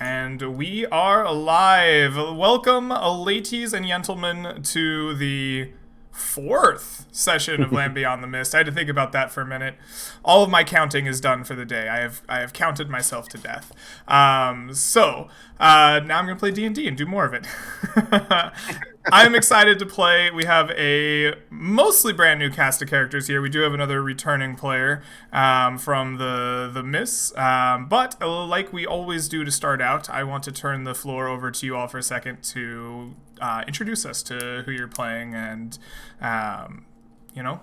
And we are live. Welcome, ladies and gentlemen, to the fourth session of Land Beyond the Mist. I had to think about that for a minute. All of my counting is done for the day. I have counted myself to death. Now I'm going to play D&D and do more of it. I'm excited to play. We have a mostly brand new cast of characters here. We do have another returning player from the Miss. But like we always do to start out, I want to turn the floor over to you all for a second to introduce us to who you're playing and,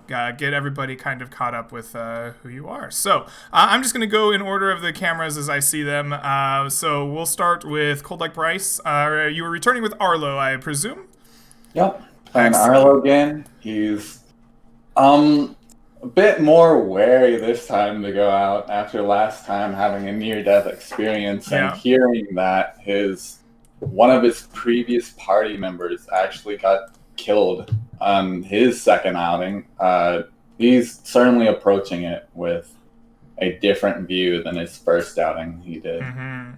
get everybody kind of caught up with who you are. So I'm just going to go in order of the cameras as I see them. So we'll start with Cold Like Bryce. You were returning with Arlo, I presume? Yep, playing Arlo again. He's a bit more wary this time to go out after last time having a near-death experience and hearing that one of his previous party members actually got killed on his second outing. He's certainly approaching it with a different view than his first outing he did. Mm-hmm.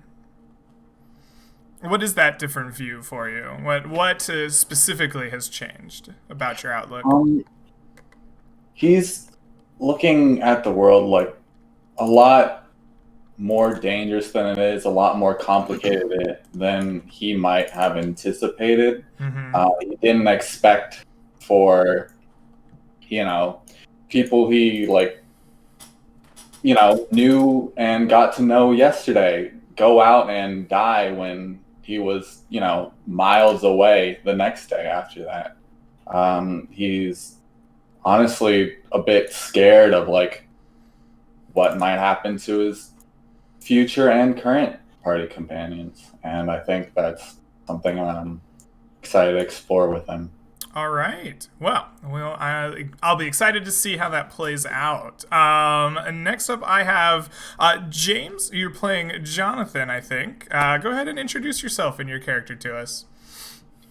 What is that different view for you? What specifically has changed about your outlook? He's looking at the world like a lot more dangerous than it is, a lot more complicated than he might have anticipated. Mm-hmm. He didn't expect for, people he knew and got to know yesterday go out and die when he was, miles away the next day after that. He's honestly a bit scared of what might happen to his future and current party companions. And I think that's something I'm excited to explore with him. All right. Well, I'll be excited to see how that plays out. And next up, I have James. You're playing Jonathan, I think. Go ahead and introduce yourself and your character to us.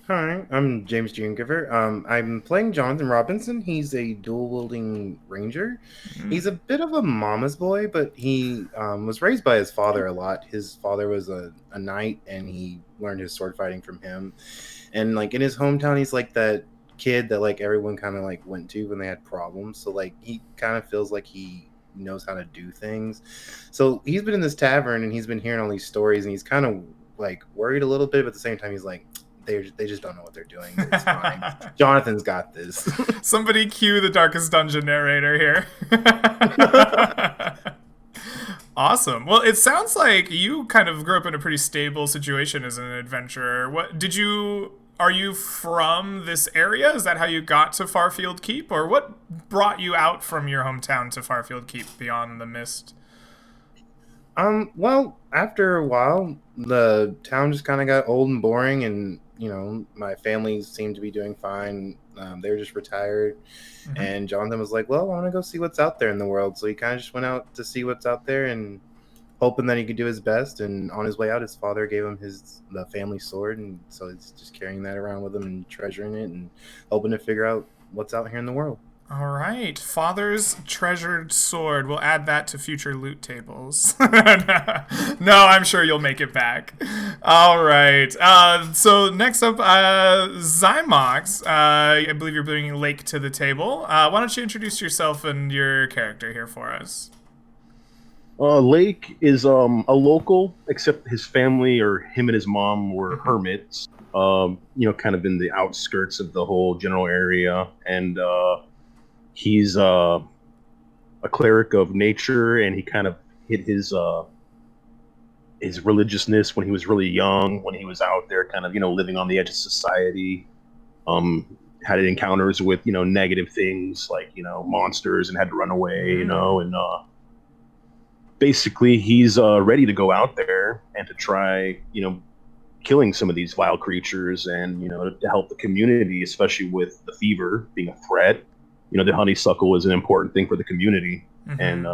Hi, I'm James Giver. I'm playing Jonathan Robinson. He's a dual-wielding ranger. Mm. He's a bit of a mama's boy, but he was raised by his father a lot. His father was a knight, and he learned his sword fighting from him. And in his hometown, he's that kid that everyone kind of went to when they had problems. So he kind of feels like he knows how to do things. So he's been in this tavern and he's been hearing all these stories, and he's kind of worried a little bit, but at the same time he's they just don't know what they're doing. It's fine. Jonathan's got this. Somebody cue the Darkest Dungeon narrator here. Awesome. Well, it sounds like you kind of grew up in a pretty stable situation as an adventurer. Are you from this area? Is that how you got to Farfield Keep? Or what brought you out from your hometown to Farfield Keep beyond the mist? Well, after a while, the town just kind of got old and boring, and, my family seemed to be doing fine. They were just retired. Mm-hmm. And Jonathan was like, well, I want to go see what's out there in the world. So he kind of just went out to see what's out there and hoping that he could do his best. And on his way out, his father gave him the family sword. And so he's just carrying that around with him and treasuring it and hoping to figure out what's out here in the world. All right. Father's treasured sword. We'll add that to future loot tables. No, I'm sure you'll make it back. All right. So next up, Zymox. I believe you're bringing Lake to the table. Why don't you introduce yourself and your character here for us? Lake is a local, except his family or him and his mom were hermits, kind of in the outskirts of the whole general area. And he's a cleric of nature, and he kind of hit his religiousness when he was really young, when he was out there kind of, living on the edge of society. Had encounters with, negative things like, monsters, and had to run away, and basically he's ready to go out there and to try, killing some of these vile creatures and, to help the community, especially with the fever being a threat. The honeysuckle is an important thing for the community. Mm-hmm. And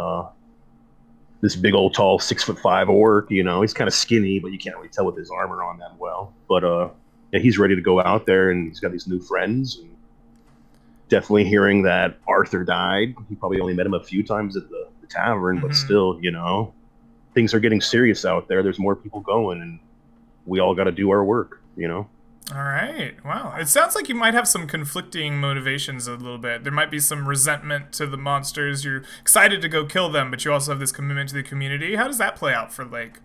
this big old tall 6'5" orc, he's kind of skinny, but you can't really tell with his armor on that well. But he's ready to go out there, and he's got these new friends. And definitely hearing that Arthur died. He probably only met him a few times at the tavern, but still, things are getting serious out there. There's more people going, and we all got to do our work, All right. Wow. It sounds like you might have some conflicting motivations a little bit. There might be some resentment to the monsters. You're excited to go kill them, but you also have this commitment to the community. How does that play out for Lake?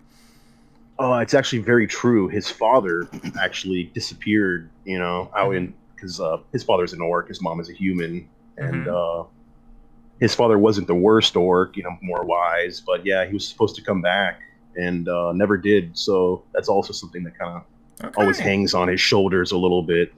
It's actually very true. His father actually disappeared, out in because his father's an orc, his mom is a human, and his father wasn't the worst orc, more wise, but yeah, he was supposed to come back and never did. So that's also something that kind of always hangs on his shoulders a little bit,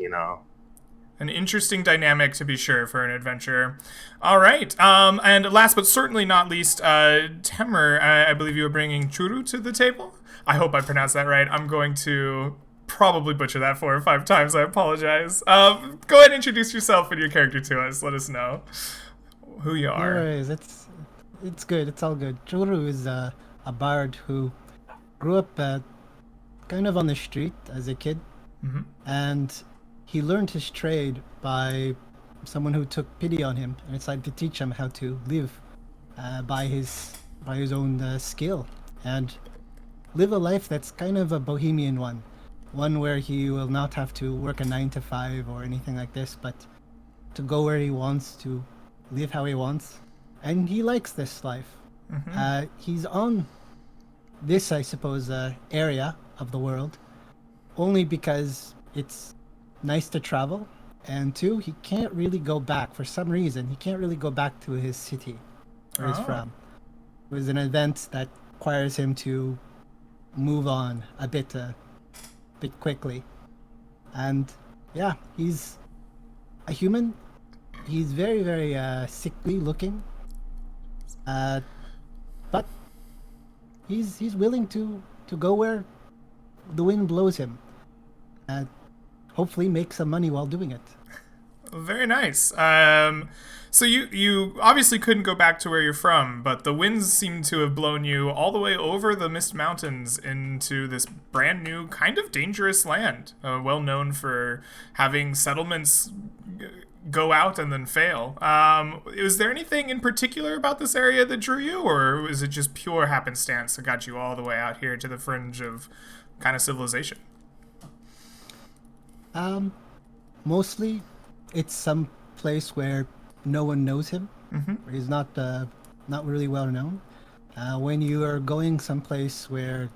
An interesting dynamic, to be sure, for an adventurer. All right. And last but certainly not least, Temer, I believe you were bringing churu to the table. I hope I pronounced that right. I'm going to probably butcher that 4 or 5 times. I apologize. Go ahead and introduce yourself and your character to us. Let us know who you are. No worries. It's good. It's all good. Churu is a bard who grew up kind of on the street as a kid, and he learned his trade by someone who took pity on him and decided to teach him how to live by his own skill and live a life that's kind of a bohemian one where he will not have to work a 9 to 5 or anything like this, but to go where he wants, to live how he wants, and he likes this life. He's on this, I suppose, area of the world only because it's nice to travel, and 2, he can't really go back for some reason. He can't really go back to his city where he's from. It was an event that requires him to move on a bit quickly, and yeah, he's a human. He's very, very sickly looking, but he's willing to go where the wind blows him, and hopefully make some money while doing it. Very nice. So you obviously couldn't go back to where you're from, but the winds seem to have blown you all the way over the Mist Mountains into this brand new, kind of dangerous land, well known for having settlements go out and then fail. Was there anything in particular about this area that drew you, or was it just pure happenstance that got you all the way out here to the fringe of kind of civilization? Mostly it's some place where no one knows him. Where he's not really well known. When you are going someplace where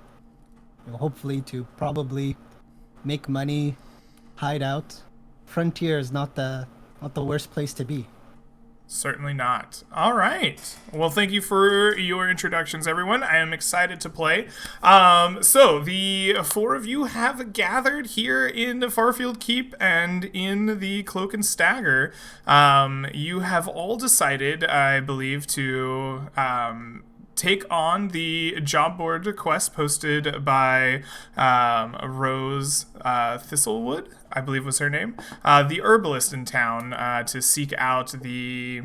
hopefully to probably make money, hide out, frontier is not the worst place to be. Certainly not. All right. Well, thank you for your introductions, everyone. I am excited to play. So the 4 of you have gathered here in the Farfield Keep and in the Cloak and Stagger. You have all decided, I believe, to take on the job board quest posted by Rose Thistlewood, I believe was her name, the herbalist in town, to seek out the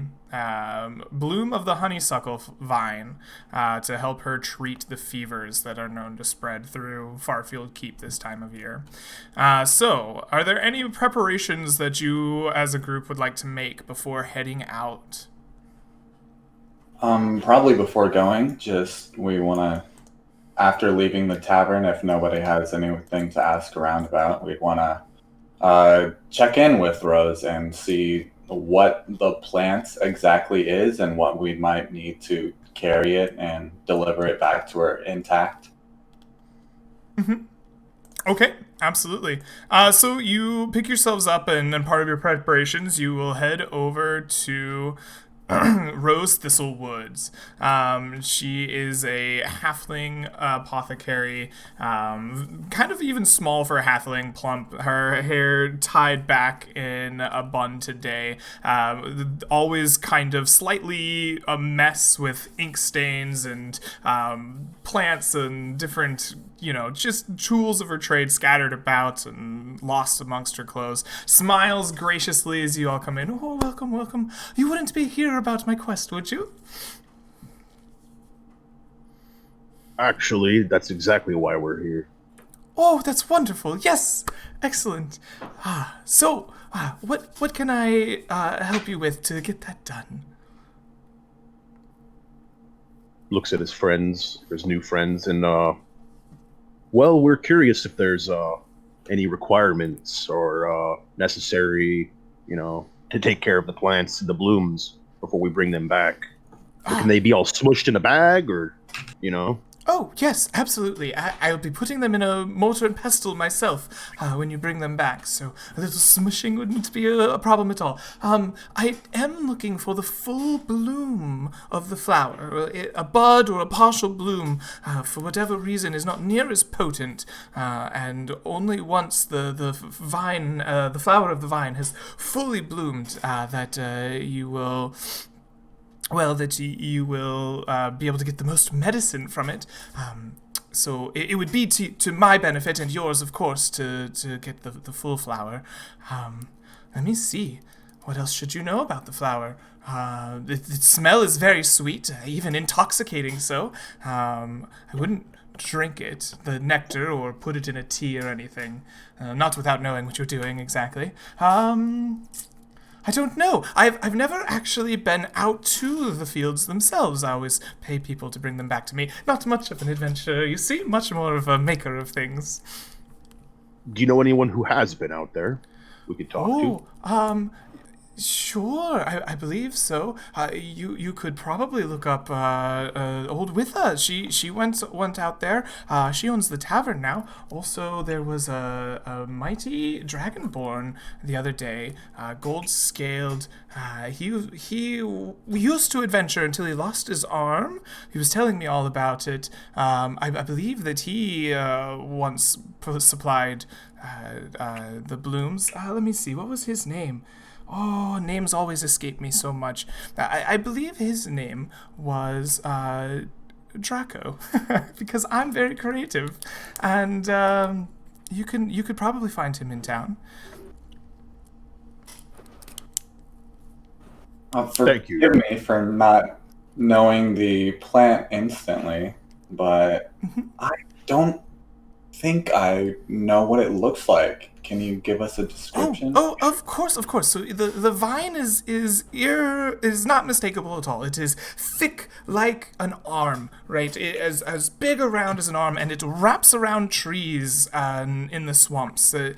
bloom of the honeysuckle vine to help her treat the fevers that are known to spread through Farfield Keep this time of year. So, are there any preparations that you as a group would like to make before heading out? Probably before going, we want to, after leaving the tavern, if nobody has anything to ask around about, we'd want to check in with Rose and see what the plant exactly is and what we might need to carry it and deliver it back to her intact. Okay, absolutely. So you pick yourselves up, and part of your preparations, you will head over to Rose Thistlewoods. She is a halfling apothecary, kind of even small for a halfling, plump. Her hair tied back in a bun today. Always kind of slightly a mess with ink stains and plants and different, just tools of her trade scattered about and lost amongst her clothes. Smiles graciously as you all come in. Oh, welcome, welcome. You wouldn't be here about my quest, would you? Actually, that's exactly why we're here. Oh, that's wonderful. Yes, excellent. So, what can I help you with to get that done? Looks at his friends, his new friends, and Well, we're curious if there's any requirements or necessary, to take care of the plants, the blooms, before we bring them back. Or can they be all smushed in a bag, or, Oh, yes, absolutely. I'll be putting them in a mortar and pestle myself when you bring them back, so a little smushing wouldn't be a problem at all. I am looking for the full bloom of the flower. A bud or a partial bloom, for whatever reason, is not near as potent, and only once the vine, the flower of the vine has fully bloomed, that you will... Well, that you will be able to get the most medicine from it. So it would be to my benefit and yours, of course, to get the full flower. Let me see. What else should you know about the flower? Its smell is very sweet, even intoxicating so. I wouldn't drink it, the nectar, or put it in a tea or anything. Not without knowing what you're doing exactly. I don't know. I've never actually been out to the fields themselves. I always pay people to bring them back to me. Not much of an adventurer, you see, much more of a maker of things. Do you know anyone who has been out there we could talk to? Sure, I believe so. You could probably look up old Witha. She went out there. She owns the tavern now. Also, there was a mighty dragonborn the other day, gold scaled. He used to adventure until he lost his arm. He was telling me all about it. I believe that he once supplied the blooms. Let me see. What was his name? Oh, names always escape me so much. I believe his name was Draco, because I'm very creative, and you could probably find him in town. Thank you. Forgive me for not knowing the plant instantly, but I don't think I know what it looks like. Can you give us a description? Oh, of course. So the vine is not mistakable at all. It is thick like an arm, right? As big around as an arm, and it wraps around trees in the swamps. It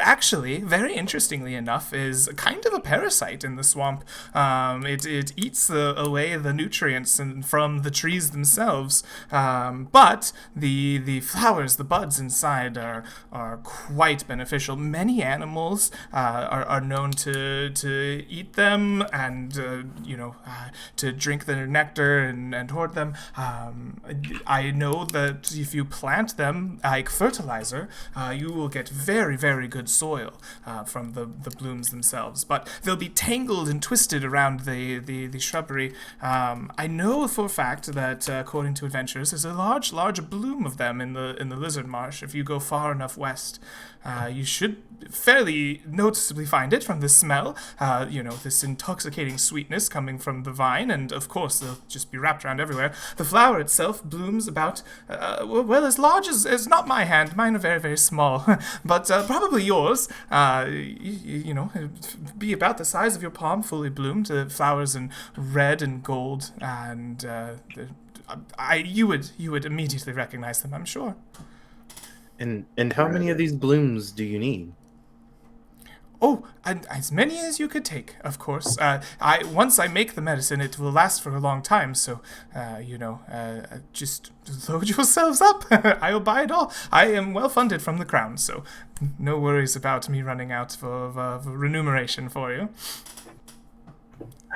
actually, very interestingly enough, is kind of a parasite in the swamp. It eats away the nutrients from the trees themselves. But the flowers, the buds inside are quite beneficial. Many animals are known to eat them and to drink their nectar and hoard them. I know that if you plant them like fertilizer, you will get very, very good soil from the blooms themselves. But they'll be tangled and twisted around the shrubbery. I know for a fact that according to adventurers, there's a large bloom of them in the lizard marsh. If you go far enough west, you should fairly noticeably find it from the smell, this intoxicating sweetness coming from the vine, and of course they'll just be wrapped around everywhere. The flower itself blooms about, as large as not my hand. Mine are very, very small, but probably yours. Be about the size of your palm, fully bloomed. Flowers in red and gold, and you would immediately recognize them, I'm sure. And how many of these blooms do you need? Oh, as many as you could take, of course. Once I make the medicine, it will last for a long time, so, just load yourselves up. I'll buy it all. I am well funded from the crown, so no worries about me running out of remuneration for you.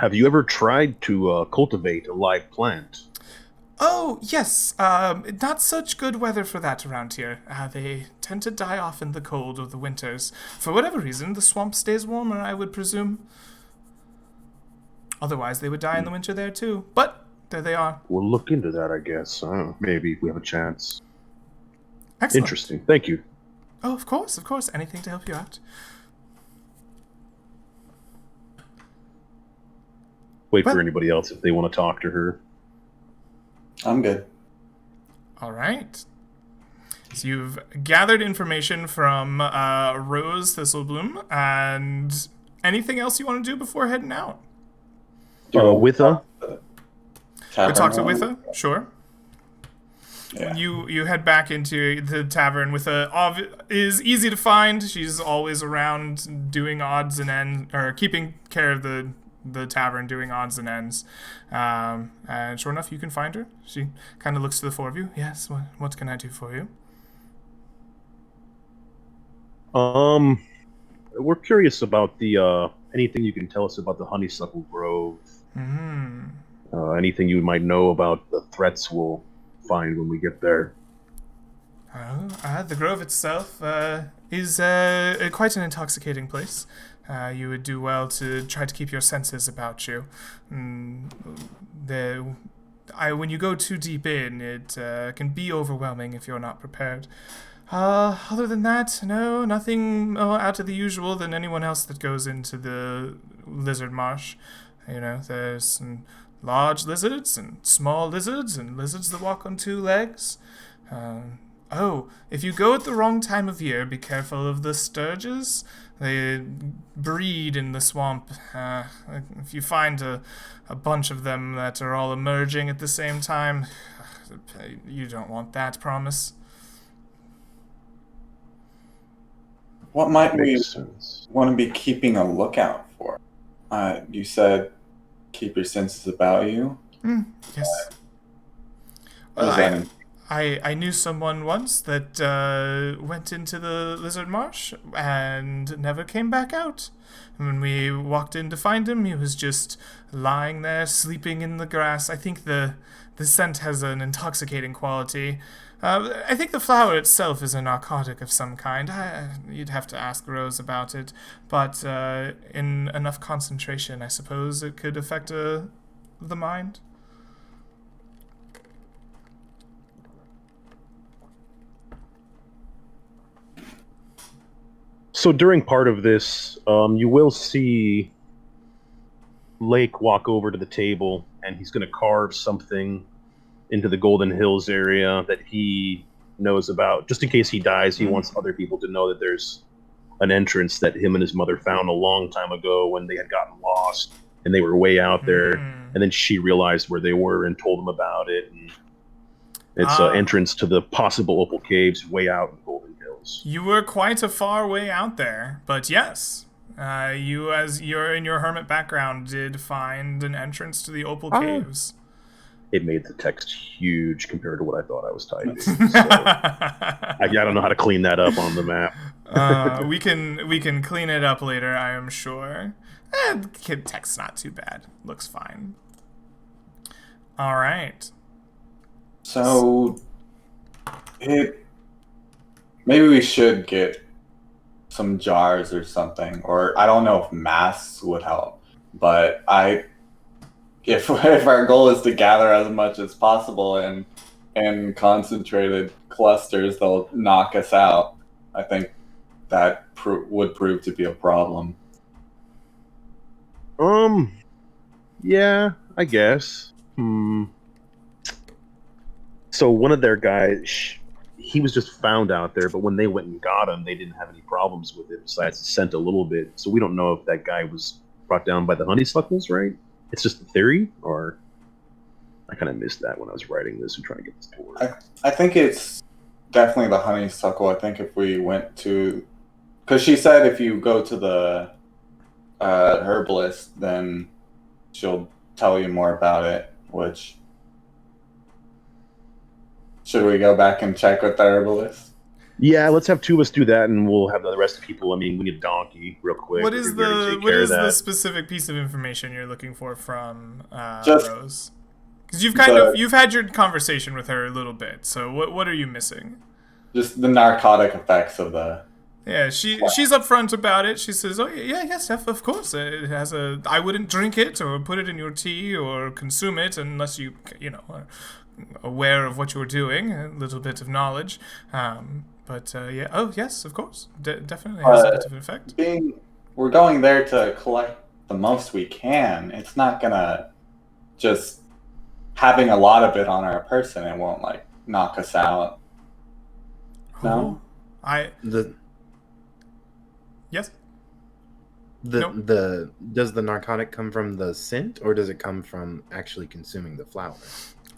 Have you ever tried to cultivate a live plant? Oh, yes. Not such good weather for that around here. They tend to die off in the cold of the winters. For whatever reason, the swamp stays warmer, I would presume. Otherwise, they would die in the winter there, too. But there they are. We'll look into that, I guess. Maybe if we have a chance. Excellent. Interesting. Thank you. Oh, of course. Anything to help you out. Wait for anybody else if they want to talk to her. I'm good. All right. So you've gathered information from Rose Thistlebloom, and anything else you want to do before heading out? With her? We talk to Witha, sure. Yeah. You head back into the tavern with is easy to find. She's always around doing odds and ends, or keeping care of the tavern, doing odds and ends. And sure enough, you can find her. She kind of looks to the four of you. Yes, what can I do for you? We're curious about the anything you can tell us about the honeysuckle grove. Anything you might know about the threats we'll find when we get there. The grove itself is quite an intoxicating place. You would do well to try to keep your senses about you. When you go too deep in, it can be overwhelming if you're not prepared. Other than that, no, nothing more out of the usual than anyone else that goes into the lizard marsh. You know, there's some large lizards and small lizards and lizards that walk on two legs. If you go at the wrong time of year, be careful of the sturges. They breed in the swamp. If you find a bunch of them that are all emerging at the same time, you don't want that, promise. What might we want to be keeping a lookout for? You said keep your senses about you. Yes. I knew someone once that went into the lizard marsh and never came back out. When we walked in to find him, he was just lying there, sleeping in the grass. I think the scent has an intoxicating quality. I think the flower itself is a narcotic of some kind. You'd have to ask Rose about it. But in enough concentration, I suppose it could affect the mind. So during part of this, you will see Lake walk over to the table, and he's going to carve something into the Golden Hills area that he knows about. Just in case he dies, he wants other people to know that there's an entrance that him and his mother found a long time ago when they had gotten lost, and they were way out there. And then she realized where they were and told him about it. And it's an entrance to the possible Opal Caves way out in Golden Hills. You were quite a far way out there, but yes. You, as you're in your hermit background, did find an entrance to the Opal Caves. It made the text huge compared to what I thought I was typing. So I don't know how to clean that up on the map. We can clean it up later, I am sure. Text's not too bad. Looks fine. All right. So, maybe we should get some jars or something, or I don't know if masks would help, but if our goal is to gather as much as possible in concentrated clusters, they'll knock us out. I think that would prove to be a problem. Yeah, I guess. So one of their guys, he was just found out there, but when they went and got him, they didn't have any problems with it, besides it scent a little bit. So we don't know if that guy was brought down by the honeysuckles, right? It's just a theory, or I kind of missed that when I was writing this and trying to get this to work. I think it's definitely the honeysuckle. I think if we went to... Because she said if you go to the herbalist, then she'll tell you more about it, which... Should we go back and check with the herbalist? Yeah, let's have two of us do that, and we'll have the rest of the people. I mean, we need a donkey real quick. What is the specific piece of information you're looking for from Rose? Because you've had your conversation with her a little bit. So what are you missing? Just the narcotic effects of the... Yeah, she's upfront about it. She says, "Oh yes, of course. It has a. I wouldn't drink it or put it in your tea or consume it unless you are aware of what you're doing, a little bit of knowledge. Yeah. Oh yes, of course. Definitely has a bit of an effect. We're going there to collect the most we can. It's not gonna just having a lot of it on our person. It won't knock us out. No, Yes. Does the narcotic come from the scent, or does it come from actually consuming the flower?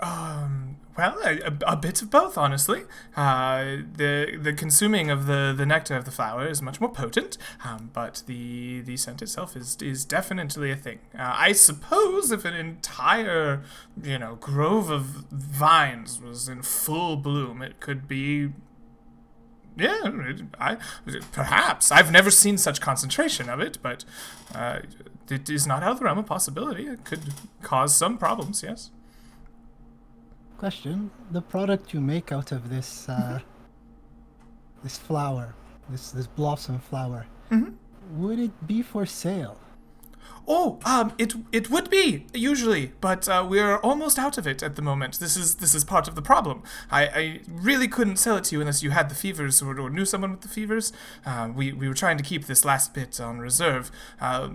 Well, a bit of both, honestly. The consuming of the nectar of the flower is much more potent, but the scent itself is definitely a thing. I suppose if an entire grove of vines was in full bloom, it could be. Yeah, perhaps. I've never seen such concentration of it, but it is not out of the realm of possibility. It could cause some problems. Yes. Question: the product you make out of this this flower, this blossom flower, would it be for sale? Oh, it would be usually, but we're almost out of it at the moment. This is part of the problem. I really couldn't sell it to you unless you had the fevers or knew someone with the fevers. We were trying to keep this last bit on reserve,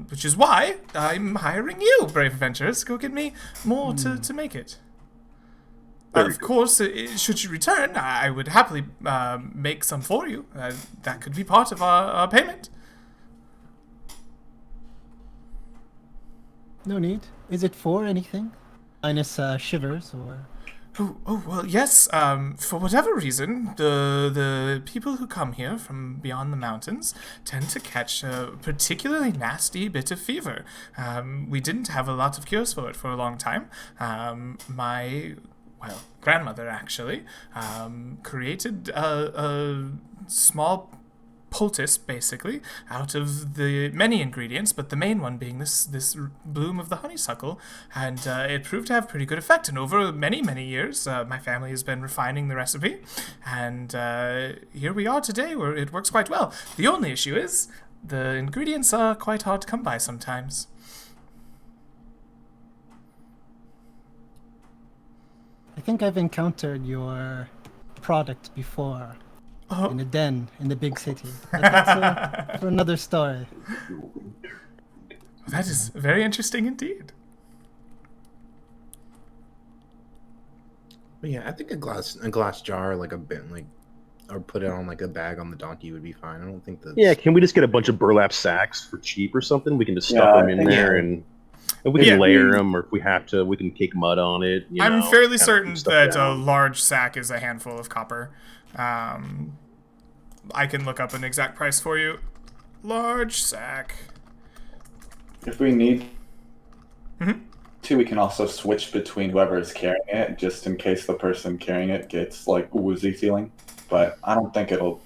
which is why I'm hiring you, brave adventurers. Go get me more to make it. Of course, should you return, I would happily make some for you. That could be part of our payment. No need. Is it for anything? Minus shivers or... Oh, well, yes. For whatever reason, the people who come here from beyond the mountains tend to catch a particularly nasty bit of fever. We didn't have a lot of cures for it for a long time. My grandmother actually created a small poultice, basically, out of the many ingredients, but the main one being this bloom of the honeysuckle, and it proved to have pretty good effect. And over many years, my family has been refining the recipe, and here we are today, where it works quite well. The only issue is the ingredients are quite hard to come by sometimes. I think I've encountered your product before. In a den in the big city. But that's for another story. That is very interesting indeed. But yeah, I think a glass jar, like a bit, or put it on like a bag on the donkey would be fine. I don't think that. Yeah, can we just get a bunch of burlap sacks for cheap or something? We can just stuff them in there and we can layer them, or if we have to, we can cake mud on it. I'm fairly certain that a large sack is a handful of copper. I can look up an exact price for you. Large sack. If we need to, we can also switch between whoever is carrying it, just in case the person carrying it gets like woozy feeling. But I don't think it'll.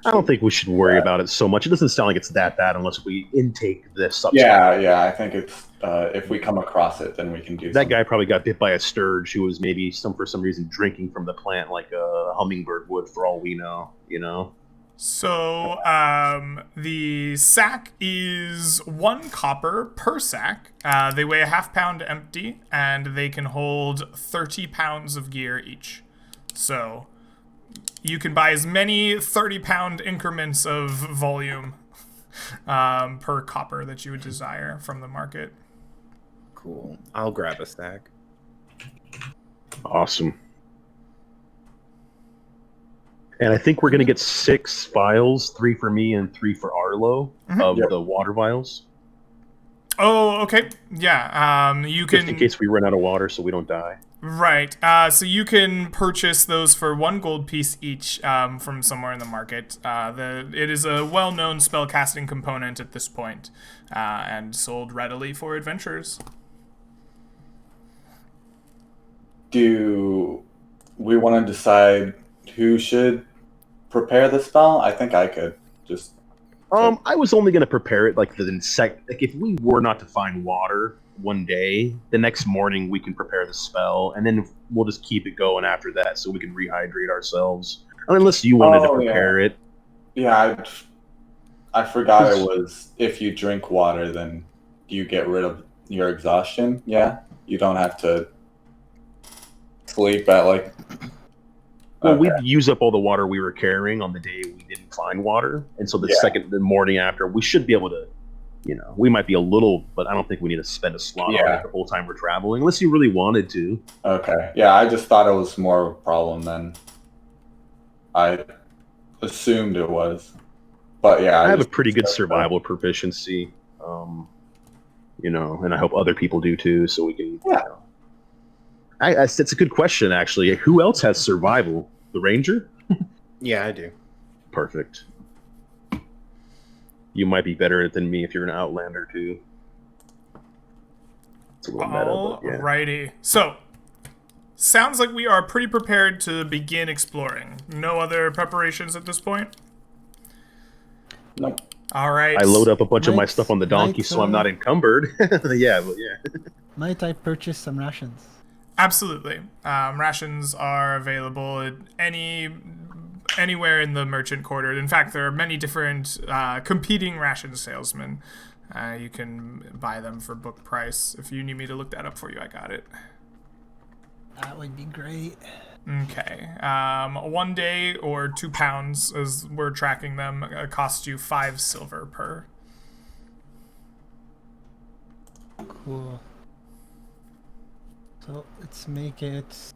I don't think we should worry about it so much. It doesn't sound like it's that bad unless we intake this substance. Yeah. I think it's if we come across it, then we can do. That guy probably got bit by a sturge who was maybe for some reason drinking from the plant like a hummingbird would, for all we know. So, the sack is 1 copper per sack. They weigh a ½ pound empty, and they can hold 30 pounds of gear each. So, you can buy as many 30-pound increments of volume per copper that you would desire from the market. Cool. I'll grab a stack. Awesome. And I think we're going to get 6 vials, 3 for me and 3 for Arlo, of the water vials. Oh, okay. Yeah. You can... Just in case we run out of water so we don't die. Right. So you can purchase those for 1 gold piece each from somewhere in the market. It is a well-known spellcasting component at this point, and sold readily for adventurers. Do we want to decide who should prepare the spell? I think I could just. I was only going to prepare it like if we were not to find water one day, the next morning we can prepare the spell, and then we'll just keep it going after that, so we can rehydrate ourselves. Unless you wanted to prepare it. Yeah, I forgot it was if you drink water, then you get rid of your exhaustion. Yeah, you don't have to sleep at like. Well, we'd use up all the water we were carrying on the day we didn't find water, and so the morning after, we should be able to, we might be a little, but I don't think we need to spend a slot on it the whole time we're traveling, unless you really wanted to. Okay. Yeah, I just thought it was more of a problem than I assumed it was. But yeah, I have a pretty good survival proficiency, and I hope other people do too, so we can. That's a good question, actually. Who else has survival? The ranger? Yeah, I do. Perfect. You might be better than me if you're an outlander too. It's a little meta, but yeah. Alrighty. So, sounds like we are pretty prepared to begin exploring. No other preparations at this point? Nope. All right. I load up a bunch of my stuff on the donkey so I'm not encumbered. Yeah, but yeah. Might I purchase some rations? Absolutely. Rations are available at anywhere in the merchant quarter. In fact, there are many different competing ration salesmen. You can buy them for book price. If you need me to look that up for you, I got it. That would be great. Okay. 1 day or 2 pounds, as we're tracking them, costs you 5 silver per. Cool. So let's make it.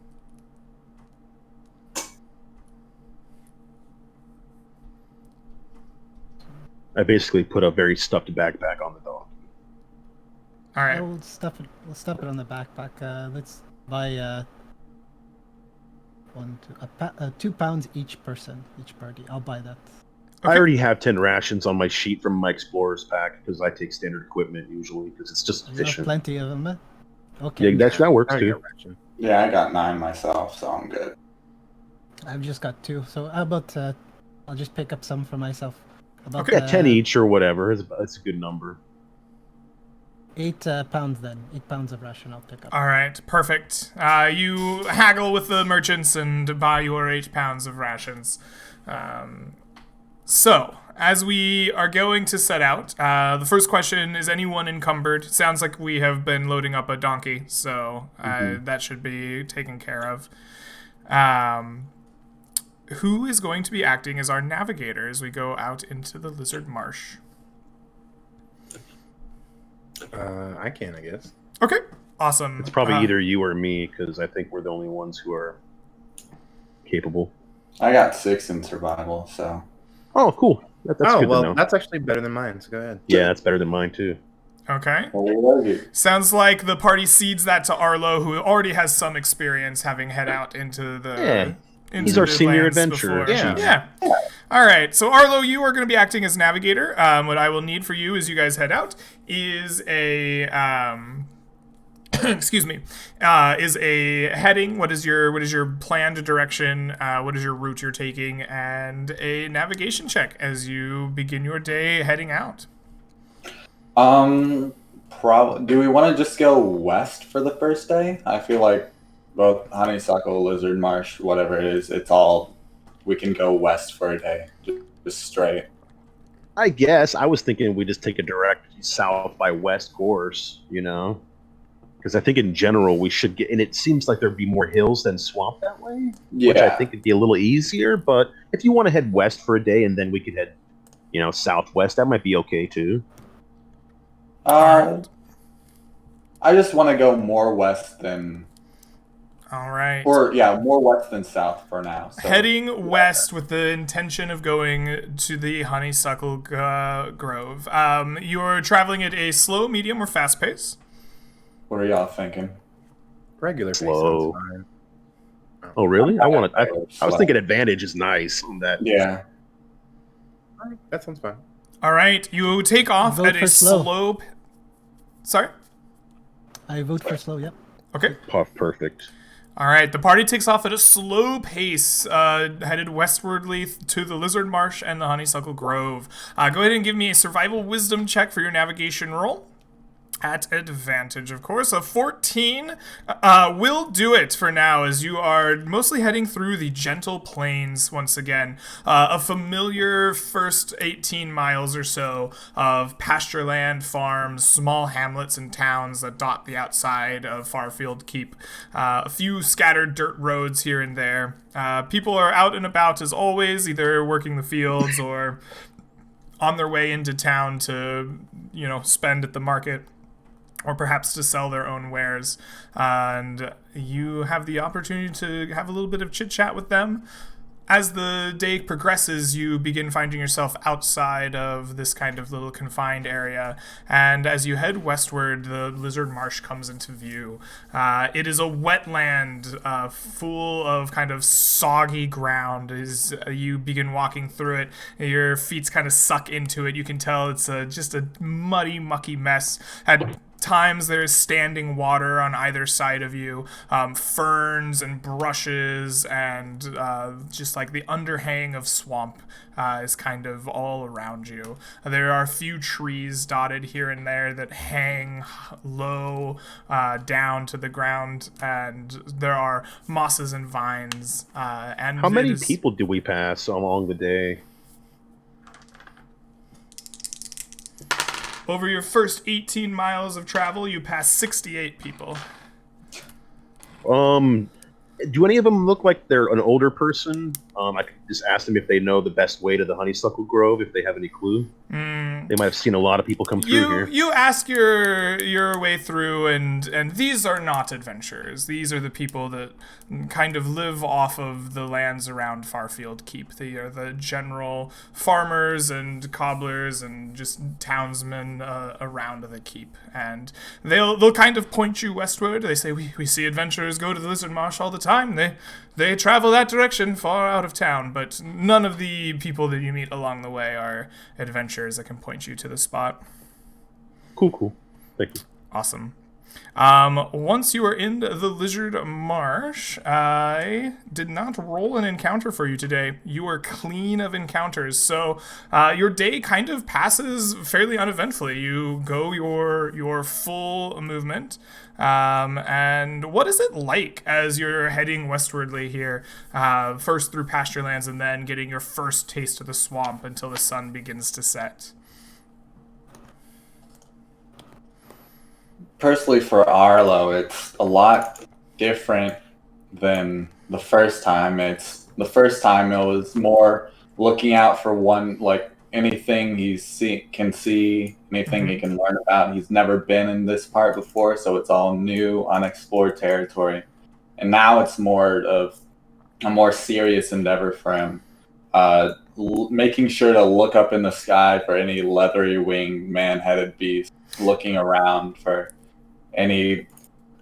I basically put a very stuffed backpack on the donkey. All right. We'll stuff it on the backpack. Let's buy 2 pounds each person, each party. I'll buy that. Okay. I already have 10 rations on my sheet from my explorer's pack because I take standard equipment usually because it's just You have efficient. plenty of them. Okay. Yeah, that works I too. got ration. Yeah, I got 9 myself, so I'm good. I've just got 2. So how about I'll just pick up some for myself. About, Okay. Yeah, 10 each or whatever. It's a good number. 8 pounds then. 8 pounds of ration I'll pick up. All right, perfect. You haggle with the merchants and buy your 8 pounds of rations. So, as we are going to set out, the first question is anyone encumbered? Sounds like we have been loading up a donkey, so that should be taken care of. Who is going to be acting as our navigator as we go out into the lizard marsh? I can, I guess. Okay, awesome. It's probably either you or me because I think we're the only ones who are capable. I got 6 in survival, so. Oh, cool. That's good to know. That's actually better than mine, so go ahead. Yeah, that's better than mine too. Okay. Well, Sounds like the party cedes that to Arlo, who already has some experience having head out into the. Yeah. Into He's our the senior lands adventurer. before. Yeah. All right. So Arlo, you are going to be acting as navigator. What I will need for you as you guys head out is a excuse me, is a heading. What is your planned direction? What is your route you're taking, and a navigation check as you begin your day heading out. Do we want to just go west for the first day? I feel like both honeysuckle, lizard marsh, whatever it is, it's all we can go west for a day, just straight. I guess I was thinking we just take a direct south by west course, because I think in general we should get, and it seems like there'd be more hills than swamp that way, which I think would be a little easier. But if you want to head west for a day and then we could head, southwest, that might be okay too. I just want to go more west than. All right. More west than south for now. So. Heading west with the intention of going to the honeysuckle grove. You're traveling at a slow, medium, or fast pace? What are y'all thinking? Regular pace Slow. sounds fine. Oh, really? I was thinking advantage is nice on that. Yeah. Alright, that sounds fine. All right. You take off Vote at a for slow. slow. Sorry. I vote for slow. Yep. Okay. Puff, perfect. All right, the party takes off at a slow pace, headed westwardly to the Lizard Marsh and the Honeysuckle Grove. Go ahead and give me a survival wisdom check for your navigation roll. At advantage, of course. A 14 will do it for now, as you are mostly heading through the gentle plains once again. A familiar first 18 miles or so of pasture land, farms, small hamlets and towns that dot the outside of Farfield Keep. A few scattered dirt roads here and there. People are out and about as always, either working the fields or on their way into town to, spend at the market, or perhaps to sell their own wares. And you have the opportunity to have a little bit of chit-chat with them. as the day progresses, you begin finding yourself outside of this kind of little confined area, and as you head westward, the Lizard Marsh comes into view. It is a wetland full of kind of soggy ground. As you begin walking through it, your feet kind of suck into it. You can tell it's just a muddy, mucky mess. At times there's standing water on either side of you, ferns and brushes, and just like the underhang of swamp is kind of all around you. There are a few trees dotted here and there that hang low down to the ground, and there are mosses and vines. And how many people do we pass along the day? Over your first 18 miles of travel, you pass 68 people. Do any of them look like they're an older person? I could just ask them if they know the best way to the honeysuckle grove, if they have any clue. They might have seen a lot of people come through here. You ask your way through, and these are not adventurers. These are the people that kind of live off of the lands around Farfield Keep. They are the general farmers and cobblers and just townsmen around the keep. And they'll kind of point you westward. They say, we see adventurers go to the Lizard Marsh all the time. They travel that direction far out of town, but none of the people that you meet along the way are adventurers that can point you to the spot. Cool. Thank you. Awesome. Once you are in the Lizard Marsh, I did not roll an encounter for you today. You are clean of encounters, so your day kind of passes fairly uneventfully. You go your full movement. And what is it like as you're heading westwardly here, first through pasture lands and then getting your first taste of the swamp until the sun begins to set? Personally, for Arlo, it's a lot different than the first time. The first time it was more looking out for anything can see, anything he can learn about. He's never been in this part before, so it's all new, unexplored territory. And now it's more of a more serious endeavor for him. Making sure to look up in the sky for any leathery-winged, man-headed beast, looking around for any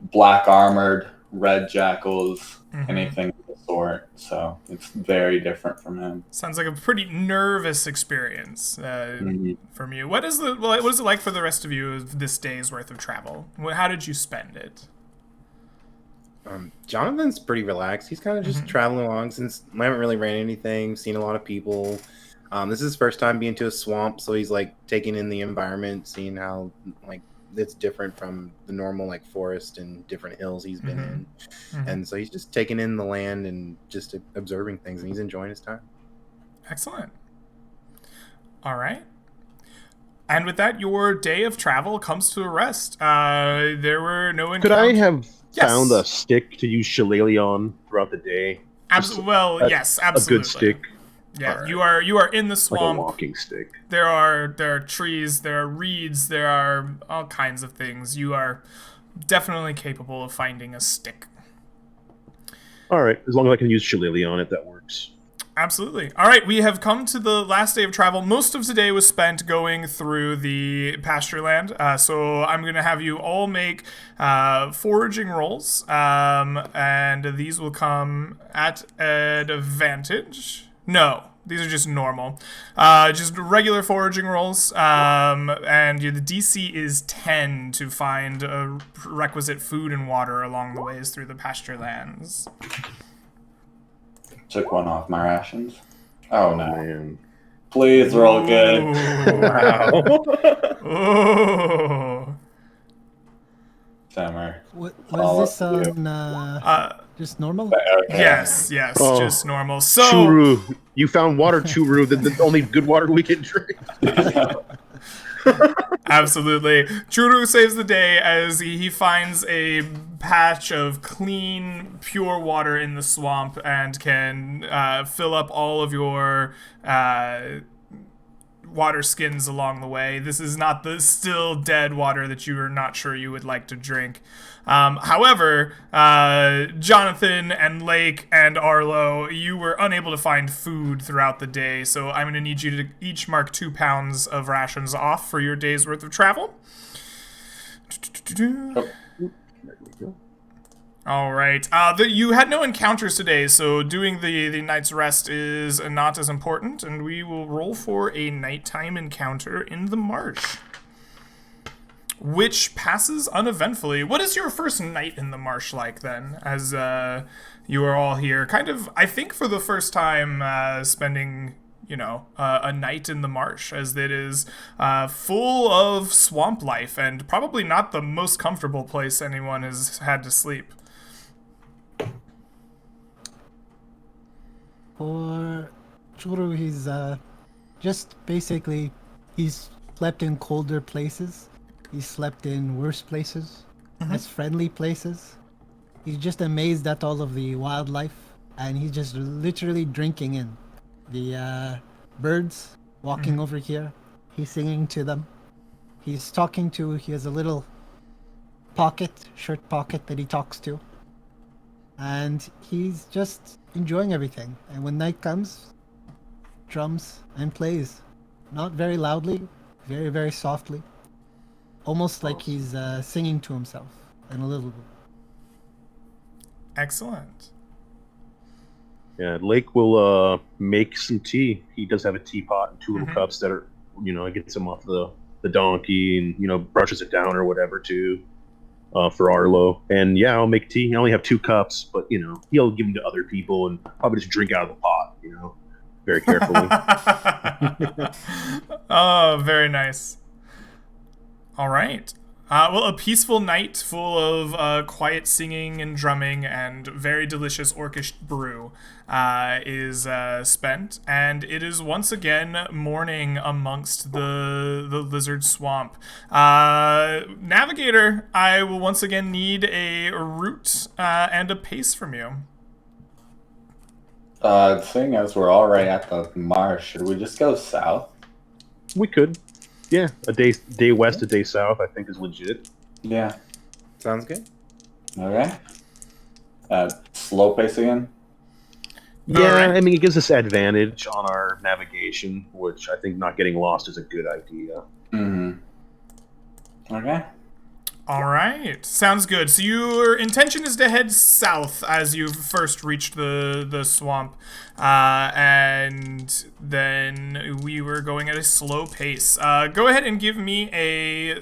black-armored, red jackals, anything of the sort. So it's very different from him. Sounds like a pretty nervous experience from you. What is it like for the rest of you of this day's worth of travel? How did you spend it? Jonathan's pretty relaxed. He's kind of just traveling along since we haven't really ran anything, seen a lot of people. This is his first time being to a swamp, so he's like taking in the environment, seeing how it's different from the normal forest and different hills he's been in. And so he's just taking in the land and just observing things, and he's enjoying his time. Excellent. All right. And with that, your day of travel comes to a rest. There were no encounters. Could I have found a stick to use shillelagh on throughout the day? Yes, absolutely. A good stick. Yeah, right. You are in the swamp. Like a walking stick. There are trees, there are reeds, there are all kinds of things. You are definitely capable of finding a stick. All right, as long as I can use shillelagh on it, that works. Absolutely. All right, we have come to the last day of travel. Most of today was spent going through the pasture land, so I'm going to have you all make foraging rolls, and these will come at an advantage. No, these are just normal. Just regular foraging rolls. And the DC is 10 to find requisite food and water along the ways through the pasture lands. Took one off my rations. Oh, no. Man. Please roll good. Wow. Oh. Summer. Was this on just normal? Okay. Yes, Oh. just normal. So, Churu. You found water, Churu, the only good water we can drink. absolutely. Churu saves the day as he finds a patch of clean, pure water in the swamp and can fill up all of your water skins along the way. This is not the still dead water that you are not sure you would like to drink. However, Jonathan and Lake and Arlo, you were unable to find food throughout the day, so I'm going to need you to each mark 2 pounds of rations off for your day's worth of travel. Oh. All right. You had no encounters today, so doing the night's rest is not as important, and we will roll for a nighttime encounter in the marsh, which passes uneventfully. What is your first night in the marsh like, then, as you are all here? Kind of, I think, for the first time spending, a night in the marsh, as it is full of swamp life, and probably not the most comfortable place anyone has had to sleep. For Churu, he's just basically, he's slept in colder places. He's slept in worse places, less friendly places. He's just amazed at all of the wildlife, and he's just literally drinking in. The birds walking over here, he's singing to them. He has a little shirt pocket that he talks to. And he's just enjoying everything. And when night comes, drums and plays. Not very loudly, very, very softly. Almost like he's singing to himself in a little bit. Excellent. Yeah, Lake will make some tea. He does have a teapot and 2 little cups that are, gets him off the donkey and, brushes it down or whatever too. For Arlo, and yeah, I'll make tea. I only have 2 cups, but he'll give them to other people and probably just drink out of the pot, very carefully. Oh, very nice. All right. Well, a peaceful night full of quiet singing and drumming and very delicious orcish brew is spent, and it is once again morning amongst the lizard swamp. Navigator, I will once again need a route and a pace from you. Seeing as we're already at the marsh, should we just go south? We could. Yeah, a day west, a day south, I think is legit. Yeah. Sounds good. Okay. Slow pace again? Yeah, right. I mean, it gives us advantage on our navigation, which I think not getting lost is a good idea. Okay. All right, sounds good. So your intention is to head south as you first reached the swamp, and then we were going at a slow pace. Go ahead and give me a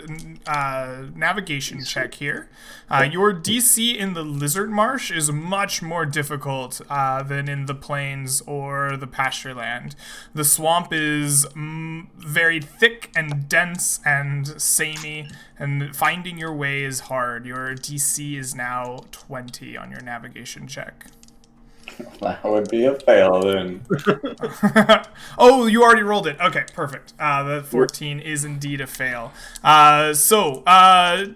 navigation check here. Your DC in the Lizard Marsh is much more difficult than in the plains or the pasture land. The swamp is very thick and dense and samey, and finding your way is hard. Your DC is now 20 on your navigation check. That would be a fail then. Oh, you already rolled it. Okay, perfect. The 14 is indeed a fail. So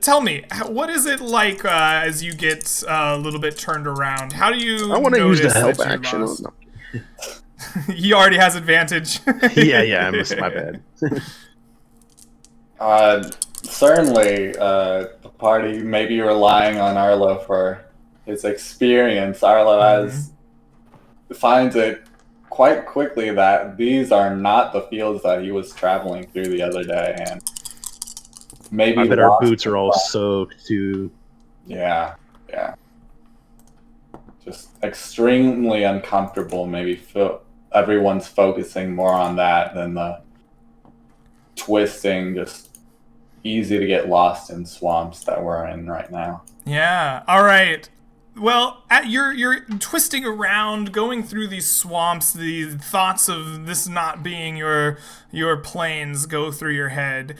tell me, what is it like as you get a little bit turned around? How do you I want to use the notice help that you're action. lost? He already has advantage. yeah, I missed my bad. Certainly, the party may be relying on Arlo for his experience. Arlo finds it quite quickly that these are not the fields that he was traveling through the other day, and maybe I bet our boots are all soaked too. Yeah. Just extremely uncomfortable. Maybe everyone's focusing more on that than the twisting, just easy to get lost in swamps that we're in right now. Yeah. All right. Well, you're twisting around, going through these swamps. The thoughts of this not being your planes go through your head.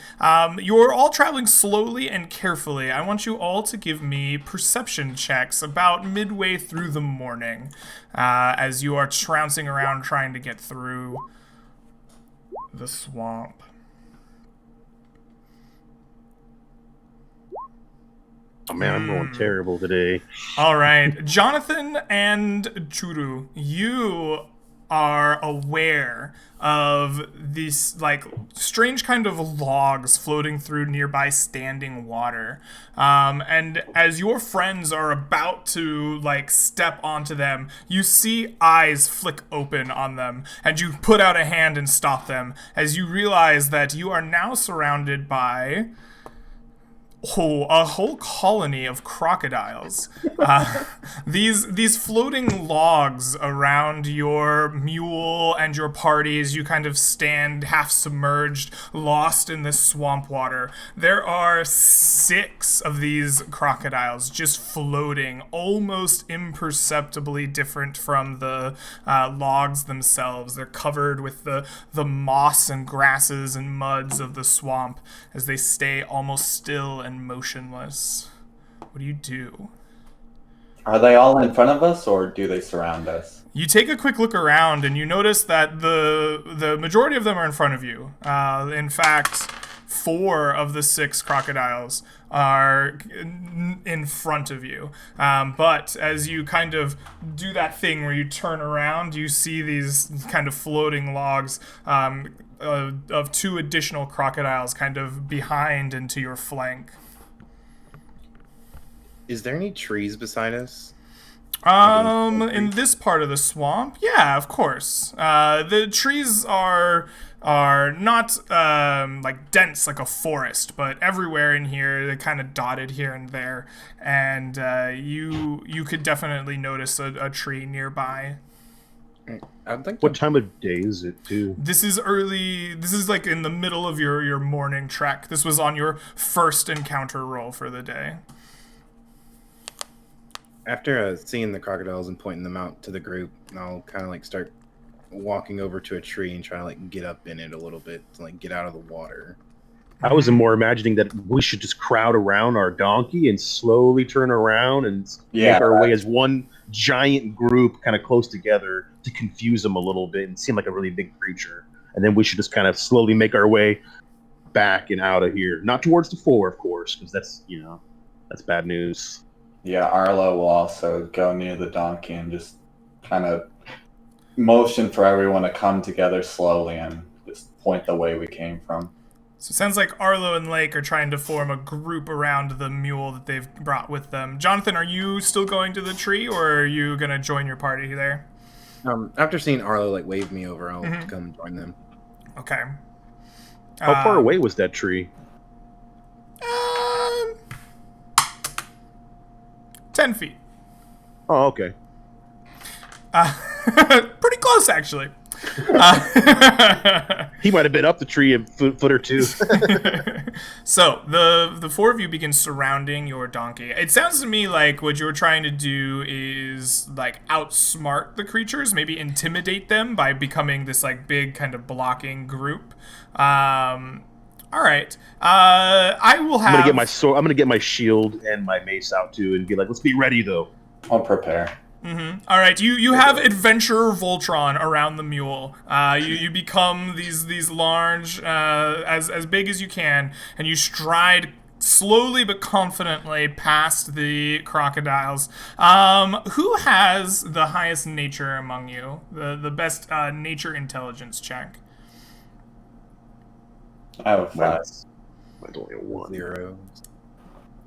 You're all traveling slowly and carefully. I want you all to give me perception checks about midway through the morning, as you are trouncing around trying to get through the swamp. Oh man, I'm going terrible today. All right, Jonathan and Churu, you are aware of these like strange kind of logs floating through nearby standing water. And as your friends are about to like step onto them, you see eyes flick open on them, and you put out a hand and stop them as you realize that you are now surrounded by a whole colony of crocodiles. These floating logs around your mule and your party as you kind of stand half submerged, lost in this swamp water. There are 6 of these crocodiles just floating, almost imperceptibly different from the logs themselves. They're covered with the moss and grasses and muds of the swamp as they stay almost still and motionless. What do you do? Are they all in front of us, or do they surround us? You take a quick look around, and you notice that the majority of them are in front of you. In fact, 4 of the 6 crocodiles are in front of you. But as you kind of do that thing where you turn around, you see these kind of floating logs of 2 additional crocodiles kind of behind and to your flank. Is there any trees beside us? In this part of the swamp, yeah, of course. The trees are not like dense like a forest, but everywhere in here they're kind of dotted here and there, and you could definitely notice a tree nearby. I'd like What time of day is it, too? This is early. This is like in the middle of your morning trek. This was on your first encounter roll for the day. After seeing the crocodiles and pointing them out to the group, I'll kind of like start walking over to a tree and try to like get up in it a little bit to like get out of the water. I was more imagining that we should just crowd around our donkey and slowly turn around and make our way as one giant group kind of close together to confuse them a little bit and seem like a really big creature. And then we should just kind of slowly make our way back and out of here. Not towards the 4, of course, because that's, that's bad news. Yeah, Arlo will also go near the donkey and just kind of motion for everyone to come together slowly and just point the way we came from. So it sounds like Arlo and Lake are trying to form a group around the mule that they've brought with them. Jonathan, are you still going to the tree, or are you going to join your party there? After seeing Arlo like wave me over, I'll come join them. Okay. How far away was that tree? 10 feet. Oh, okay. Pretty close, actually. He might have been up the tree a foot or 2. So the 4 of you begin surrounding your donkey. It sounds to me like what you're trying to do is like outsmart the creatures, maybe intimidate them by becoming this like big kind of blocking group. All right. I will have. I'm gonna get my sword. I'm gonna get my shield and my mace out too, and be like, "Let's be ready, though." I'll prepare. All right. You have Adventurer Voltron around the mule. You become these large, as big as you can, and you stride slowly but confidently past the crocodiles. Who has the highest nature among you? The best nature intelligence check. I have a 5. Mine's only a 1. 0.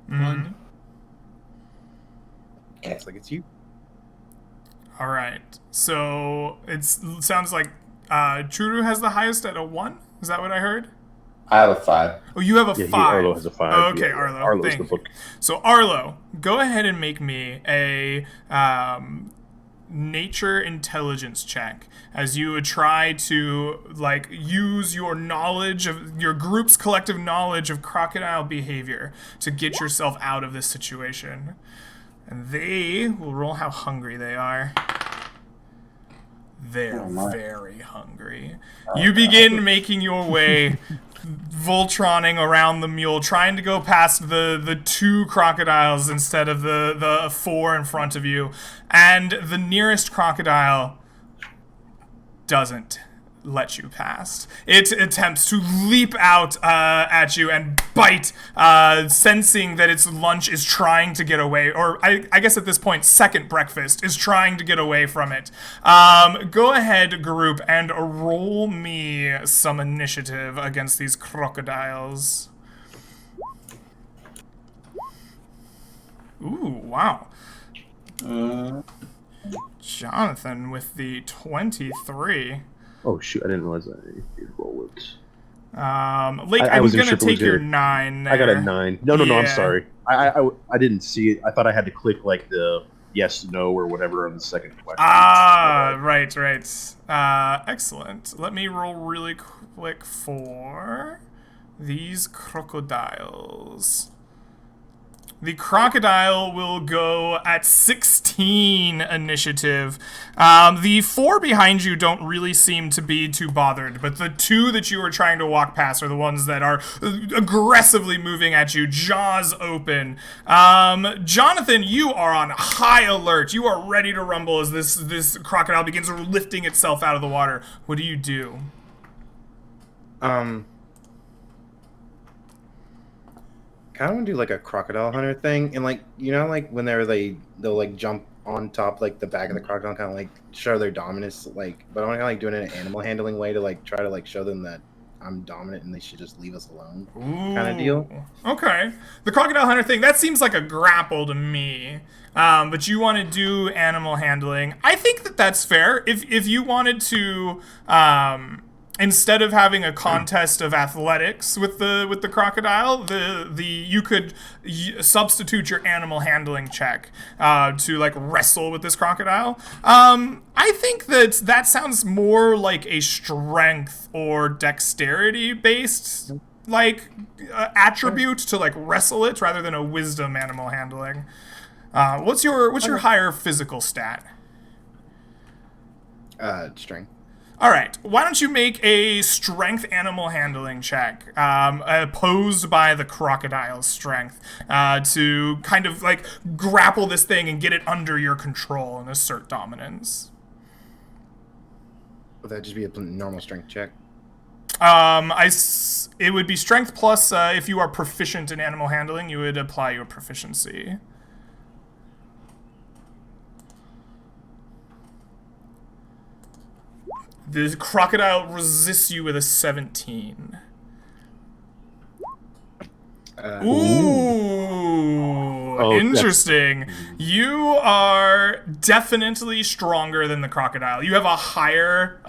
1. Looks like it's you. All right. So it sounds like Churu has the highest at a 1. Is that what I heard? I have a 5. Oh, you have a 5. Arlo has a 5. Oh, okay, Yeah, Arlo. Arlo's Thank the book. you. So Arlo, go ahead and make me a nature intelligence check as you would try to like use your knowledge of your group's collective knowledge of crocodile behavior to get yourself out of this situation. And they will roll how hungry they are. They're very hungry. You begin making your way Voltroning around the mule, trying to go past the 2 crocodiles instead of the 4 in front of you. And the nearest crocodile doesn't let you past. It attempts to leap out at you and bite, sensing that its lunch is trying to get away, or I guess at this point, second breakfast is trying to get away from it. Go ahead, group, and roll me some initiative against these crocodiles. Ooh, wow. Jonathan with the 23. Oh shoot! I didn't realize I did roll it. Lake, I'm gonna take your 9 there. I got a 9. No, I'm sorry. I didn't see it. I thought I had to click like the yes, no, or whatever on the second question. Right. Excellent. Let me roll really quick for these crocodiles. The crocodile will go at 16 initiative. The 4 behind you don't really seem to be too bothered, but the 2 that you are trying to walk past are the ones that are aggressively moving at you, jaws open. Jonathan, you are on high alert. You are ready to rumble as this crocodile begins lifting itself out of the water. What do you do? Kind of want to do like a crocodile hunter thing, and like like when they'll like jump on top like the back of the crocodile, kind of like show their dominance, like, but I want to like do it in an animal handling way to like try to like show them that I'm dominant and they should just leave us alone, kind of deal. Okay, the crocodile hunter thing, that seems like a grapple to me. But you want to do animal handling. I think that's fair. If you wanted to, instead of having a contest of athletics with the crocodile, you could substitute your animal handling check to like wrestle with this crocodile. I think that sounds more like a strength or dexterity based like attribute to like wrestle it rather than a wisdom animal handling. What's your higher physical stat? Strength. All right, why don't you make a strength animal handling check opposed by the crocodile's strength to kind of like grapple this thing and get it under your control and assert dominance. Would that just be a normal strength check? It would be strength plus if you are proficient in animal handling, you would apply your proficiency. The crocodile resists you with a 17. Interesting. You are definitely stronger than the crocodile. You have a higher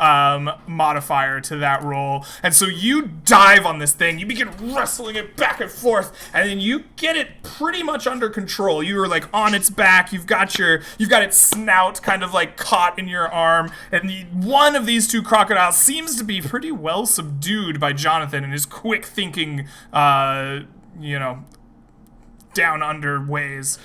modifier to that roll, and so you dive on this thing. You begin wrestling it back and forth, and then you get it pretty much under control. You are like on its back. You've got its snout kind of like caught in your arm, and one of these two crocodiles seems to be pretty well subdued by Jonathan and his quick thinking. Down under ways.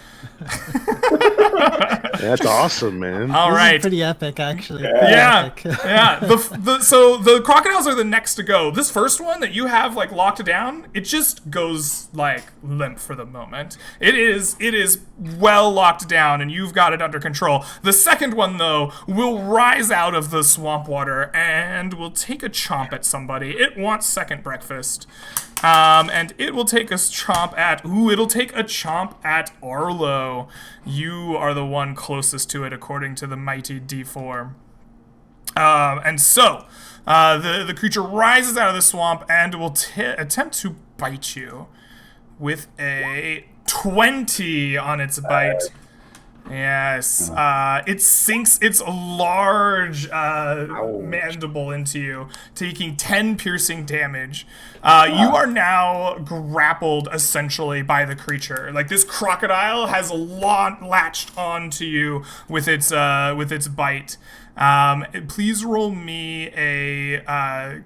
That's awesome, man. All right, is pretty epic, actually. Yeah. Epic. So the crocodiles are the next to go. This first one that you have like locked down, it just goes like limp for the moment. It is well locked down, and you've got it under control. The second one though will rise out of the swamp water and will take a chomp at somebody. It wants second breakfast. And it will take a chomp at Arlo. You are the one closest to it, according to the mighty D4. And so, the creature rises out of the swamp and will attempt to bite you with a 20 on its bite. Yes. It sinks its large mandible into you, taking 10 piercing damage. You are now grappled, essentially, by the creature. Like, this crocodile has latched onto you with its bite. Please roll me a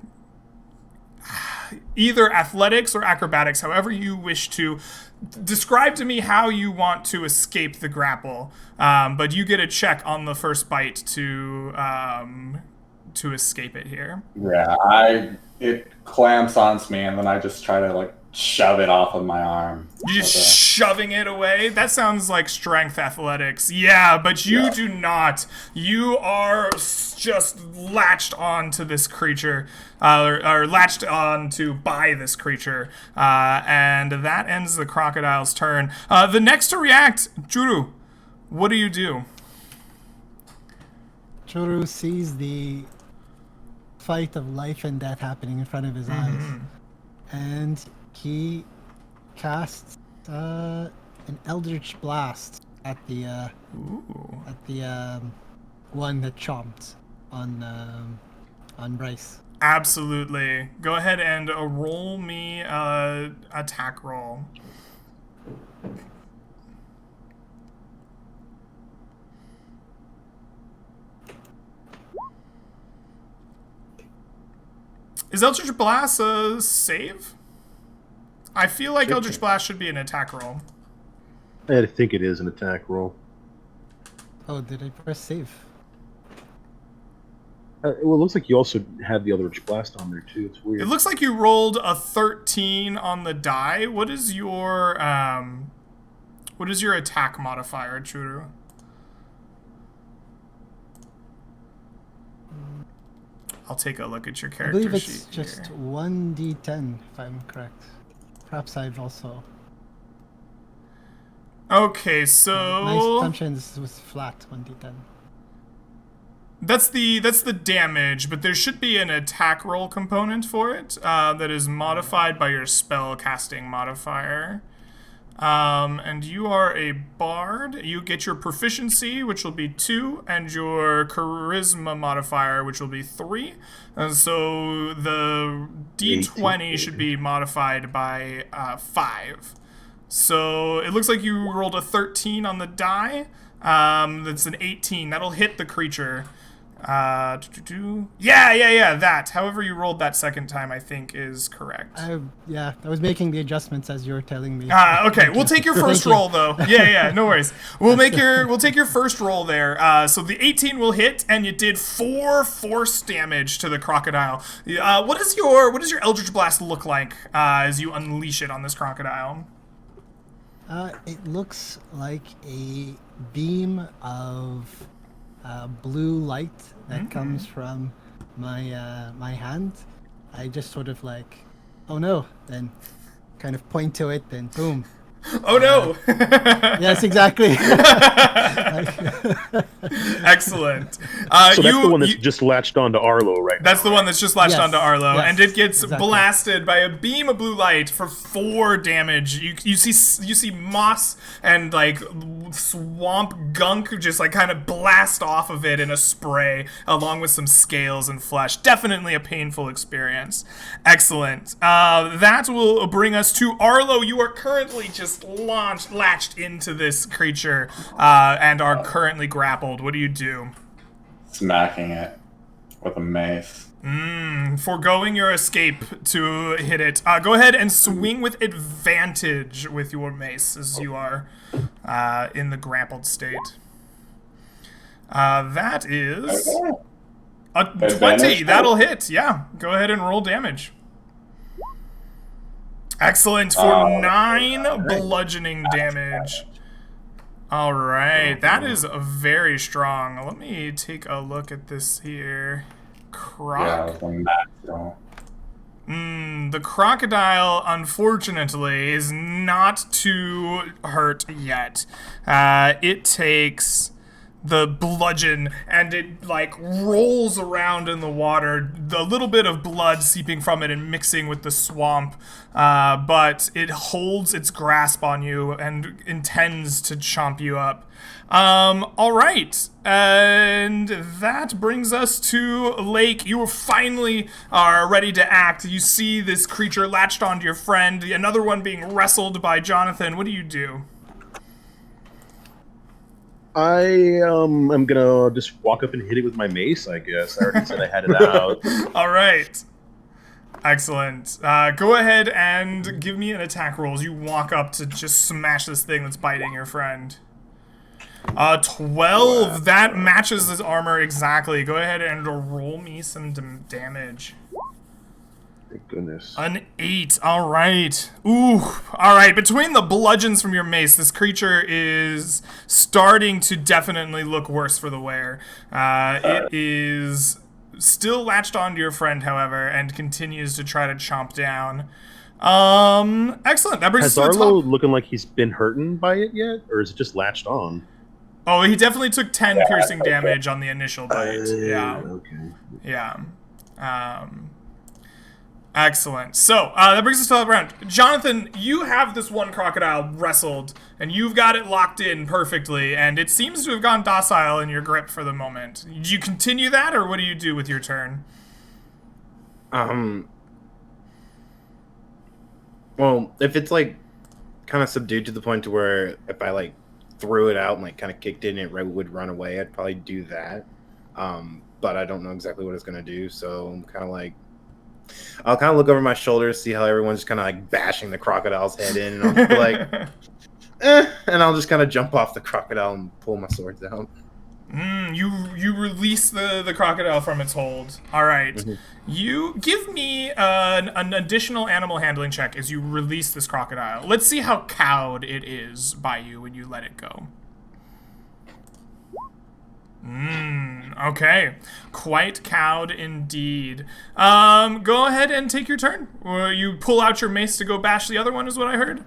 either athletics or acrobatics, however you wish to. Describe to me how you want to escape the grapple, but you get a check on the first bite to escape it here. Yeah, it clamps onto me, and then I just try to like shove it off of my arm. You're just shoving it away? That sounds like strength athletics. Yeah, but you do not. You are just latched onto this creature, or latched onto by this creature, and that ends the crocodile's turn. The next to react, Juru, what do you do? Churu sees the fight of life and death happening in front of his eyes, and he casts an Eldritch Blast at the one that chomped on Bryce. Absolutely. Go ahead and roll me attack roll. Is Eldritch Blast a save? I feel like Eldritch Blast should be an attack roll. I think it is an attack roll. Oh, did I press save? Well, it looks like you also have the Eldritch Blast on there too. It's weird. It looks like you rolled a 13 on the die. What is your attack modifier, Churu? I'll take a look at your character sheet. I believe it's just 1d10, if I'm correct. Perhaps I've also... Okay, so... My assumption was flat 1d10. That's the damage, but there should be an attack roll component for it that is modified by your spell casting modifier. And you are a bard. You get your proficiency, which will be 2, and your charisma modifier, which will be 3. And so the d20 should be modified by 5. So it looks like you rolled a 13 on the die. That's an 18. That'll hit the creature. Yeah, that. However you rolled that second time, I think is correct. I was making the adjustments as you were telling me. Okay, we'll take your first roll though. Yeah, no worries. We'll take your first roll there. So the 18 will hit, and you did 4 force damage to the crocodile. What does your Eldritch Blast look like as you unleash it on this crocodile? It looks like a beam of blue light that comes from my hand. I just sort of like, oh no, then kind of point to it, then boom. Oh no! Yes, exactly. Excellent. So that's the one that's just latched onto Arlo right now. That's the one that's just latched onto Arlo, yes, and it gets exactly blasted by a beam of blue light for 4 damage. You see moss and like swamp gunk just like kind of blast off of it in a spray, along with some scales and flesh. Definitely a painful experience. Excellent. That will bring us to Arlo. You are currently just latched into this creature and are currently grappled. What do you do? Smacking it with a mace. Foregoing your escape to hit it. Go ahead and swing with advantage with your mace as you are in the grappled state. That is a 20. That'll hit. Yeah. Go ahead and roll damage. Excellent for 9 bludgeoning damage. All right, that is very strong. Let me take a look at this here. The crocodile, unfortunately, is not too hurt yet. It takes the bludgeon and it like rolls around in the water, the little bit of blood seeping from it and mixing with the swamp, but it holds its grasp on you and intends to chomp you up. All right, and that brings us to Lake. You finally are ready to act. You see this creature latched onto your friend, another one being wrestled by Jonathan. What do you do? I am gonna just walk up and hit it with my mace, I guess. I already said I had it out. All right. Excellent. Go ahead and give me an attack roll as you walk up to just smash this thing that's biting your friend. 12. That matches his armor exactly. Go ahead and roll me some damage. Thank goodness. An 8. All right. Ooh. All right. Between the bludgeons from your mace, this creature is starting to definitely look worse for the wear. It is still latched onto your friend, however, and continues to try to chomp down. Excellent. That brings Has us to the Arlo top. looking like he's been hurting by it yet, or is it just latched on? Oh, he definitely took 10 piercing damage on the initial bite. Yeah. Okay. Yeah. Excellent. So, that brings us to the round. Jonathan, you have this one crocodile wrestled, and you've got it locked in perfectly, and it seems to have gone docile in your grip for the moment. Do you continue that, or what do you do with your turn? Well, if it's like kind of subdued to the point to where if I like threw it out and like kind of kicked it and it would run away, I'd probably do that. But I don't know exactly what it's gonna do, so I'm kind of like, I'll kind of look over my shoulder, see how everyone's just kind of like bashing the crocodile's head in, and I'll just be like, and I'll just kind of jump off the crocodile and pull my swords out. You release the crocodile from its hold. All right. Mm-hmm. You give me an additional animal handling check as you release this crocodile. Let's see how cowed it is by you when you let it go. Okay. Quite cowed indeed. Go ahead and take your turn. You pull out your mace to go bash the other one, is what I heard?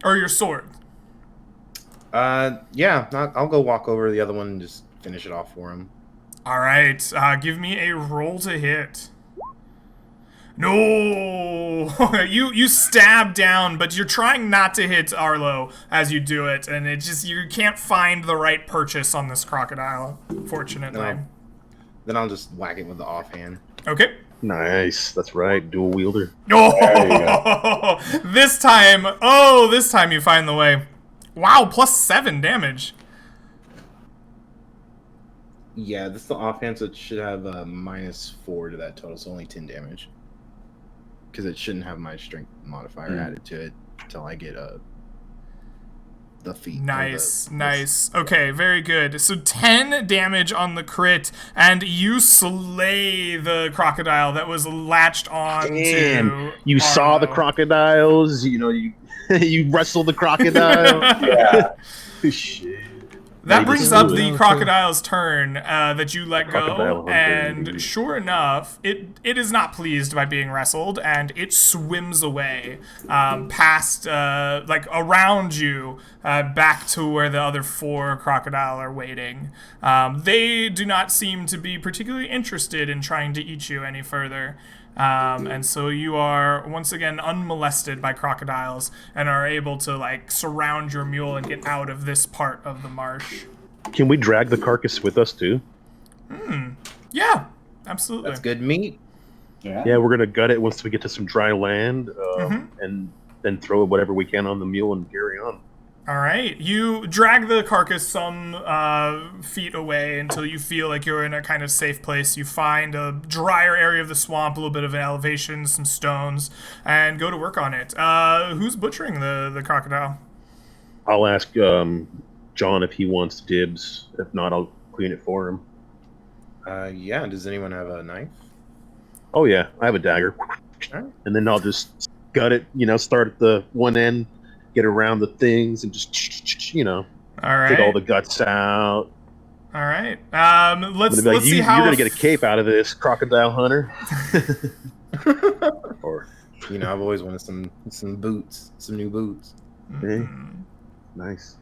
Or your sword. Yeah, I'll go walk over to the other one and just finish it off for him. All right, give me a roll to hit. No, you stab down, but you're trying not to hit Arlo as you do it, and you can't find the right purchase on this crocodile, fortunately. No. Then I'll just whack it with the offhand. Okay. Nice. That's right. Dual wielder. Oh, this time you find the way. Wow, +7 damage. Yeah, this is the offhand, so it should have a -4 to that total, so only 10 damage. Because it shouldn't have my strength modifier added to it until I get the feat. Nice, nice. Okay, very good. So 10 damage on the crit, and you slay the crocodile that was latched on to you saw the crocodiles, you wrestled the crocodile. Yeah. Shit. That brings up the crocodile's turn that you let go, Crocodile hunter. and sure enough, it is not pleased by being wrestled, and it swims away past, like around you, back to where the other 4 crocodile are waiting. They do not seem to be particularly interested in trying to eat you any further. And so you are once again unmolested by crocodiles and are able to like surround your mule and get out of this part of the marsh. Can we drag the carcass with us too? Yeah, absolutely. That's good meat. Yeah, we're gonna gut it once we get to some dry land, and then throw whatever we can on the mule and carry on. All right, you drag the carcass some feet away until you feel like you're in a kind of safe place. You find a drier area of the swamp, a little bit of an elevation, some stones, and go to work on it. Who's butchering the crocodile? I'll ask John if he wants dibs. If not, I'll clean it for him. Yeah, does anyone have a knife? Oh yeah, I have a dagger. Alright. And then I'll just gut it, start at the one end, get around the things, and just, All right. take all the guts out. All right. Let's Like, see how you're gonna get a cape out of this, crocodile hunter. Or I've always wanted some boots, some new boots. hey, nice.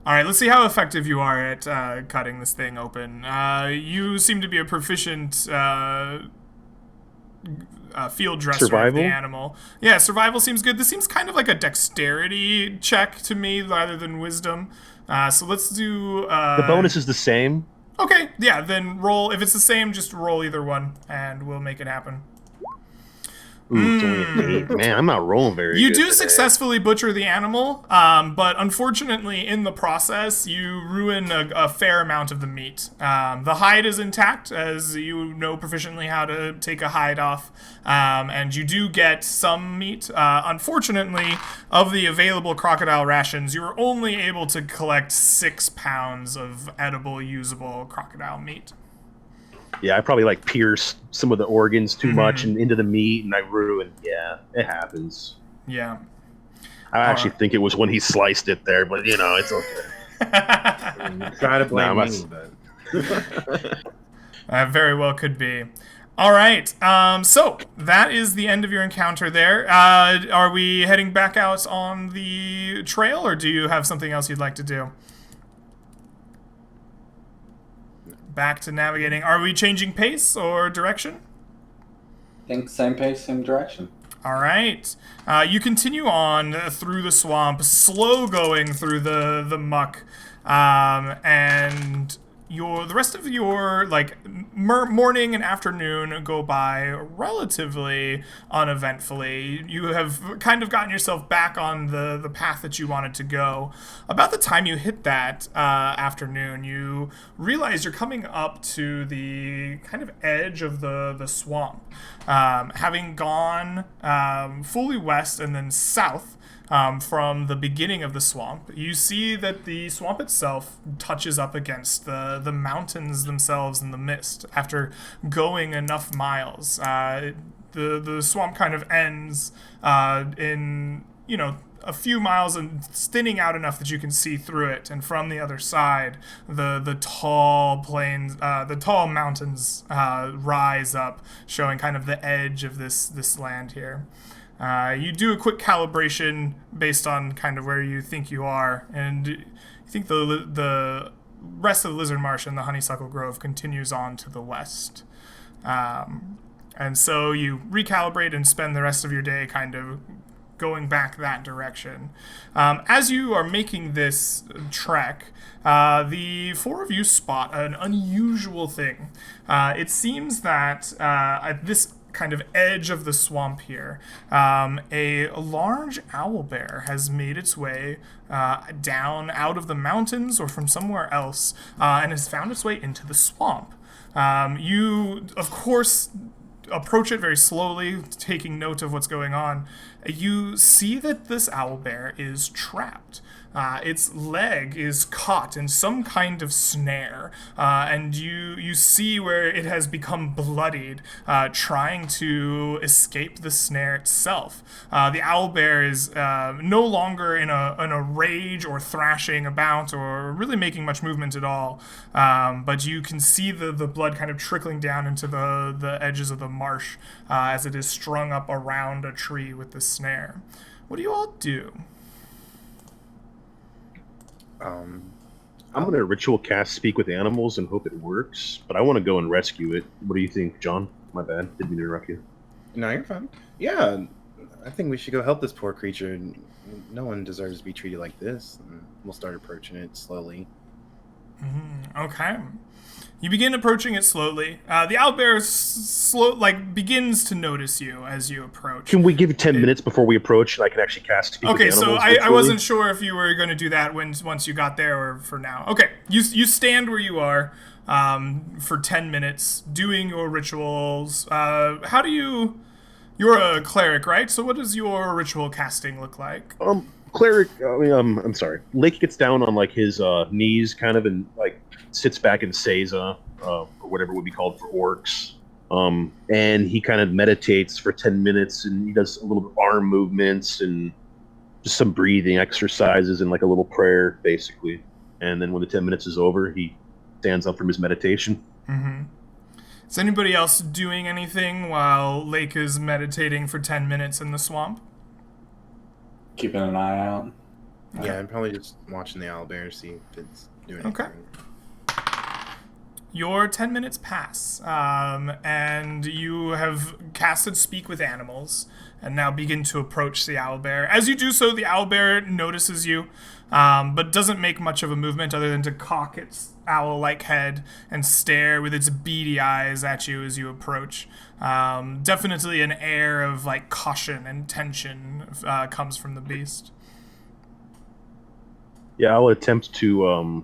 All right, let's see how effective you are at cutting this thing open. You seem to be a proficient field dresser Survival? of the animal. Yeah, survival seems good. This seems kind of like a dexterity check to me rather than wisdom. So let's do... The bonus is the same. Okay, yeah, then roll. If it's the same, just roll either one, and we'll make it happen. Ooh, it's only an 8. Man, I'm not rolling very You good do today. successfully butcher the animal, but unfortunately, in the process, you ruin a fair amount of the meat. The hide is intact, as you know proficiently how to take a hide off, and you do get some meat. Unfortunately, of the available crocodile rations, you were only able to collect 6 pounds of edible, usable crocodile meat. Yeah, I probably like pierced some of the organs too much and into the meat, and I ruined. Yeah, it happens. Yeah. I actually think it was when he sliced it there, but it's okay. Try to blame Nah, me, but Very well could be. All right. So that is the end of your encounter there. Are we heading back out on the trail, or do you have something else you'd like to do? Back to navigating. Are we changing pace or direction? I think same pace, same direction. All right. You continue on through the swamp, slow going through the muck, and the rest of your morning and afternoon go by relatively uneventfully. You have kind of gotten yourself back on the path that you wanted to go. About the time you hit that afternoon, you realize you're coming up to the kind of edge of the swamp. Having gone fully west and then south from the beginning of the swamp, you see that the swamp itself touches up against the mountains themselves in the mist. After going enough miles, the swamp kind of ends in a few miles and thinning out enough that you can see through it. And from the other side, the tall plains, the tall mountains rise up, showing kind of the edge of this land here. You do a quick calibration based on kind of where you think you are, and you think the rest of the Lizard Marsh and the Honeysuckle Grove continues on to the west. And so you recalibrate and spend the rest of your day kind of going back that direction. As you are making this trek, the four of you spot an unusual thing. It seems that at this kind of edge of the swamp here, a large owlbear has made its way down out of the mountains or from somewhere else and has found its way into the swamp. You, of course, approach it very slowly, taking note of what's going on. You see that this owlbear is trapped. Its leg is caught in some kind of snare, and you see where it has become bloodied, trying to escape the snare itself. The owlbear is no longer in a rage or thrashing about or really making much movement at all, but you can see the blood kind of trickling down into the edges of the marsh as it is strung up around a tree with the snare. What do you all do? I'm going to ritual cast Speak with Animals and hope it works, but I want to go and rescue it. What do you think, John? My bad. Didn't mean to interrupt you. No, you're fine. Yeah, I think we should go help this poor creature. No one deserves to be treated like this. We'll start approaching it slowly. Okay. You begin approaching it slowly. The owlbear begins to notice you as you approach. Can we give it 10 minutes before we approach and I can actually cast Speak with Animals? Okay, so I wasn't sure if you were going to do that once you got there or for now. Okay, you stand where you are for 10 minutes doing your rituals. How do you... You're a cleric, right? So what does your ritual casting look like? Cleric, I'm sorry. Lake gets down on his knees kind of and sits back in Seiza, or whatever would be called for orcs. And he kind of meditates for 10 minutes and he does a little bit of arm movements and just some breathing exercises and a little prayer, basically. And then when the 10 minutes is over, he stands up from his meditation. Mm-hmm. Is anybody else doing anything while Lake is meditating for 10 minutes in the swamp? Keeping an eye out. Yeah, I'm probably just watching the owlbear, see if it's doing anything. Okay. Your 10 minutes pass, and you have casted Speak with Animals, and now begin to approach the owlbear. As you do so, the owlbear notices you, but doesn't make much of a movement other than to cock its owl-like head and stare with its beady eyes at you as you approach. Definitely an air of caution and tension comes from the beast. Yeah, I'll attempt to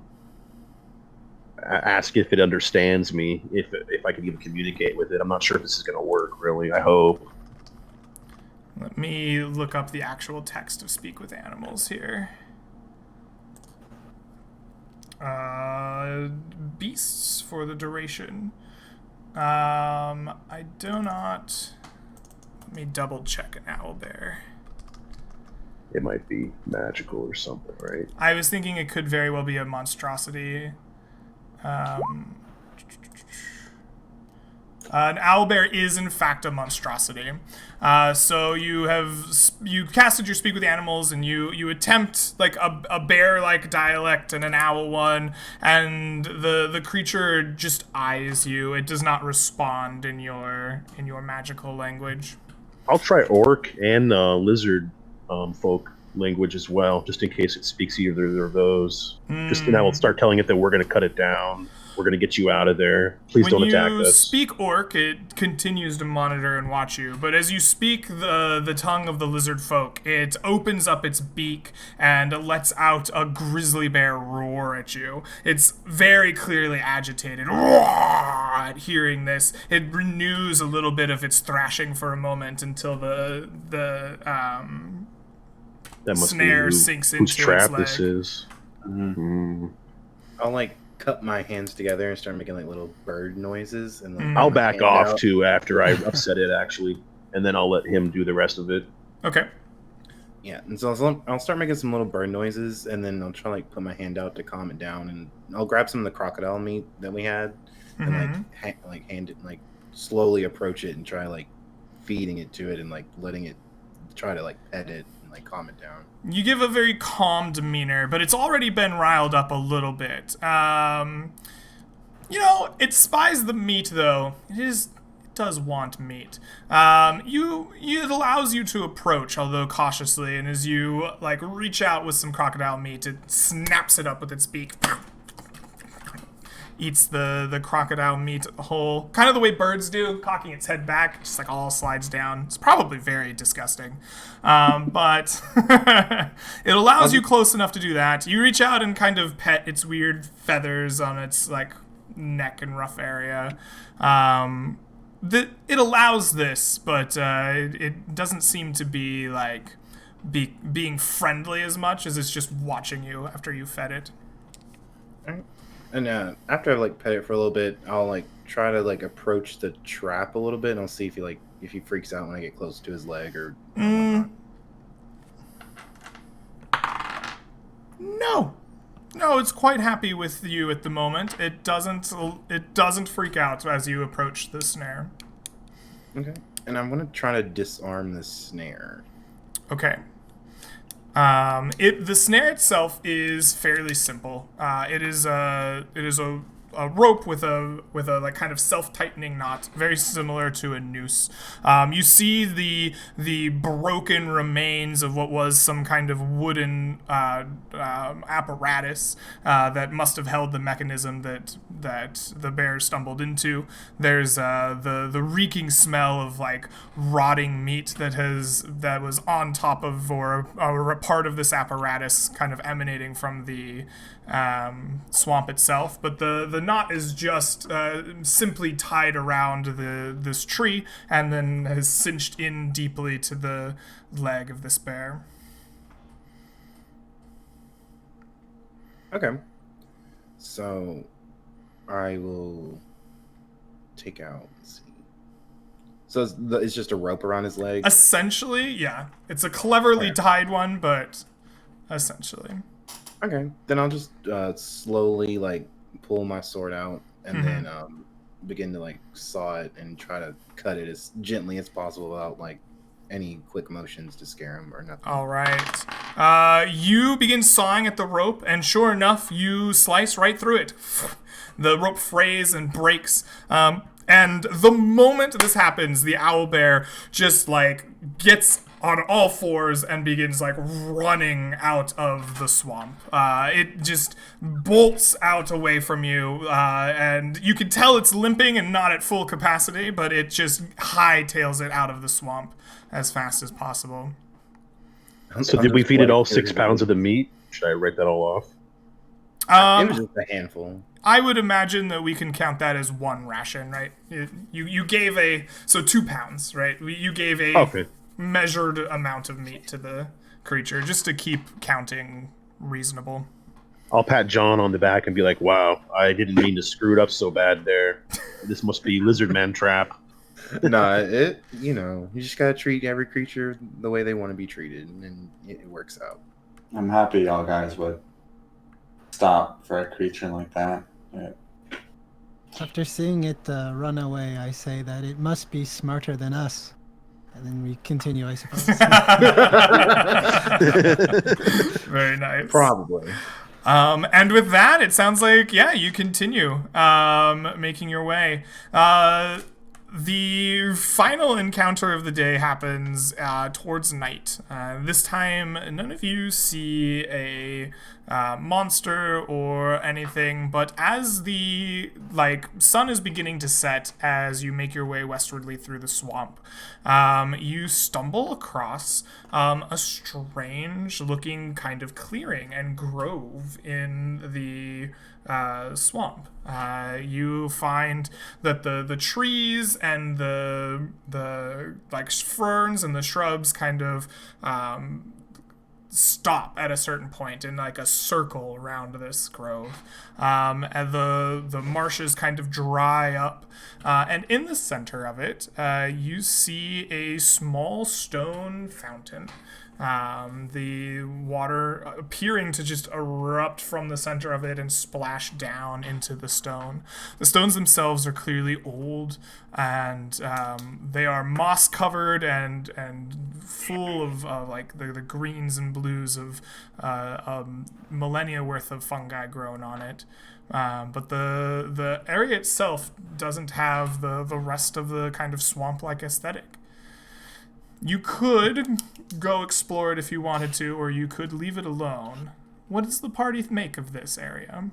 ask if it understands me, if I can even communicate with it. I'm not sure if this is going to work, really. I hope. Let me look up the actual text of Speak with Animals here. Beasts for the duration. I do not. Let me double check an owlbear. It might be magical or something, right? I was thinking it could very well be a monstrosity. An owlbear is in fact a monstrosity. So you casted your speak with animals, and you attempt like a bear-like dialect and an owl one, and the creature just eyes you. It does not respond in your magical language. I'll try orc and lizard folk language as well, just in case it speaks either of those. Just then I will start telling it that we're going to cut it down. We're going to get you out of there. Please don't attack us. When you speak orc, it continues to monitor and watch you. But as you speak the tongue of the lizard folk, it opens up its beak and lets out a grizzly bear roar at you. It's very clearly agitated. At hearing this, it renews a little bit of its thrashing for a moment until the that must snare be sinks into whose trap its leg. this is. I'll like cup my hands together and start making like little bird noises, and like, I'll back off too after I upset it actually, and then I'll let him do the rest of it. Okay. Yeah, and so I'll start making some little bird noises, and then I'll try like put my hand out to calm it down, and I'll grab some of the crocodile meat that we had, and like hand it, like slowly approach it and try like feeding it to it and like letting it try to like pet it and like calm it down. You give a very calm demeanor, but it's already been riled up a little bit. It spies the meat, though. It does want meat. It allows you to approach, although cautiously, and as you like reach out with some crocodile meat, it snaps it up with its beak. Eats the crocodile meat whole, kind of the way birds do, cocking its head back, just like all slides down. It's probably very disgusting, but it allows you close enough to do that. You reach out and kind of pet its weird feathers on its like neck and rough area. It allows this, but it doesn't seem to be like being friendly as much as it's just watching you after you fed it. All right. And after I've like pet it for a little bit, I'll like try to like approach the trap a little bit, and I'll see if he freaks out when I get close to his leg or whatnot. No, it's quite happy with you at the moment. It doesn't freak out as you approach the snare. Okay. And I'm gonna try to disarm the snare. Okay. The snare itself is fairly simple. It is a rope with a like kind of self-tightening knot, very similar to a noose. You see the broken remains of what was some kind of wooden apparatus that must have held the mechanism that the bear stumbled into. There's the reeking smell of like rotting meat that was on top of or a part of this apparatus, kind of emanating from the swamp itself, but the knot is just simply tied around this tree and then has cinched in deeply to the leg of this bear. Okay. So I will take out. Let's see. So it's just a rope around his leg? Essentially, yeah. It's a cleverly tied one, but essentially. Okay, then I'll just slowly like pull my sword out and then begin to like saw it and try to cut it as gently as possible without like any quick motions to scare him or nothing. All right. You begin sawing at the rope, and sure enough, you slice right through it. The rope frays and breaks. And the moment this happens, the owlbear just like gets on all fours and begins like running out of the swamp. It just bolts out away from you, and you can tell it's limping and not at full capacity, but it just hightails it out of the swamp as fast as possible. So did we feed it all 6 pounds of the meat? Should I write that all off? It was just a handful. I would imagine that we can count that as one ration, right? You gave 2 pounds, right? You gave a measured amount of meat to the creature just to keep counting reasonable. I'll pat John on the back and be like, "Wow, I didn't mean to screw it up so bad there. This must be Lizard Man trap." Nah, you just gotta treat every creature the way they want to be treated, and it works out. I'm happy y'all guys would stop for a creature like that. Yeah. After seeing it run away, I say that it must be smarter than us. And then we continue, I suppose. Very nice. Probably. And with that, it sounds like, yeah, you continue making your way. The final encounter of the day happens towards night. This time, none of you see a monster or anything, but as the sun is beginning to set as you make your way westwardly through the swamp, you stumble across a strange-looking kind of clearing and grove in the swamp. You find that the trees and the ferns and the shrubs kind of stop at a certain point in like a circle around this grove, and the marshes kind of dry up, and in the center of it you see a small stone fountain. The water appearing to just erupt from the center of it and splash down into the stone. The stones themselves are clearly old, and they are moss covered and full of the greens and blues of millennia worth of fungi grown on it. But the area itself doesn't have the rest of the kind of swamp-like aesthetic. You could go explore it if you wanted to, or you could leave it alone. What does the party make of this area?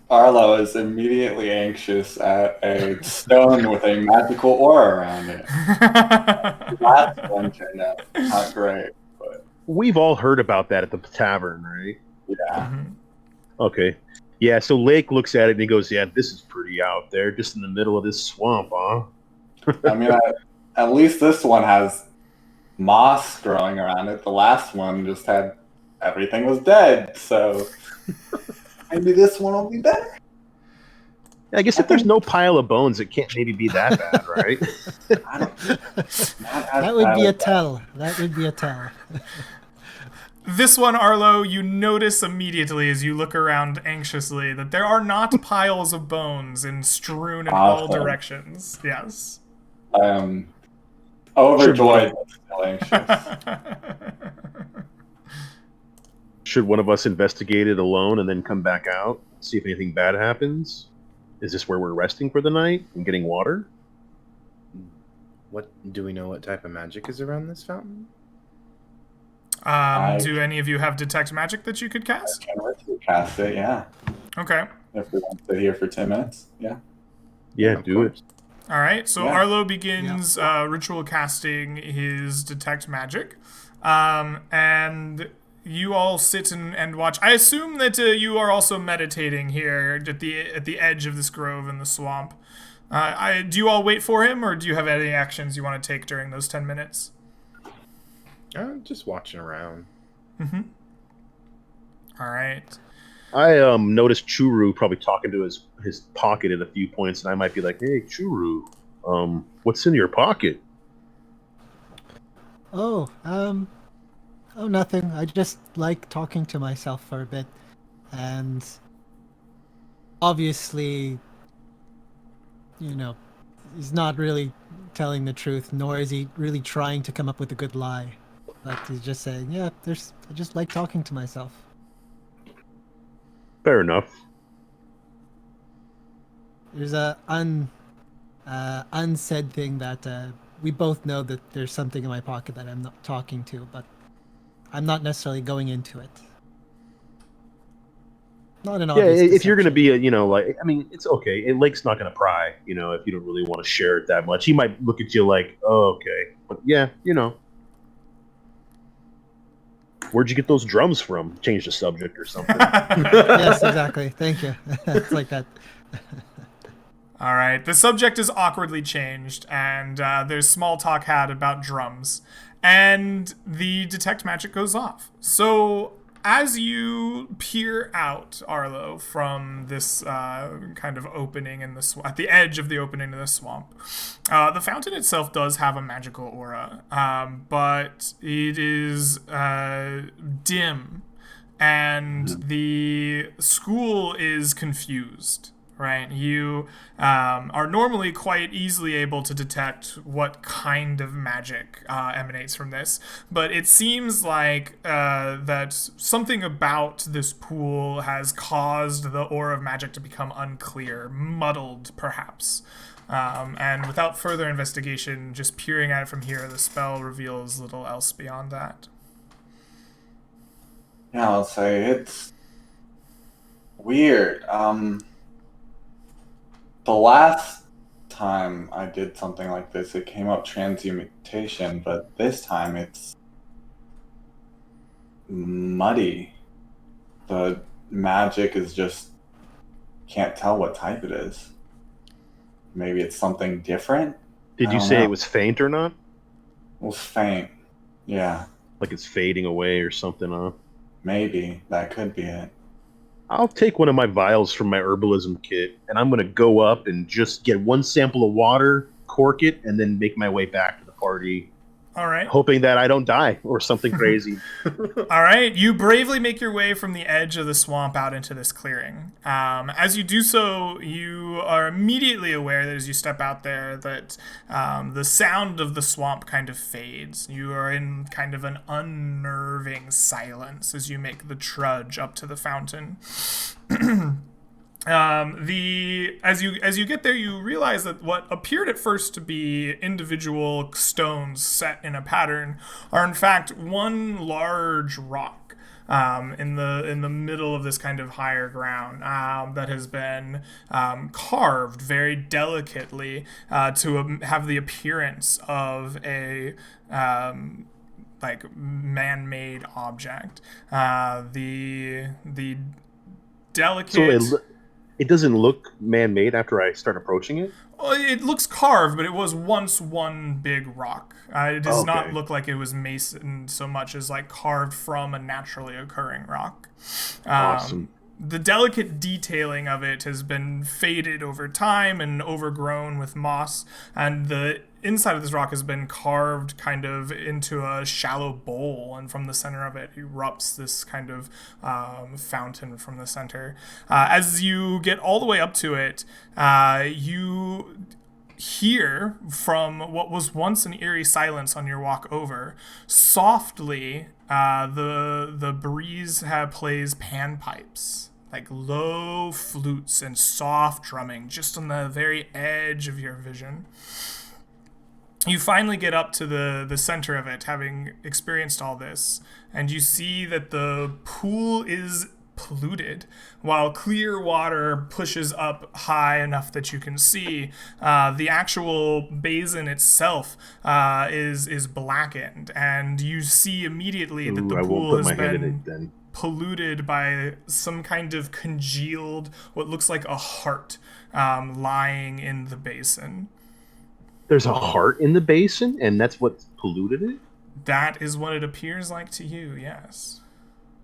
Arlo is immediately anxious at a stone with a magical aura around it. The last one turned out not great, but We've all heard about that at the tavern, right? yeah. Mm-hmm. Okay. Yeah, so Lake looks at it and he goes, "Yeah, this is pretty out there, just in the middle of this swamp, huh?" I mean, at least this one has moss growing around it. The last one just had everything was dead, so maybe this one will be better. I guess if there's no pile of bones, it can't maybe be that bad, right? That would be a tell. That would be a tell. This one, Arlo, you notice immediately as you look around anxiously that there are not piles of bones strewn in all directions. Yes. I am overjoyed but still anxious. Should one of us investigate it alone and then come back out, see if anything bad happens? Is this where we're resting for the night and getting water? What do we know? What type of magic is around this fountain? Do any of you have detect magic that you could cast? I can cast it, yeah. Okay. If we want to sit here for 10 minutes, yeah. Yeah, do it. All right. So Yeah. Arlo begins ritual casting his detect magic, and you all sit and watch. I assume that you are also meditating here at the edge of this grove in the swamp. Do you all wait for him, or do you have any actions you want to take during those 10 minutes? I'm just watching around. Mm-hmm. All right. I noticed Churu probably talking to his pocket at a few points, and I might be like, "Hey, Churu, what's in your pocket?" Oh, nothing. I just like talking to myself for a bit, and obviously, he's not really telling the truth, nor is he really trying to come up with a good lie. But he's just saying, "Yeah, I just like talking to myself." Fair enough. There's a unsaid thing that we both know that there's something in my pocket that I'm not talking to, but I'm not necessarily going into it. Not an obvious if you're going to deception. be it's okay. Lake's not going to pry, if you don't really want to share it that much. He might look at you like, "Oh, okay." But yeah, Where'd you get those drums from? Change the subject or something. Yes, exactly. Thank you. It's like that. All right. The subject is awkwardly changed, and there's small talk had about drums. And the detect magic goes off. So As you peer out, Arlo, from this kind of opening in the at the edge of the opening to the swamp, the fountain itself does have a magical aura, but it is dim, and the school is confused. Right, you are normally quite easily able to detect what kind of magic emanates from this, but it seems like that something about this pool has caused the aura of magic to become unclear, muddled perhaps. And without further investigation, just peering at it from here, the spell reveals little else beyond that. Yeah, I'll say it's weird. The last time I did something like this, it came up transmutation, but this time it's muddy. The magic is just can't tell what type it is. Maybe it's something different. Did you say it was faint or not? It was faint. Yeah. Like it's fading away or something, huh? Maybe. That could be it. I'll take one of my vials from my herbalism kit, and I'm going to go up and just get one sample of water, cork it, and then make my way back to the party. All right. Hoping that I don't die or something crazy. All right. You bravely make your way from the edge of the swamp out into this clearing. As you do so, you are immediately aware that as you step out there that the sound of the swamp kind of fades. You are in kind of an unnerving silence as you make the trudge up to the fountain. As you get there, you realize that what appeared at first to be individual stones set in a pattern are in fact one large rock in the middle of this kind of higher ground that has been carved very delicately to have the appearance of a like man-made object. The delicate. So it doesn't look man-made after I start approaching it? Well, it looks carved, but it was once one big rock. It does not look like it was masoned so much as like carved from a naturally occurring rock. Awesome. The delicate detailing of it has been faded over time and overgrown with moss, and the inside of this rock has been carved kind of into a shallow bowl, and from the center of it erupts this kind of fountain from the center. As you get all the way up to it, you hear from what was once an eerie silence on your walk over, softly the breeze plays panpipes, like low flutes and soft drumming just on the very edge of your vision. You finally get up to the center of it, having experienced all this, and you see that the pool is polluted, while clear water pushes up high enough that you can see. The actual basin itself is blackened, and you see immediately that the pool has been polluted by some kind of congealed, what looks like a heart, lying in the basin. There's a heart in the basin, and that's what polluted it? That is what it appears like to you, yes.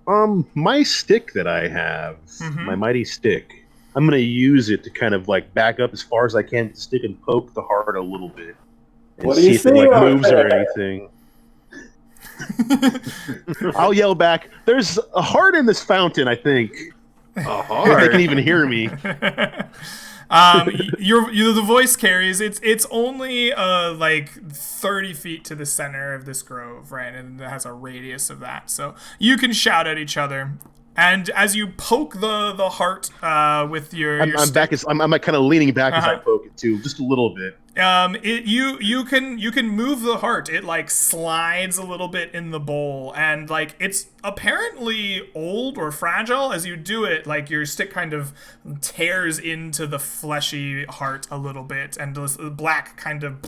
My stick that I have, my mighty stick, I'm going to use it to kind of like back up as far as I can with the stick and poke the heart a little bit. And what do see you if it like moves there? or anything. I'll yell back, there's a heart in this fountain, I think. A heart? They can even hear me. The voice carries. It's only like 30 feet to the center of this grove, right? And it has a radius of that, so you can shout at each other. And as you poke the heart with your I'm back. I'm like kind of leaning back as I poke it too, just a little bit. You can move the heart. It like slides a little bit in the bowl, and like it's apparently old or fragile. As you do it, like your stick kind of tears into the fleshy heart a little bit, and the black kind of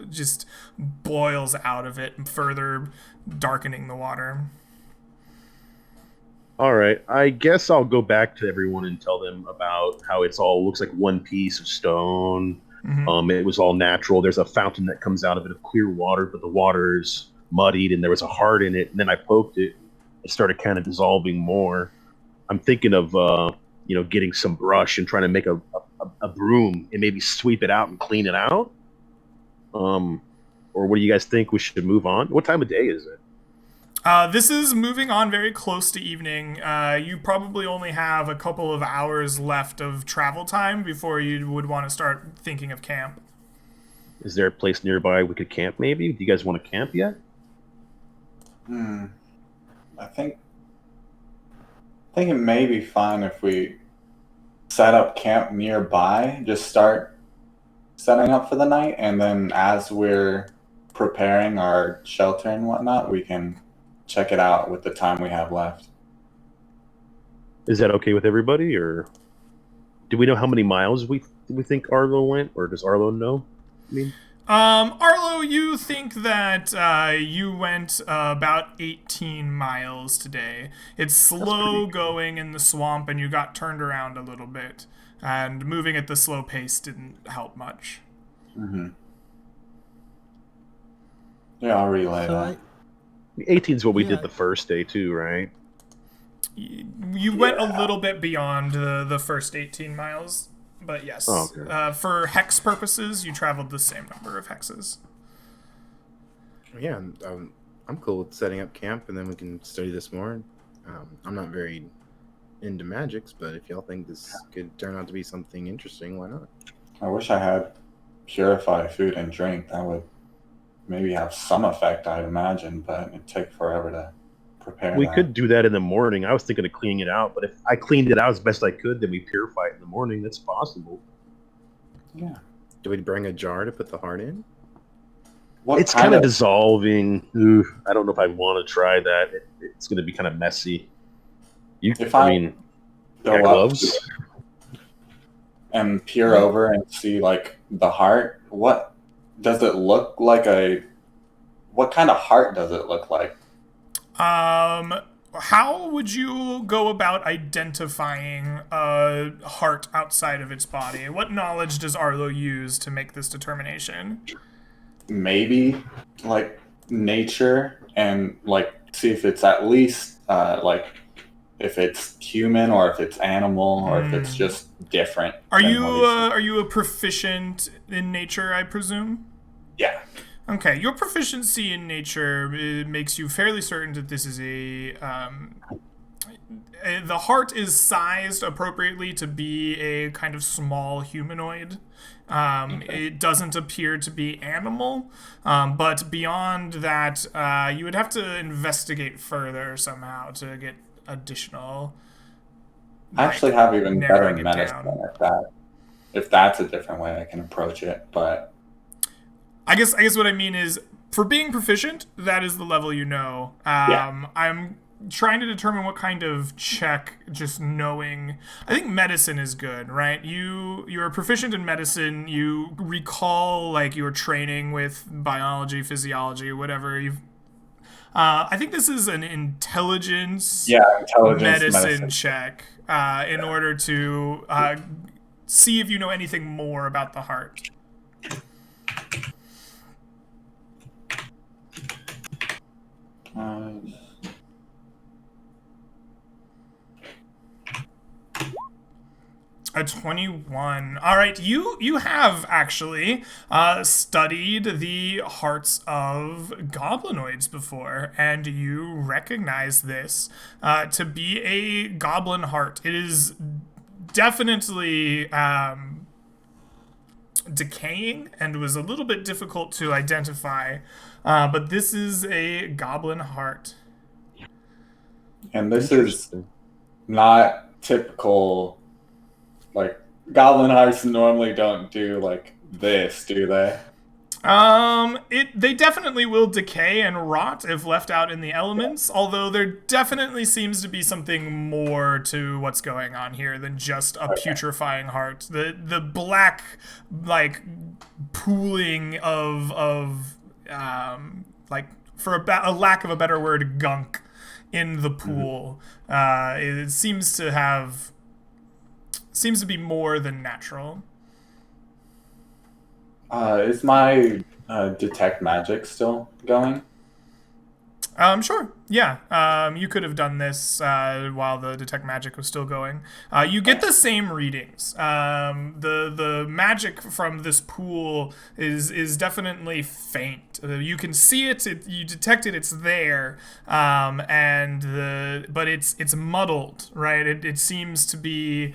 just boils out of it, further darkening the water. All right, I guess I'll go back to everyone and tell them about how it's all looks like one piece of stone. It was all natural. There's a fountain that comes out of it of clear water, but the water's muddied, and there was a heart in it. And then I poked it, it started kind of dissolving more. I'm thinking of getting some brush and trying to make a broom and maybe sweep it out and clean it out. Or what do you guys think? We should move on. What time of day is it? This is moving on very close to evening. You probably only have a couple of hours left of travel time before you would want to start thinking of camp. Is there a place nearby we could camp? Maybe. Do you guys want to camp yet? I think it may be fine if we set up camp nearby. Just start setting up for the night, and then as we're preparing our shelter and whatnot, we can check it out with the time we have left. Is that okay with everybody, or do we know how many miles we think Arlo went, or does Arlo know? I mean, Arlo, you think that you went about 18 miles today. It's slow going in the swamp, and you got turned around a little bit, and moving at the slow pace didn't help much. Mm-hmm. Yeah, I'll relay that. 18 is what we did the first day too, right? You went a little bit beyond the first 18 miles, but yes. Oh, okay. For hex purposes, you traveled the same number of hexes. Yeah, I'm cool with setting up camp, and then we can study this more. I'm not very into magics, but if y'all think this could turn out to be something interesting, why not? I wish I had purify food and drink. That would maybe have some effect, I'd imagine, but it'd take forever to prepare. We could do that in the morning. I was thinking of cleaning it out, but if I cleaned it out as best I could, then we purify it in the morning. That's possible. Yeah. Do we bring a jar to put the heart in? It's kind of dissolving. Ooh, I don't know if I want to try that. It's going to be kind of messy. I mean, gloves and peer over and see like the heart. What does it look like? What kind of heart does it look like? How would you go about identifying a heart outside of its body? What knowledge does Arlo use to make this determination? Maybe like nature and like see if it's at least like if it's human or if it's animal or if it's just different. Are you a proficient in nature, I presume? Yeah. Okay, your proficiency in nature makes you fairly certain that this is the heart is sized appropriately to be a kind of small humanoid. It doesn't appear to be animal, but beyond that, you would have to investigate further somehow to get additional. I actually have even better medicine if that's a different way I can approach it, but. I guess what I mean is, for being proficient, that is the level you know. I'm trying to determine what kind of check, just knowing. I think medicine is good, right? You're proficient in medicine. You recall like your training with biology, physiology, whatever. I think this is an intelligence medicine check in order to see if you know anything more about the heart. A 21. All right, you have actually studied the hearts of goblinoids before, and you recognize this to be a goblin heart. It is definitely decaying and was a little bit difficult to identify, but this is a goblin heart. And this is not typical. Like, goblin hearts normally don't do like this, do they? They definitely will decay and rot if left out in the elements, although there definitely seems to be something more to what's going on here than just a putrefying heart. The black, like, pooling of like, for a lack of a better word, gunk in the pool. It seems to be more than natural. Is my detect magic still going? Sure. Yeah. You could have done this while the detect magic was still going. You get the same readings. The magic from this pool is definitely faint. You can see it. You detect it. It's there. But it's muddled, right? It seems to be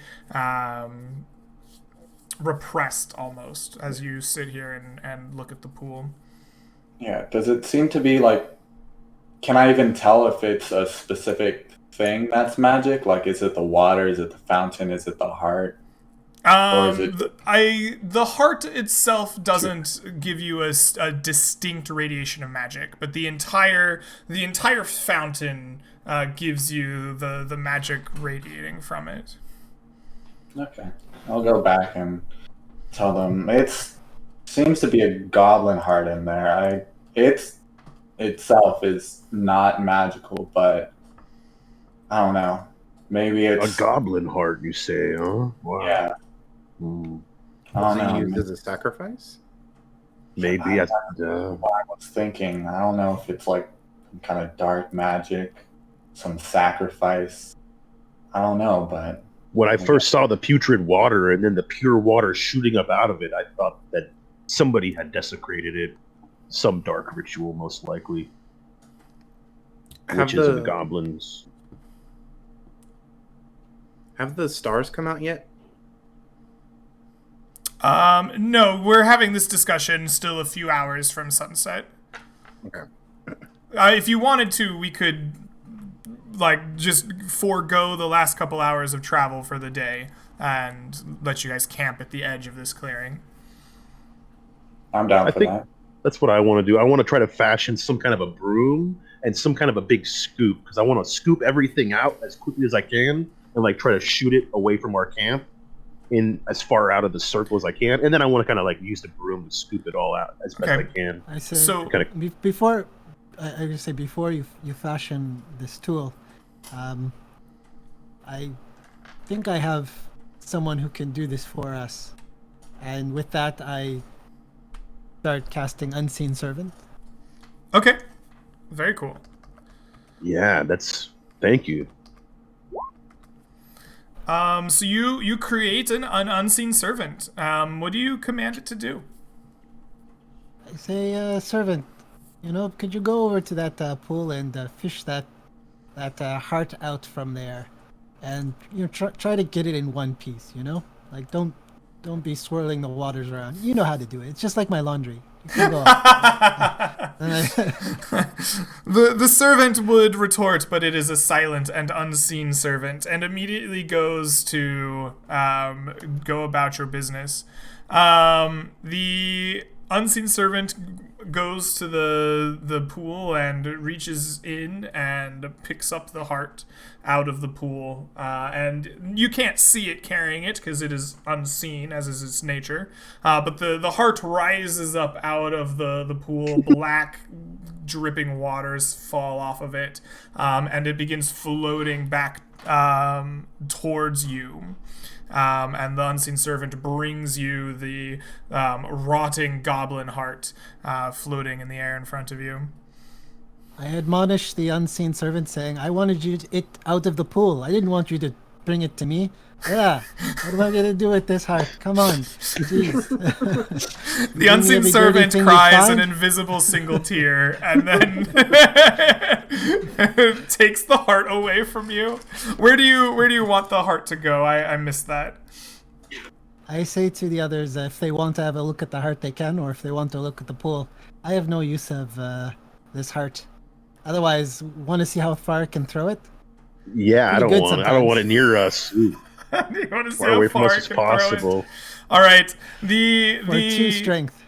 repressed almost as you sit here and look at the pool. Yeah. Does it seem to be like? Can I even tell if it's a specific thing that's magic? Like, is it the water? Is it the fountain? Is it the heart? Or is it... the heart itself doesn't give you a distinct radiation of magic, but the entire fountain gives you the magic radiating from it. Okay, I'll go back and tell them seems to be a goblin heart in there. It's itself is not magical, but I don't know. Maybe it's a goblin heart, you say, huh? Wow. Yeah. I don't know. Used as a sacrifice? Maybe. What I was thinking. I don't know if it's like some kind of dark magic, some sacrifice. I don't know, but when I first saw the putrid water and then the pure water shooting up out of it, I thought that somebody had desecrated it. Some dark ritual, most likely. Witches and goblins. Have the stars come out yet? No, we're having this discussion still a few hours from sunset. Okay. If you wanted to, we could, like, just forego the last couple hours of travel for the day and let you guys camp at the edge of this clearing. I'm down for that. That's what I want to do. I want to try to fashion some kind of a broom and some kind of a big scoop, because I want to scoop everything out as quickly as I can and like try to shoot it away from our camp in as far out of the circle as I can, and then I want to kind of like use the broom to scoop it all out as best I can. I say, so before I just say before you fashion this tool, I think I have someone who can do this for us, and with that I start casting Unseen Servant. Okay. Very cool. Yeah, thank you. So you create an Unseen Servant. What do you command it to do? I say, servant, could you go over to that pool and fish that heart out from there, and try to get it in one piece. Like don't be swirling the waters around. You know how to do it. It's just like my laundry. You can go The servant would retort, but it is a silent and unseen servant, and immediately goes to go about your business. The unseen servant goes to the pool and reaches in and picks up the heart out of the pool, and you can't see it carrying it because it is unseen, as is its nature, but the heart rises up out of the pool. Black dripping waters fall off of it, and it begins floating back towards you. And the unseen servant brings you the rotting goblin heart floating in the air in front of you. I admonished the unseen servant, saying, I wanted it out of the pool. I didn't want you to bring it to me. Yeah, what am I going to do with this heart? Come on. Jeez. The unseen servant cries an invisible single tear and then takes the heart away from you. Where do you want the heart to go? I missed that. I say to the others, if they want to have a look at the heart, they can, or if they want to look at the pool. I have no use of this heart. Otherwise, want to see how far I can throw it? Yeah, I don't want it near us. Ooh. You want to see far how away from far us as possible. All right, With 2 strength.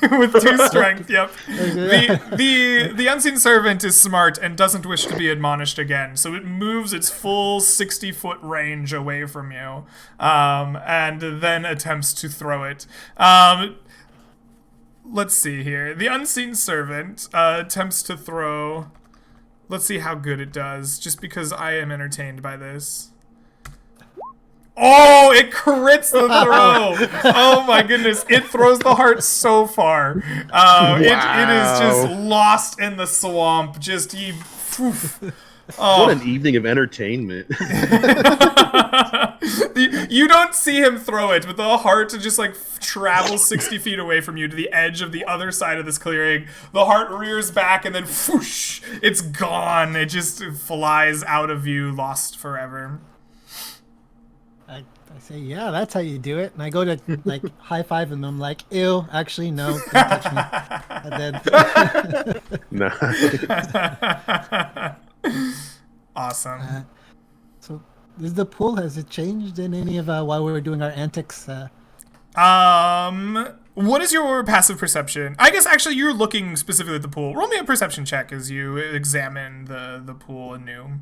With 2 strength, yep. The unseen servant is smart and doesn't wish to be admonished again, so it moves its full 60-foot range away from you, and then attempts to throw it. Let's see here. The unseen servant attempts to throw. Let's see how good it does, just because I am entertained by this. Oh, it crits the throw. Oh my goodness. It throws the heart so far. It is just lost in the swamp. Just he. Oh. What an evening of entertainment. You don't see him throw it, but the heart just like travels 60 feet away from you to the edge of the other side of this clearing. The heart rears back and then whoosh, it's gone. It just flies out of view, lost forever. I say, yeah, that's how you do it. And I go to like high five him. I'm like, ew, actually, no, don't touch me. I did. Awesome. So, is the pool, has it changed in any of while we were doing our antics? What is your passive perception? I guess actually you're looking specifically at the pool. Roll me a perception check as you examine the pool anew.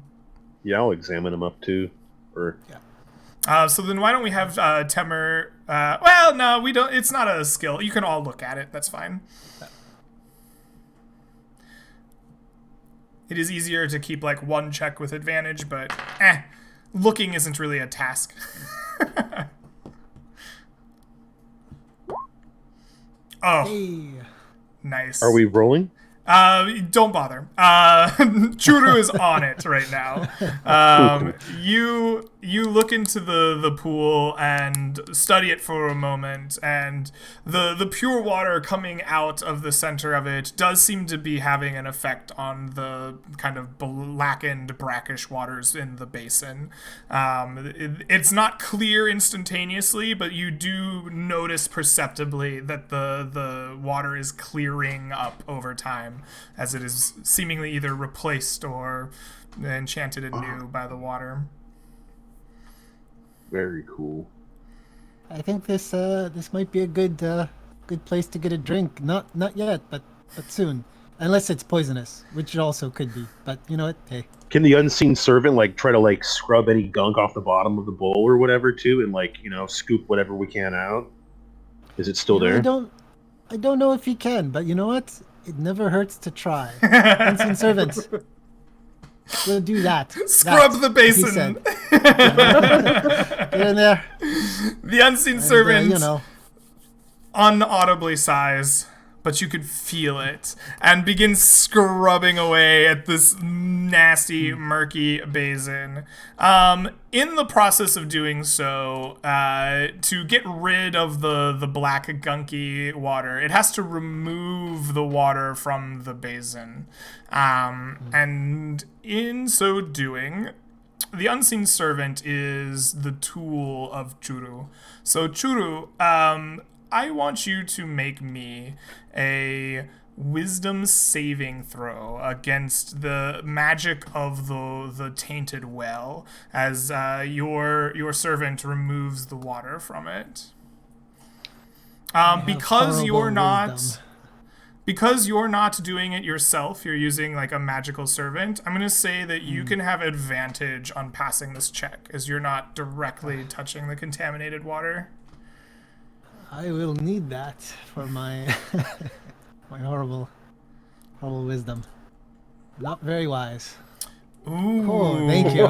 Yeah, I'll examine them up too. So then why don't we have Temer... well, no, we don't. It's not a skill. You can all look at it. That's fine. It is easier to keep like one check with advantage, but looking isn't really a task. Oh, Hey. nice. Are we rolling? Don't bother. Churu is on it right now. Cool. You look into the pool and study it for a moment, and the pure water coming out of the center of it does seem to be having an effect on the kind of blackened, brackish waters in the basin. It's not clear instantaneously, but you do notice perceptibly that the water is clearing up over time, as it is seemingly either replaced or enchanted anew by the water. Very cool. I think this might be a good place to get a drink. Not yet, but soon. Unless it's poisonous, which it also could be. But you know what? Hey. Can the unseen servant like try to like scrub any gunk off the bottom of the bowl or whatever too, and like scoop whatever we can out? Is it still there? I don't know if he can, but you know what? It never hurts to try. Unseen servants. We'll do that. Scrub the basin. Get in there. The unseen servant unaudibly sighs, but you could feel it, and begins scrubbing away at this nasty, murky basin. In the process of doing so, to get rid of the black, gunky water, it has to remove the water from the basin. And in so doing, the unseen servant is the tool of Churu. So Churu, I want you to make me a wisdom saving throw against the magic of the tainted well, as your servant removes the water from it. Because you're not doing it yourself, you're using like a magical servant, I'm going to say that you can have advantage on passing this check, as you're not directly touching the contaminated water. I will need that for my my horrible wisdom. Not very wise. Ooh. Cool, thank you.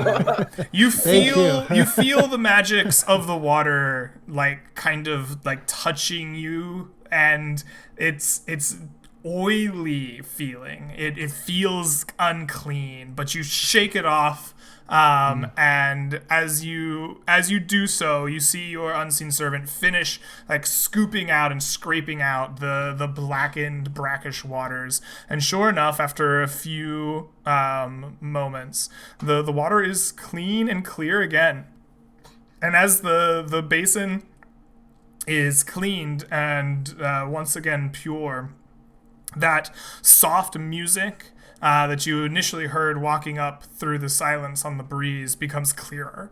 You feel the magics of the water like kind of like touching you, and it's oily feeling. It feels unclean, but you shake it off. And as you do so, you see your unseen servant finish like scooping out and scraping out the blackened, brackish waters. And sure enough, after a few moments, the water is clean and clear again. And as the basin is cleaned and once again pure, that soft music that you initially heard walking up through the silence on the breeze becomes clearer.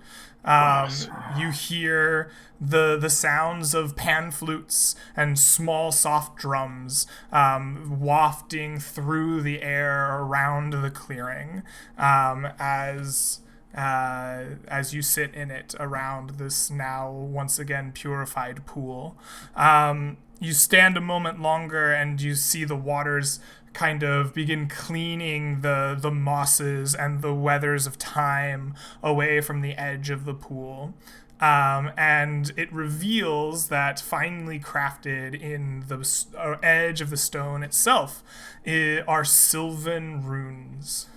You hear the sounds of pan flutes and small soft drums wafting through the air around the clearing as you sit in it around this now once again purified pool. You stand a moment longer and you see the waters kind of begin cleaning the mosses and the weathers of time away from the edge of the pool. and it reveals that finely crafted in the edge of the stone itself are sylvan runes.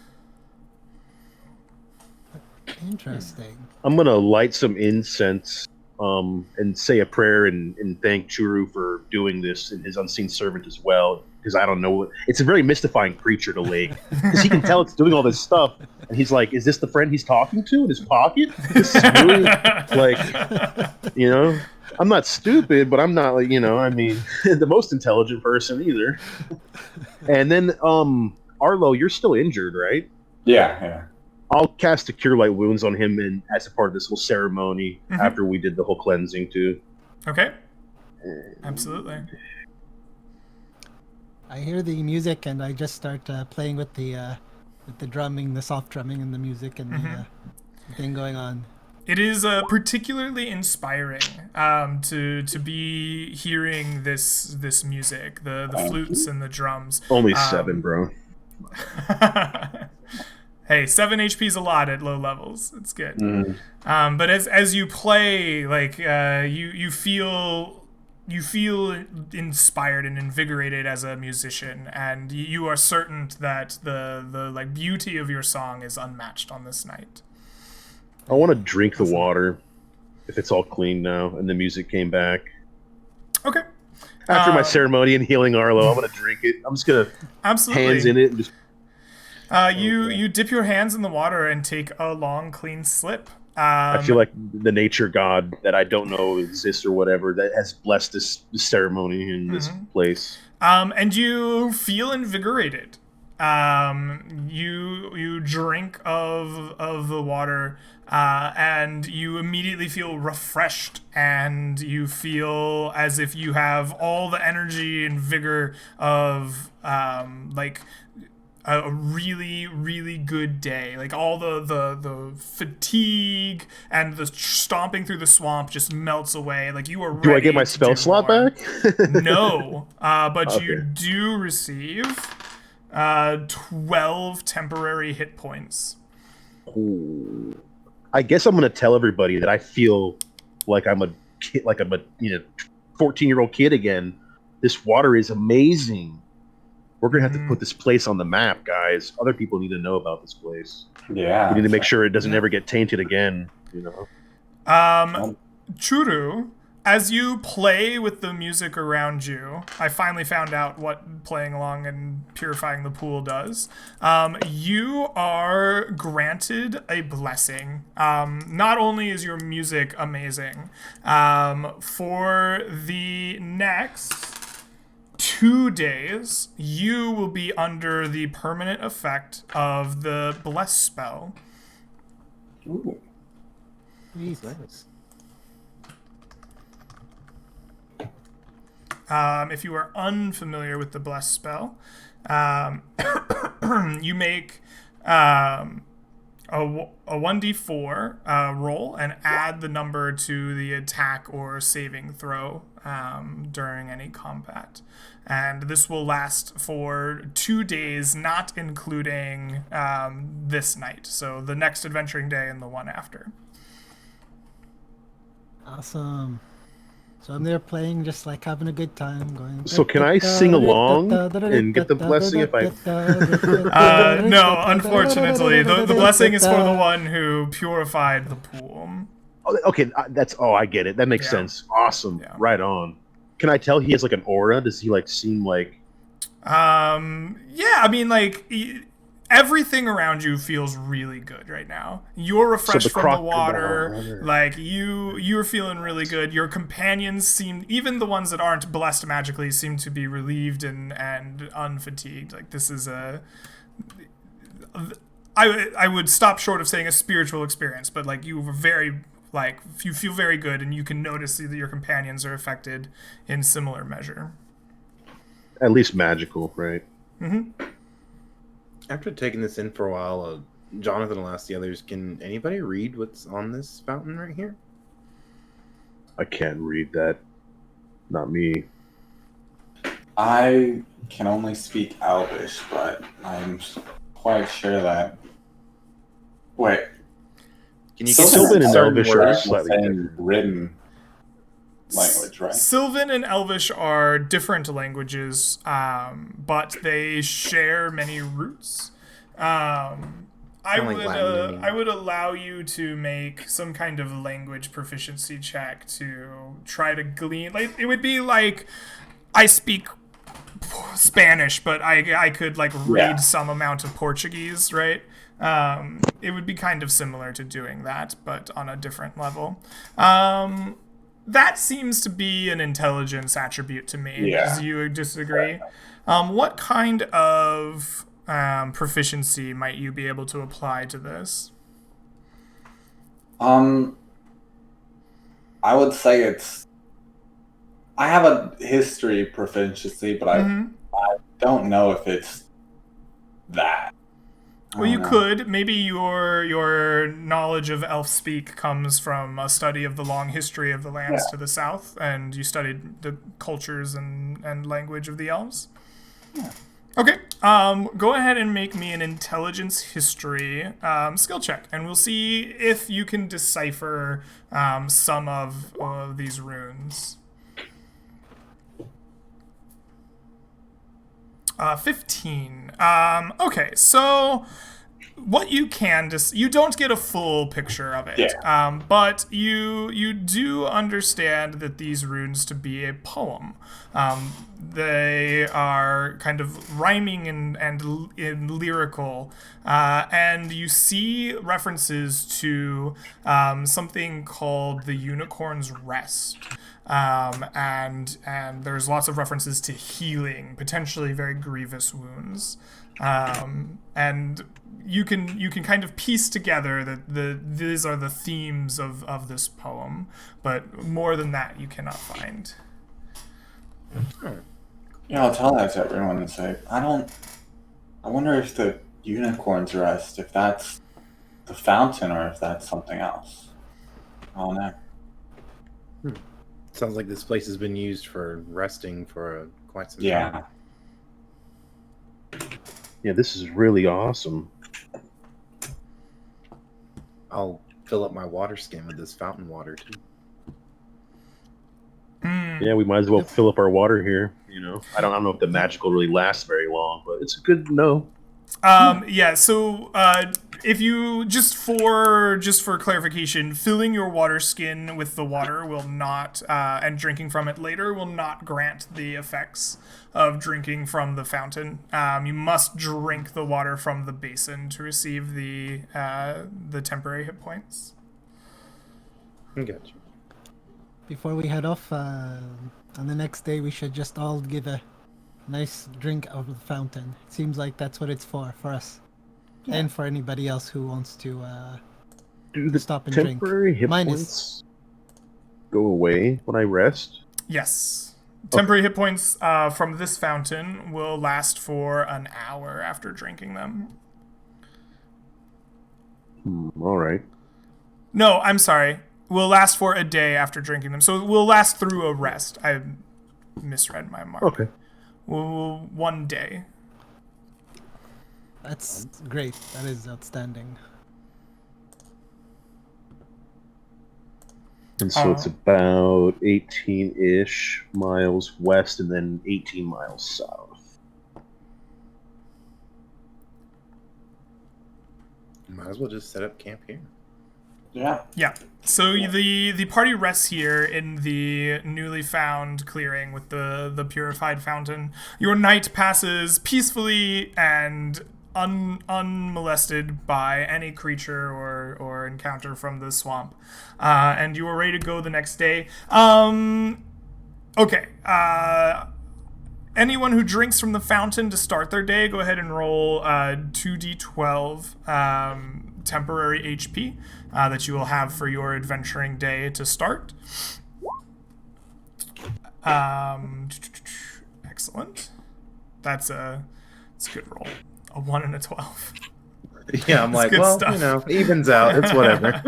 Interesting. I'm gonna light some incense, and say a prayer and thank Churu for doing this and his unseen servant as well. Because I don't know, it's a very mystifying creature to Lake. Because he can tell it's doing all this stuff, and he's like, "Is this the friend he's talking to in his pocket?" This is really like, I'm not stupid, but I'm not like, I mean, the most intelligent person either. And then, Arlo, you're still injured, right? Yeah. I'll cast a Cure Light Wounds on him and as a part of this whole ceremony after we did the whole cleansing too. Okay. Absolutely. I hear the music and I just start playing with the drumming, the soft drumming and the music and the thing going on. It is particularly inspiring to be hearing this music, the flutes and the drums. Only 7, bro. Hey, 7 HP is a lot at low levels. It's good. But as you play, like you feel inspired and invigorated as a musician, and you are certain that the like beauty of your song is unmatched on this night. I want to drink the water if it's all clean now and the music came back. Okay. After my ceremony and healing Arlo, I'm gonna drink it. I'm just gonna hands in it and just. You dip your hands in the water and take a long, clean slip. I feel like the nature god that I don't know exists or whatever that has blessed this ceremony in this place. And you feel invigorated. You drink of the water, and you immediately feel refreshed, and you feel as if you have all the energy and vigor of like a really, really good day. Like all the fatigue and the stomping through the swamp just melts away. Like you are ready. Do I get my spell slot back? No, but Okay. you do receive 12 temporary hit points. Ooh. I guess I'm gonna tell everybody that I feel like I'm a kid, like I'm a 14-year-old kid again. This water is amazing. We're gonna have to put this place on the map, guys. Other people need to know about this place. Yeah. We need to make sure it doesn't ever get tainted again. Churu, as you play with the music around you, I finally found out what playing along and purifying the pool does. You are granted a blessing. Not only is your music amazing, for the next 2 days, you will be under the permanent effect of the bless spell. Ooh. Nice. If you are unfamiliar with the bless spell, you make a 1d4 roll and add the number to the attack or saving throw during any combat. And this will last for 2 days, not including this night. So the next adventuring day and the one after. Awesome. So I'm there playing, just like having a good time, going. So can I sing along and get the blessing if I? No, unfortunately, the blessing is for the one who purified the pool. Oh, okay, I get it. That makes sense. Awesome. Yeah. Right on. Can I tell he has like an aura? Does he like seem like? Yeah, I mean, like everything around you feels really good right now. You're refreshed from the water. Like you're feeling really good. Your companions seem, even the ones that aren't blessed magically, seem to be relieved and unfatigued. Like this is I would stop short of saying a spiritual experience, but like you were very, like, you feel very good, and you can notice that your companions are affected in similar measure. At least magical, right? Mm-hmm. After taking this in for a while, Jonathan will ask the others, can anybody read what's on this fountain right here? I can't read that. Not me. I can only speak Elvish, but I'm quite sure that... Wait. Can you Sylvan and certain Elvish are words? slightly different. Written language, right? Sylvan and Elvish are different languages, but they share many roots. I would allow you to make some kind of language proficiency check to try to glean. Like, it would be like, I speak Spanish, but I could like read some amount of Portuguese, right? It would be kind of similar to doing that, but on a different level. That seems to be an intelligence attribute to me. Yeah. Do you disagree? What kind of proficiency might you be able to apply to this? I would say I have a history proficiency, but I don't know if it's that. Well, you could. Maybe your knowledge of elf speak comes from a study of the long history of the lands to the south, and you studied the cultures and language of the elves. Yeah. Okay. Go ahead and make me an intelligence history skill check, and we'll see if you can decipher some of these runes. 15. Okay, so what you can you don't get a full picture of it, but you do understand that these runes to be a poem. They are kind of rhyming and lyrical, and you see references to something called the Unicorn's Rest. And there's lots of references to healing, potentially very grievous wounds. And you can kind of piece together that these are the themes of this poem, but more than that you cannot find. Yeah, I'll tell that to everyone and say, I wonder if the Unicorn's Rest, if that's the fountain or if that's something else. I don't know. Sounds like this place has been used for resting for quite some time. Yeah, this is really awesome. I'll fill up my water skin with this fountain water too. Yeah, we might as well fill up our water here. You know, I don't know if the magical really lasts very long, but it's good to know. Yeah. So, if you just for clarification, filling your water skin with the water will not, and drinking from it later will not grant the effects of drinking from the fountain. You must drink the water from the basin to receive the temporary hit points. Gotcha. Before we head off, on the next day, we should just all give a nice drink out of the fountain. It seems like that's what it's for us. Yeah. And for anybody else who wants to do the stop and drink. Temporary hit points go away when I rest? Yes. Temporary hit points from this fountain will last for an hour after drinking them. All right. No, I'm sorry. Will last for a day after drinking them. So it will last through a rest. I misread my mark. Okay. Well, 1 day. That's great. That is outstanding. And so it's about 18-ish miles west and then 18 miles south. Might as well just set up camp here. Yeah. Yeah. So the party rests here in the newly found clearing with the purified fountain. Your night passes peacefully and unmolested by any creature or encounter from the swamp. And you are ready to go the next day. Okay. Anyone who drinks from the fountain to start their day, go ahead and roll 2d12 temporary HP that you will have for your adventuring day to start. Excellent. That's a good roll. A 1 and a 12. Yeah, I'm like, well, stuff. You know, evens out. It's whatever.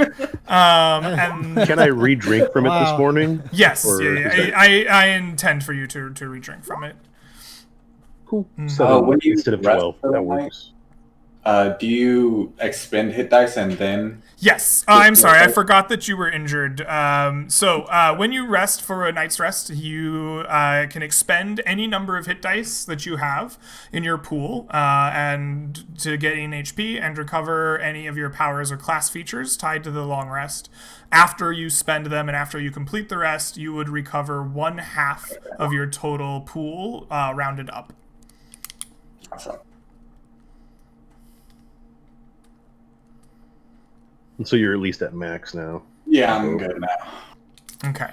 And can I re-drink from it this morning? Yes. I intend for you to re-drink from it. Cool. So when you instead of 12, that works. Do you expend hit dice and then? Yes. I'm sorry. I forgot that you were injured. When you rest for a night's rest, you can expend any number of hit dice that you have in your pool and to gain HP and recover any of your powers or class features tied to the long rest. After you spend them and after you complete the rest, you would recover 1/2 of your total pool rounded up. Awesome. So you're at least at max now. Yeah, I'm good now. Okay.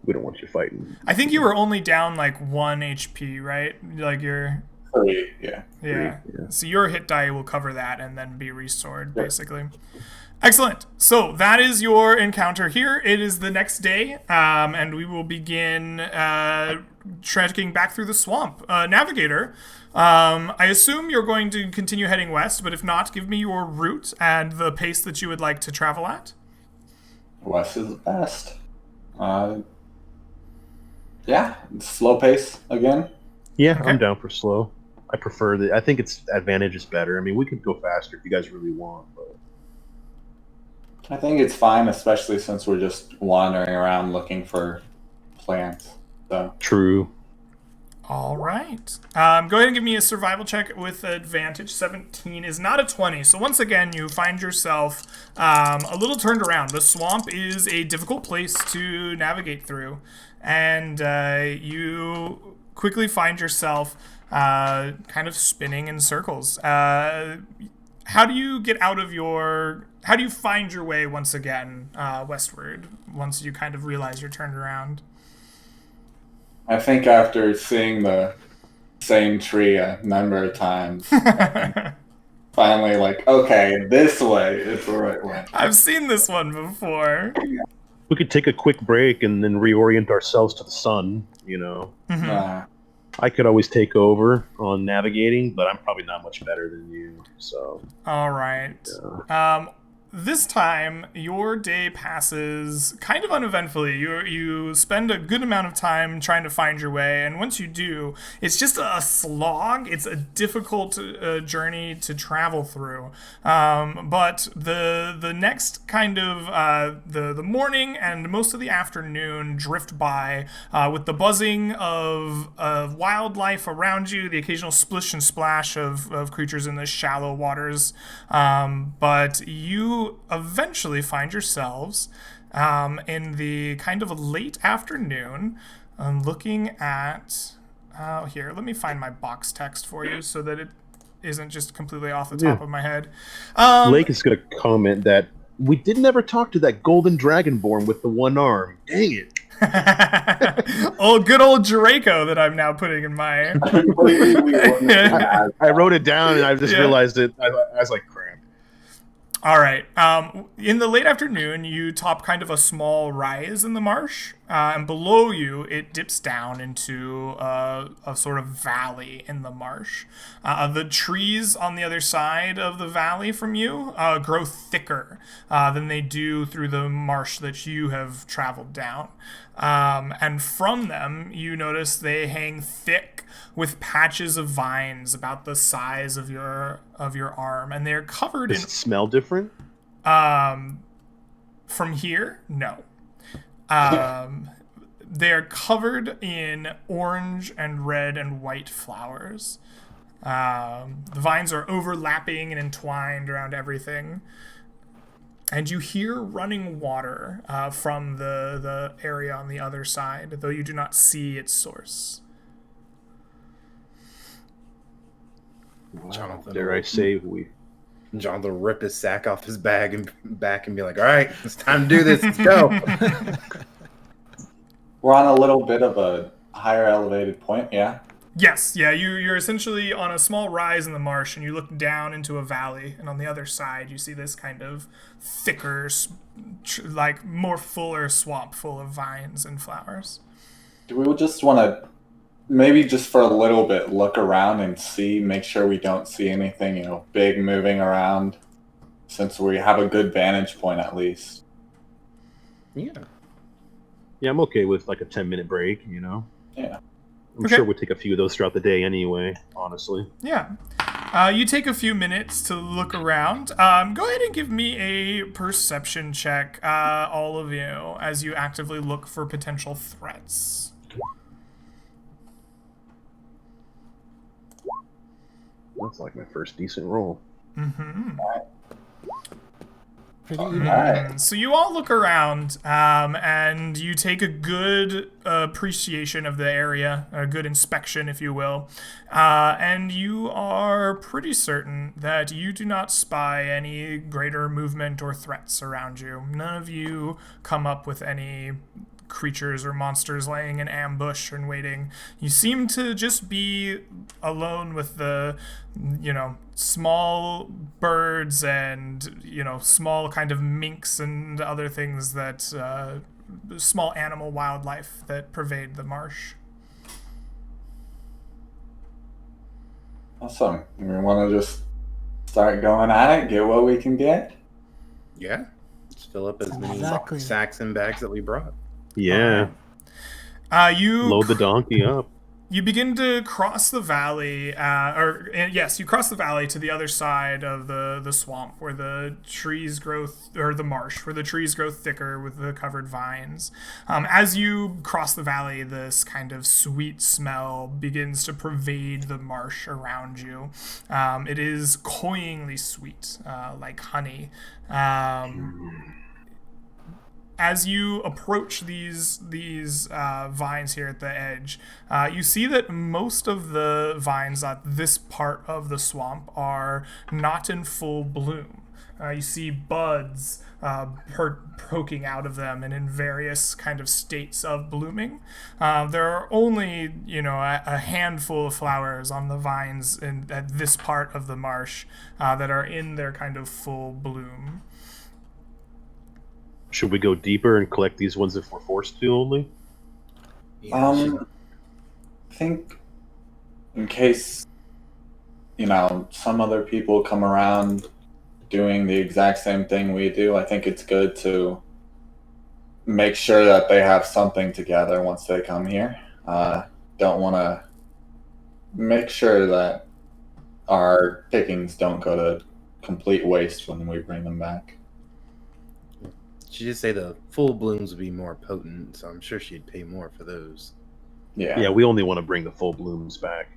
We don't want you fighting. I think you were only down like 1 HP, right? Like you're... 3, yeah. Yeah. So your hit die will cover that and then be restored, basically. Excellent. So that is your encounter here. It is the next day, and we will begin trekking back through the swamp. Navigator, I assume you're going to continue heading west, but if not, give me your route and the pace that you would like to travel at. West is the best. Yeah, slow pace again. Yeah, Okay. I'm down for slow. I prefer the. I think its advantage is better. I mean, we could go faster if you guys really want, but I think it's fine, especially since we're just wandering around looking for plants. So true. All right. Go ahead and give me a survival check with advantage. 17 is not a 20. So once again, you find yourself a little turned around. The swamp is a difficult place to navigate through. And you quickly find yourself kind of spinning in circles. How do you get out of your... How do you find your way once again westward once you kind of realize you're turned around? I think after seeing the same tree a number of times, finally like, okay, this way is the right way. I've seen this one before. We could take a quick break and then reorient ourselves to the sun, you know. I could always take over on navigating, but I'm probably not much better than you, so. All right. Yeah. This time, your day passes kind of uneventfully. You spend a good amount of time trying to find your way, and once you do, it's just a slog. It's a difficult journey to travel through. But the next kind of the morning and most of the afternoon drift by with the buzzing of wildlife around you, the occasional splish and splash of creatures in the shallow waters. But you eventually find yourselves in the kind of a late afternoon looking at here, let me find my box text for you so that it isn't just completely off the top of my head. Lake is going to comment that we didn't ever talk to that golden dragonborn with the one arm. Dang it. Oh, good old Draco that I'm now putting in my... I wrote it down and I just realized it. I was like, crap. All right. In the late afternoon, you top kind of a small rise in the marsh, and below you, it dips down into a sort of valley in the marsh. The trees on the other side of the valley from you grow thicker than they do through the marsh that you have traveled down. And from them, you notice they hang thick with patches of vines about the size of your arm, and they're covered Does in... it smell different? From here, no. They're covered in orange and red and white flowers. The vines are overlapping and entwined around everything. And you hear running water from the area on the other side, though you do not see its source. Jonathan, Dare I say Jonathan will rip his sack off his bag and back and be like, all right, it's time to do this. Let's go. We're on a little bit of a higher elevated point, yeah? Yes, yeah, you're essentially on a small rise in the marsh, and you look down into a valley, and on the other side you see this kind of thicker, like more fuller swamp full of vines and flowers. Do we just want to, maybe just for a little bit, look around and see, make sure we don't see anything, big moving around, since we have a good vantage point at least? Yeah. Yeah, I'm okay with like a 10-minute break, Yeah. I'm sure we'll take a few of those throughout the day anyway, honestly. Yeah. You take a few minutes to look around. Go ahead and give me a perception check, all of you, as you actively look for potential threats. That's like my first decent roll. Mm-hmm. Pretty even. Alright. So you all look around, and you take a good appreciation of the area, a good inspection, if you will, and you are pretty certain that you do not spy any greater movement or threats around you. None of you come up with any creatures or monsters laying in ambush and waiting. You seem to just be alone with the, small birds and, small kind of minks and other things that, small animal wildlife that pervade the marsh. Awesome. We want to just start going at it, get what we can get. Yeah. Just fill up as many Exactly. sacks and bags that we brought. Yeah. You Load the donkey up. You begin to cross the valley, you cross the valley to the other side of the swamp where the trees grow, or the marsh, where the trees grow thicker with the covered vines. As you cross the valley, this kind of sweet smell begins to pervade the marsh around you. It is cloyingly sweet, like honey. As you approach these vines here at the edge, you see that most of the vines at this part of the swamp are not in full bloom. You see buds poking out of them and in various kind of states of blooming. There are only, a handful of flowers on the vines at this part of the marsh that are in their kind of full bloom. Should we go deeper and collect these ones if we're forced to only? I think in case, some other people come around doing the exact same thing we do, I think it's good to make sure that they have something together once they come here. Don't want to make sure that our pickings don't go to complete waste when we bring them back. She did say the full blooms would be more potent, so I'm sure she'd pay more for those. Yeah. We only want to bring the full blooms back.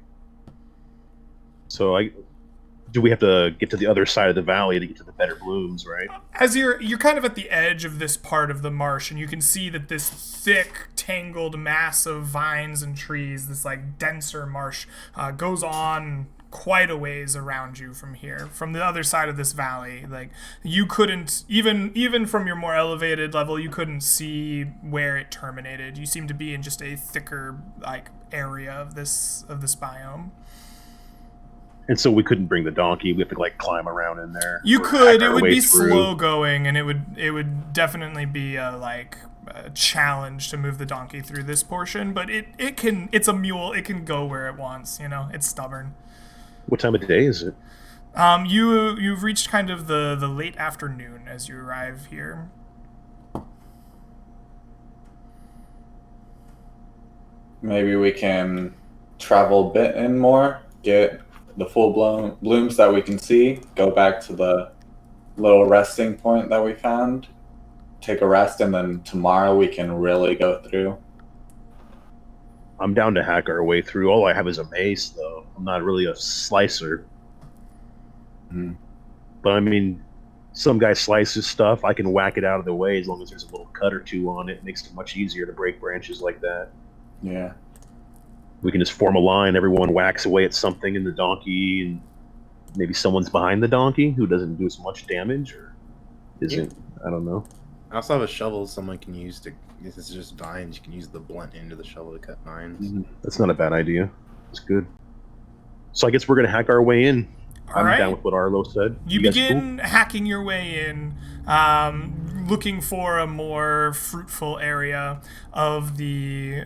So do we have to get to the other side of the valley to get to the better blooms, right? As you're kind of at the edge of this part of the marsh, and you can see that this thick, tangled mass of vines and trees, this like denser marsh, goes on quite a ways around you from here. From the other side of this valley, like you couldn't even from your more elevated level, you couldn't see where it terminated. You seem to be in just a thicker like area of this biome. And so we couldn't bring the donkey. We have to like climb around in there. You could. It would be through. Slow going, and it would definitely be a challenge to move the donkey through this portion. But it can. It's a mule. It can go where it wants. It's stubborn. What time of day is it? You've reached kind of the late afternoon as you arrive here. Maybe we can travel a bit in more, get the full-blown blooms that we can see, go back to the little resting point that we found, take a rest, and then tomorrow we can really go through. I'm down to hack our way through. All I have is a mace, though. I'm not really a slicer. But I mean, some guy slices stuff. I can whack it out of the way as long as there's a little cut or two on it. It makes it much easier to break branches like that. Yeah. We can just form a line. Everyone whacks away at something in the donkey, and maybe someone's behind the donkey who doesn't do as much damage or isn't. I don't know. I also have a shovel someone can use to. This is just vines. You can use the blunt end of the shovel to cut vines. That's not a bad idea. It's good. So I guess we're gonna hack our way in. All right. I'm down with what Arlo said. You guys begin hacking your way in, looking for a more fruitful area of the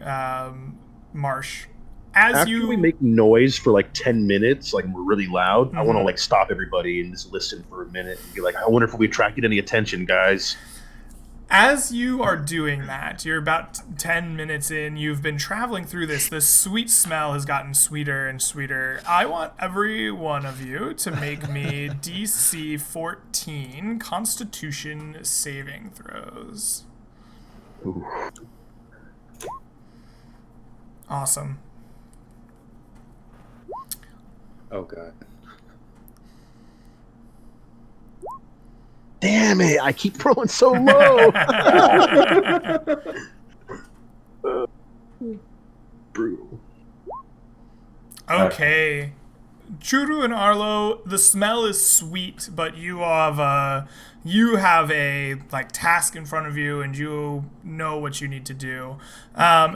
marsh. After we make noise for like 10 minutes, like we're really loud, I want to like stop everybody and just listen for a minute and be like, I wonder if we attracted any attention, guys. As you are doing that, you're about 10 minutes in, you've been traveling through this. The sweet smell has gotten sweeter and sweeter. I want every one of you to make me DC 14 Constitution saving throws. Ooh. Awesome. Oh god. Damn it! I keep rolling so low. Brutal. Okay. Churu and Arlo, the smell is sweet, but you have a like task in front of you, and you know what you need to do.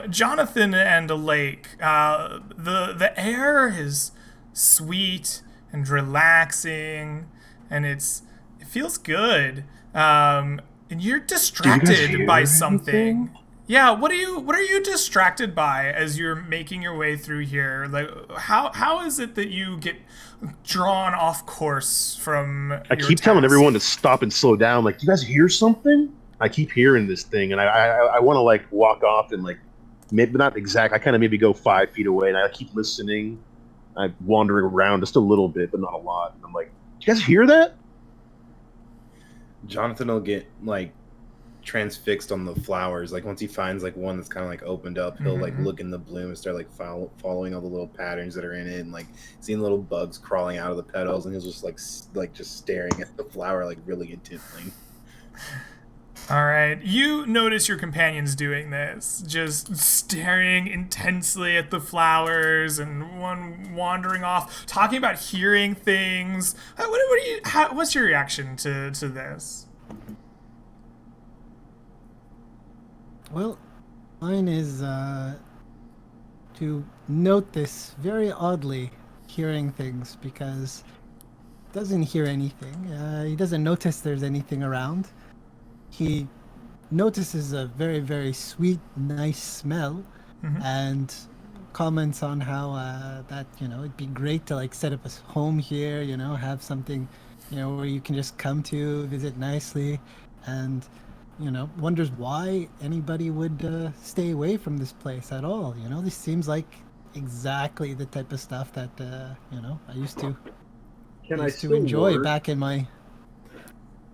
Jonathan and Lake, the air is sweet and relaxing, and it feels good. And you're distracted by something. Anything? Yeah, what are you distracted by as you're making your way through here? Like how is it that you get drawn off course from I keep telling everyone to stop and slow down. Like, you guys hear something? I keep hearing this thing, and I want to like walk off and like maybe not exact. I kind of maybe go 5 feet away, and I keep listening. I'm wandering around just a little bit, but not a lot. And I'm like, do you guys hear that? Jonathan will get like transfixed on the flowers. Like once he finds like one that's kind of like opened up, he'll like look in the bloom and start like following all the little patterns that are in it, and like seeing little bugs crawling out of the petals, and he'll just like just staring at the flower like really intently. All right. You notice your companions doing this, just staring intensely at the flowers, and one wandering off, talking about hearing things. What's your reaction to this? Well, mine is to note this very oddly, hearing things, because he doesn't hear anything. He doesn't notice there's anything around. He notices a very, very sweet, nice smell, and comments on how that, it'd be great to like set up a home here, have something, where you can just come to visit nicely, and wonders why anybody would stay away from this place at all. This seems like exactly the type of stuff that I used to enjoy back in my.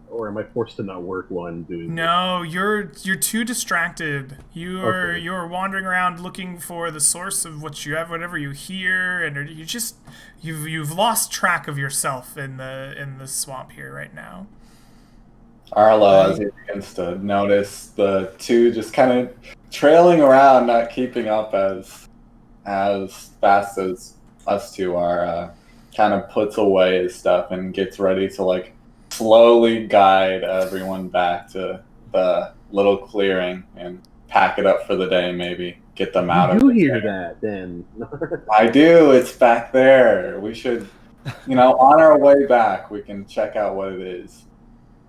Or am I forced to not work while I'm doing? No, you're too distracted. You're wandering around looking for the source of whatever you hear, and you've lost track of yourself in the swamp here right now. Arlo, as he begins to notice the two just kind of trailing around, not keeping up as fast as us two are, kind of puts away his stuff and gets ready to like slowly guide everyone back to the little clearing and pack it up for the day, maybe get them out of it. You hear that then? I do. It's back there. We should, on our way back, we can check out what it is.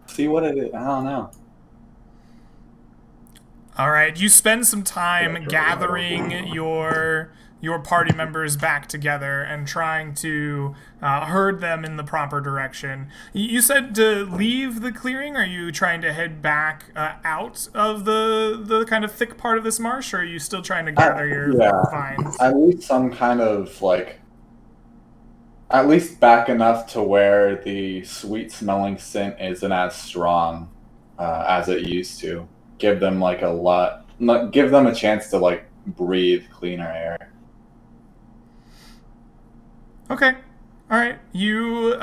See what it is. I don't know. All right, you spend some time gathering your party members back together and trying to herd them in the proper direction. You said to leave the clearing. Are you trying to head back out of the kind of thick part of this marsh, or are you still trying to gather your vines? At least some kind of like, at least back enough to where the sweet smelling scent isn't as strong as it used to. Give them like give them a chance to like breathe cleaner air. Okay. All right. You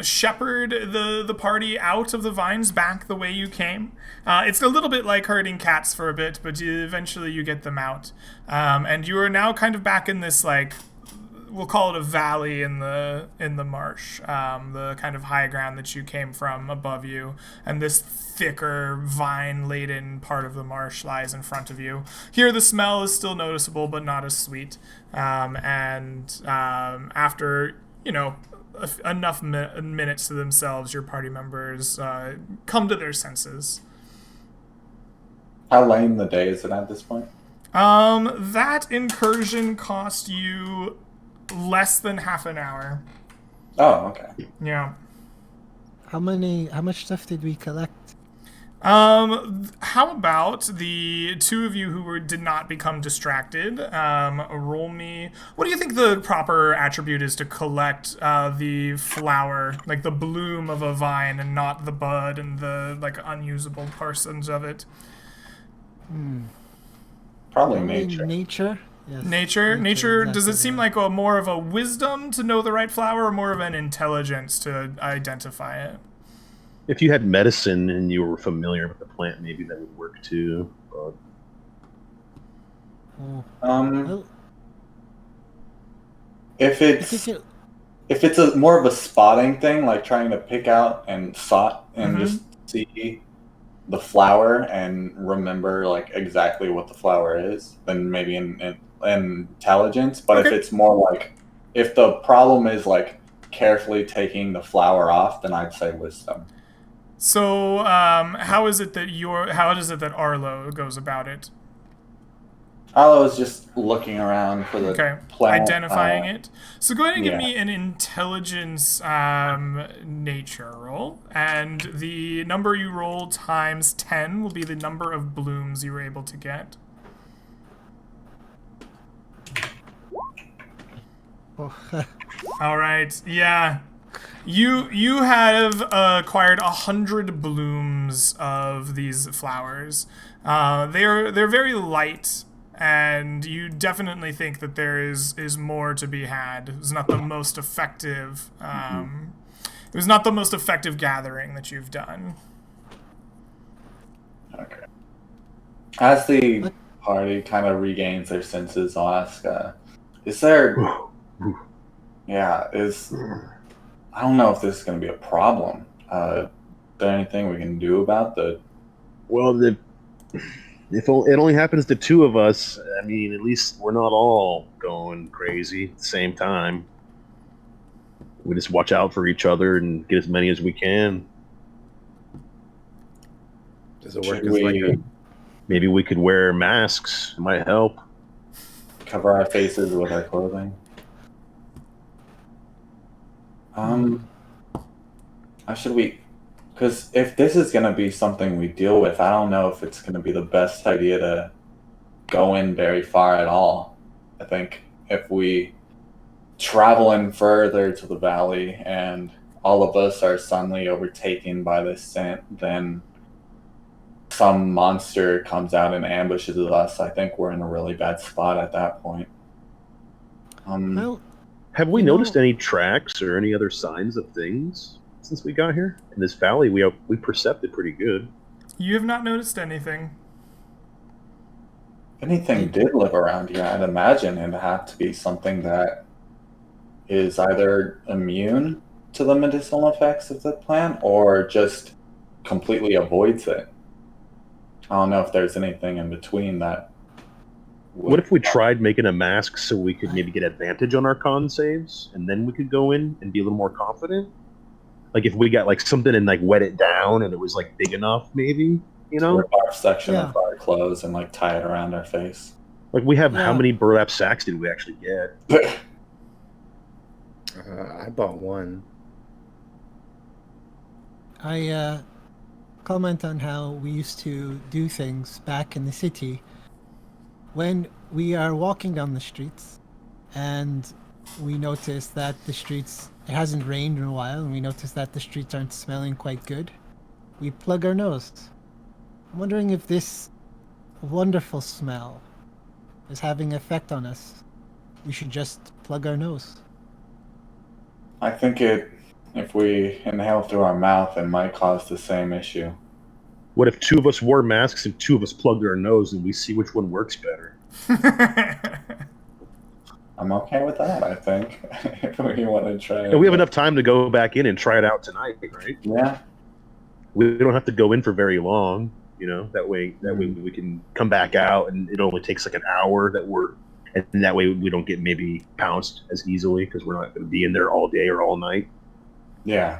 shepherd the party out of the vines back the way you came. It's a little bit like herding cats for a bit, but eventually you get them out. And you are now kind of back in this like, we'll call it a valley in the marsh, the kind of high ground that you came from above you, and this thicker vine-laden part of the marsh lies in front of you. Here the smell is still noticeable, but not as sweet. After enough minutes to themselves, your party members come to their senses. How late in the day is it at this point? That incursion cost you less than half an hour. Oh, okay. Yeah. How much stuff did we collect? How about the two of you who did not become distracted? Roll me. What do you think the proper attribute is to collect the flower, like the bloom of a vine, and not the bud and the like unusable portions of it? Probably nature. Nature. Yes. Nature. Does it exactly, seem yeah. like more of a wisdom to know the right flower, or more of an intelligence to identify it? If you had medicine and you were familiar with the plant, maybe that would work too. But Oh. Um, Well, if I think it's if it's a more of a spotting thing, like trying to pick out and just see the flower and remember like exactly what the flower is, then maybe in intelligence. But if Okay. it's more like if the problem is like carefully taking the flower off, then I'd say wisdom. So, how is it that Arlo goes about it? I was just looking around for the Okay, plant. identifying it. So go ahead and give Yeah. me an intelligence nature roll, and the number you roll times 10 will be the number of blooms you were able to get. oh, All right, yeah. You have acquired 100 blooms of these flowers. They're very light, and you definitely think that there is more to be had. It was not the most effective. It was not the most effective gathering that you've done. Okay. As the party kind of regains their senses, I'll ask, is there... Yeah, I don't know if this is going to be a problem. Is there anything we can do about the... well, if it only happens to two of us, I mean, at least we're not all going crazy at the same time. We just watch out for each other and get as many as we can. Does it work Should as we like a Maybe we could wear masks. It might help. cover our faces with our clothing? How should we... Because if this is going to be something we deal with, I don't know if it's going to be the best idea to go in very far at all. I think if we travel in further to the valley and all of us are suddenly overtaken by this scent, then some monster comes out and ambushes us. I think we're in a really bad spot at that point. well, Have we You know- noticed any tracks or any other signs of things since we got here? In this valley, we percepted pretty good. You have not noticed anything. If anything did live around here, I'd imagine it'd have to be something that is either immune to the medicinal effects of the plant or just completely avoids it. I don't know if there's anything in between that. What if we tried making a mask so we could maybe get advantage on our con saves, and then we could go in and be a little more confident? Like if we got like something and like wet it down and it was like big enough, maybe, you know? Rip our section Yeah. of our clothes and like tie it around our face? Like we have how Yeah. many burlap sacks did we actually get? I bought one. I comment on how we used to do things back in the city. When we are walking down the streets and we notice that it hasn't rained in a while, and we notice that the streets aren't smelling quite good, we plug our nose. I'm wondering if this wonderful smell is having effect on us. We should just plug our nose. I think if we inhale through our mouth, it might cause the same issue. What if two of us wore masks and two of us plugged our nose and we see which one works better? I'm okay with that, I think. If we want to try And we have enough time to go back in and try it out tonight, right? Yeah. We don't have to go in for very long, you know. That way we can come back out, and it only takes like an hour and that way we don't get maybe pounced as easily because we're not going to be in there all day or all night. Yeah.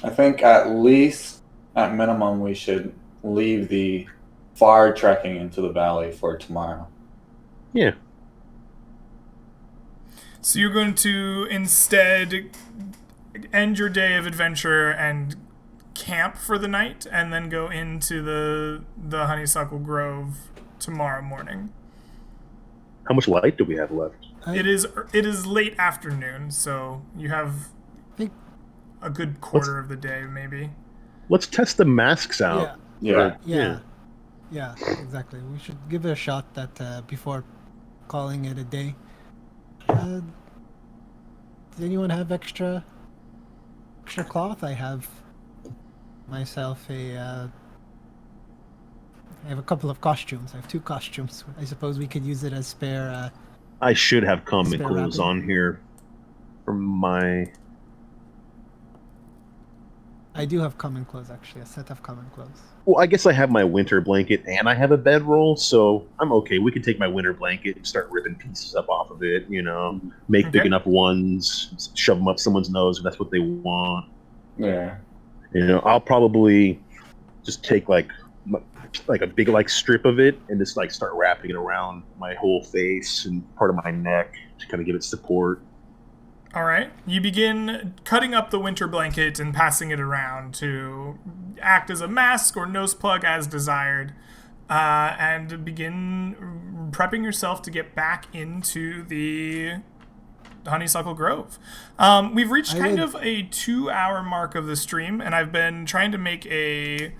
I think at minimum, we should leave the far trekking into the valley for tomorrow. Yeah. So you're going to instead end your day of adventure and camp for the night and then go into the honeysuckle grove tomorrow morning. How much light do we have left? It is late afternoon, so you have a good quarter of the day, maybe. Let's test the masks out. Yeah. Yeah, exactly. We should give it a shot that before calling it a day. Does anyone have extra cloth? I have myself I have a couple of costumes. I have 2 costumes. I suppose we could use it as spare. I should have common Spare clothes weapon. on here from my. I do have common clothes, actually, a set of common clothes. Well, I guess I have my winter blanket and I have a bedroll, so I'm okay. We can take my winter blanket and start ripping pieces up off of it, make big enough ones, shove them up someone's nose if that's what they want. Yeah. I'll probably just take like a big strip of it and just start wrapping it around my whole face and part of my neck to kind of give it support. All right. You begin cutting up the winter blanket and passing it around to act as a mask or nose plug as desired, and begin prepping yourself to get back into the Honeysuckle Grove. We've reached kind of a 2-hour mark of the stream, and I've been trying to make a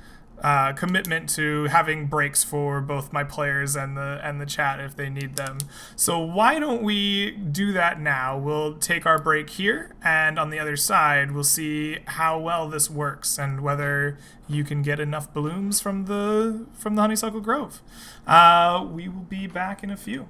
commitment to having breaks for both my players and the chat if they need them. So why don't we do that now? We'll take our break here, and on the other side, we'll see how well this works and whether you can get enough balloons from the Honeysuckle Grove. We will be back in a few.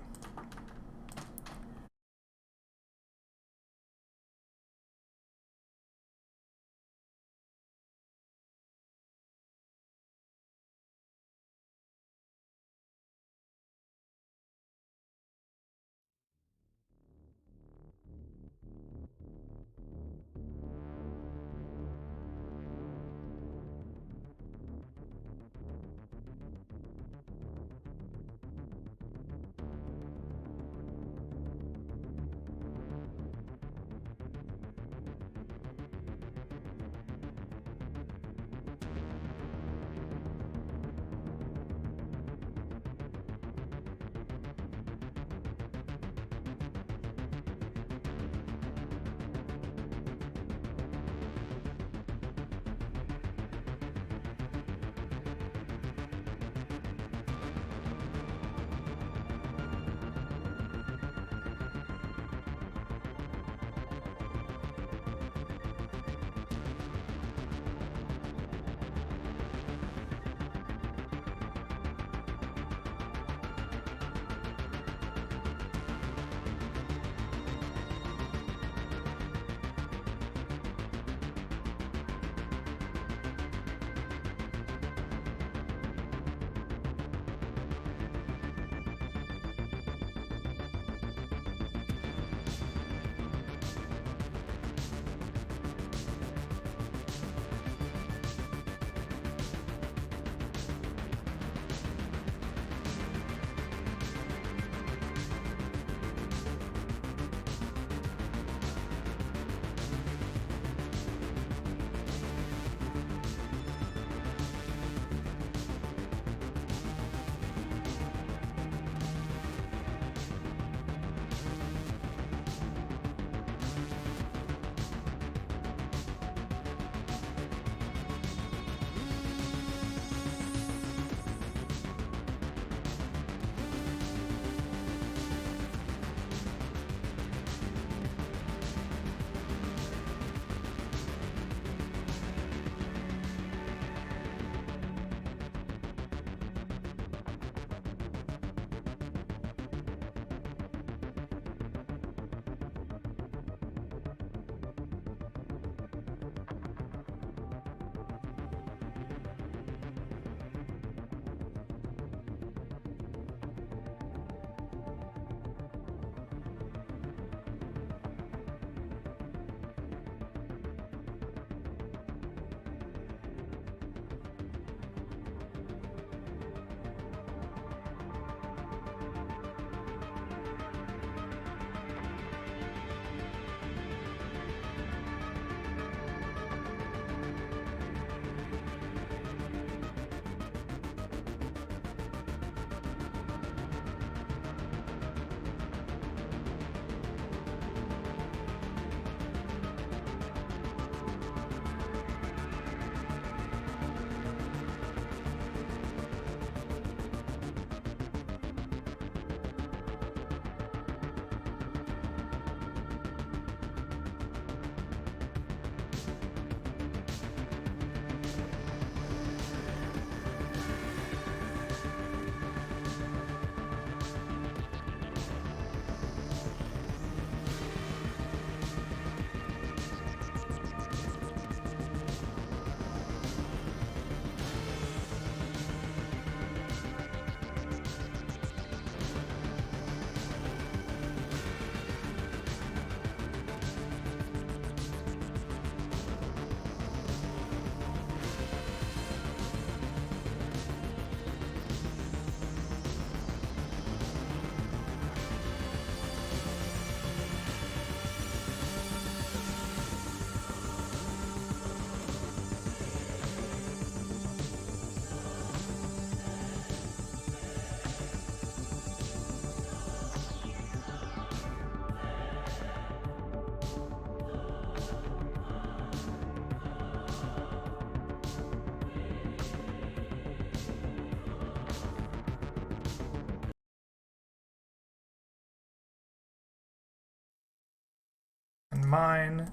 mine.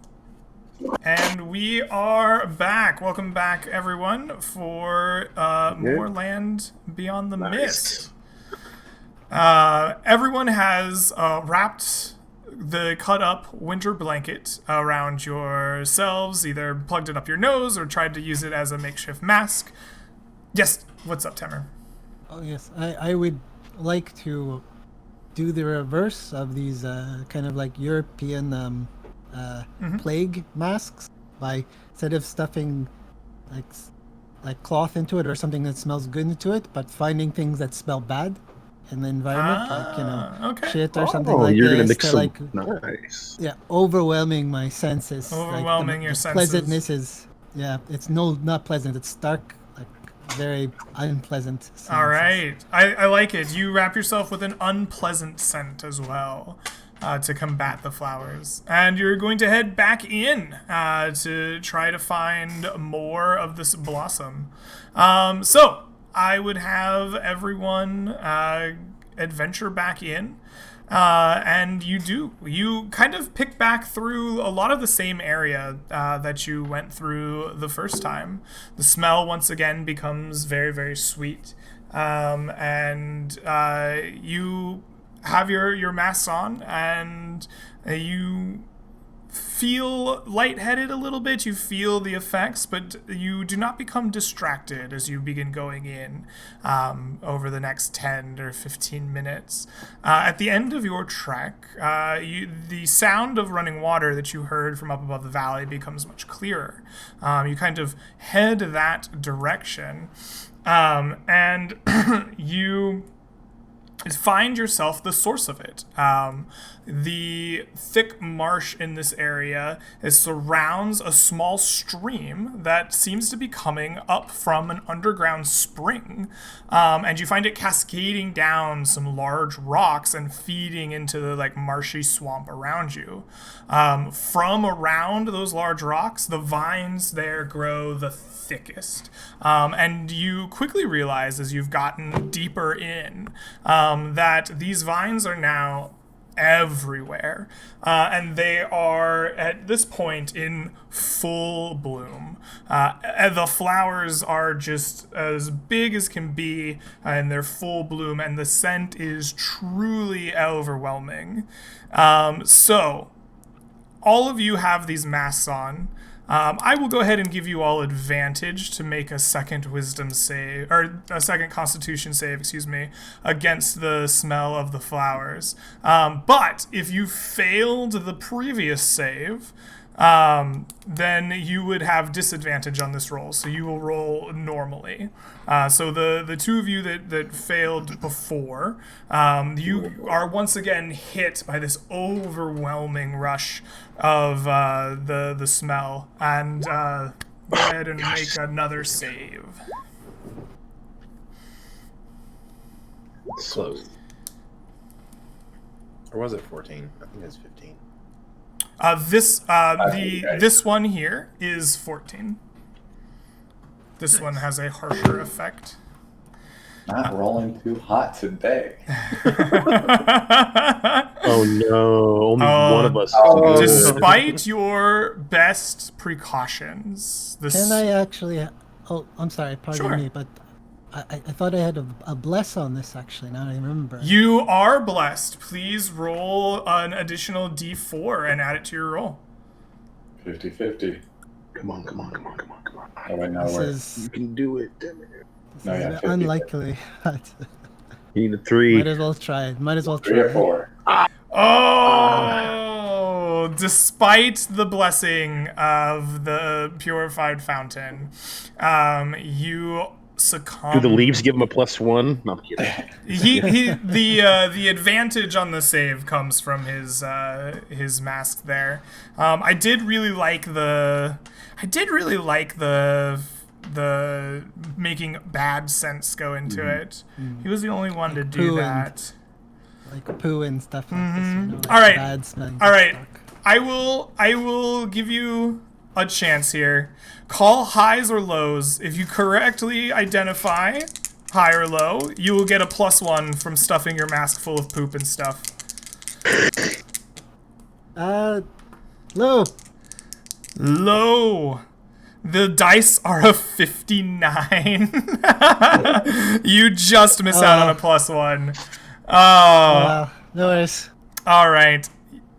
And we are back. Welcome back, everyone, for more Land Beyond the Mist. Everyone has wrapped the cut-up winter blanket around yourselves, either plugged it up your nose or tried to use it as a makeshift mask. Yes, what's up, Temer? Oh, yes. I would like to do the reverse of these kind of like European plague masks by, instead of stuffing like cloth into it or something that smells good into it, but finding things that smell bad in the environment, like shit or something like you're this. Gonna mix some, nice. Yeah, overwhelming my senses. Overwhelming your senses. Pleasantness is, it's not pleasant. It's stark, like very unpleasant. Senses. All right, I like it. You wrap yourself with an unpleasant scent as well. To combat the flowers. And you're going to head back in to try to find more of this blossom. So I would have everyone adventure back in. And you do. You kind of pick back through a lot of the same area that you went through the first time. The smell once again becomes very, very sweet. And you have your masks on, and you feel lightheaded a little bit. You feel the effects, but you do not become distracted as you begin going in over the next 10 or 15 minutes. At the end of your trek, the sound of running water that you heard from up above the valley becomes much clearer. You kind of head that direction, and you find yourself the source of it. The thick marsh in this area surrounds a small stream that seems to be coming up from an underground spring. And you find it cascading down some large rocks and feeding into the marshy swamp around you. From around those large rocks, the vines there grow the thickest. And you quickly realize as you've gotten deeper in that these vines are now everywhere, and they are at this point in full bloom. The flowers are just as big as can be in their full bloom, and the scent is truly overwhelming. So all of you have these masks on. I will go ahead and give you all advantage to make a second wisdom save, or a second constitution save, against the smell of the flowers. But if you failed the previous save, then you would have disadvantage on this roll, so you will roll normally. So the two of you that failed before, you are once again hit by this overwhelming rush of the smell, and go ahead and make another save. So, or was it 14? I think it was 15. This one here is 14. This one has a harsher effect. Not rolling too hot today. Oh no, only one of us. Despite your best precautions, Can I actually? Oh, I'm sorry. Pardon me, but I thought I had a bless on this actually. Now I remember. You are blessed. Please roll an additional D4 and add it to your roll. 50-50. Come on. Oh, wait, no, You can do it, damn it. No, yeah, 50. Unlikely. You need a 3. Might as well try it. 3 or 4. Oh! Despite the blessing of the purified fountain, you succumb. Do the leaves give him a +1? No, I'm kidding. The advantage on the save comes from his mask there. I did really like the making bad sense go into it. He was the only one to do that. Like poo and stuff like this. All right. Bad smelling All right. stuff. I will give you a chance here. Call highs or lows. If you correctly identify high or low, you will get a +1 from stuffing your mask full of poop and stuff. Low. Low. The dice are a 59. You just miss out on a +1. Oh, wow. No worries. All right.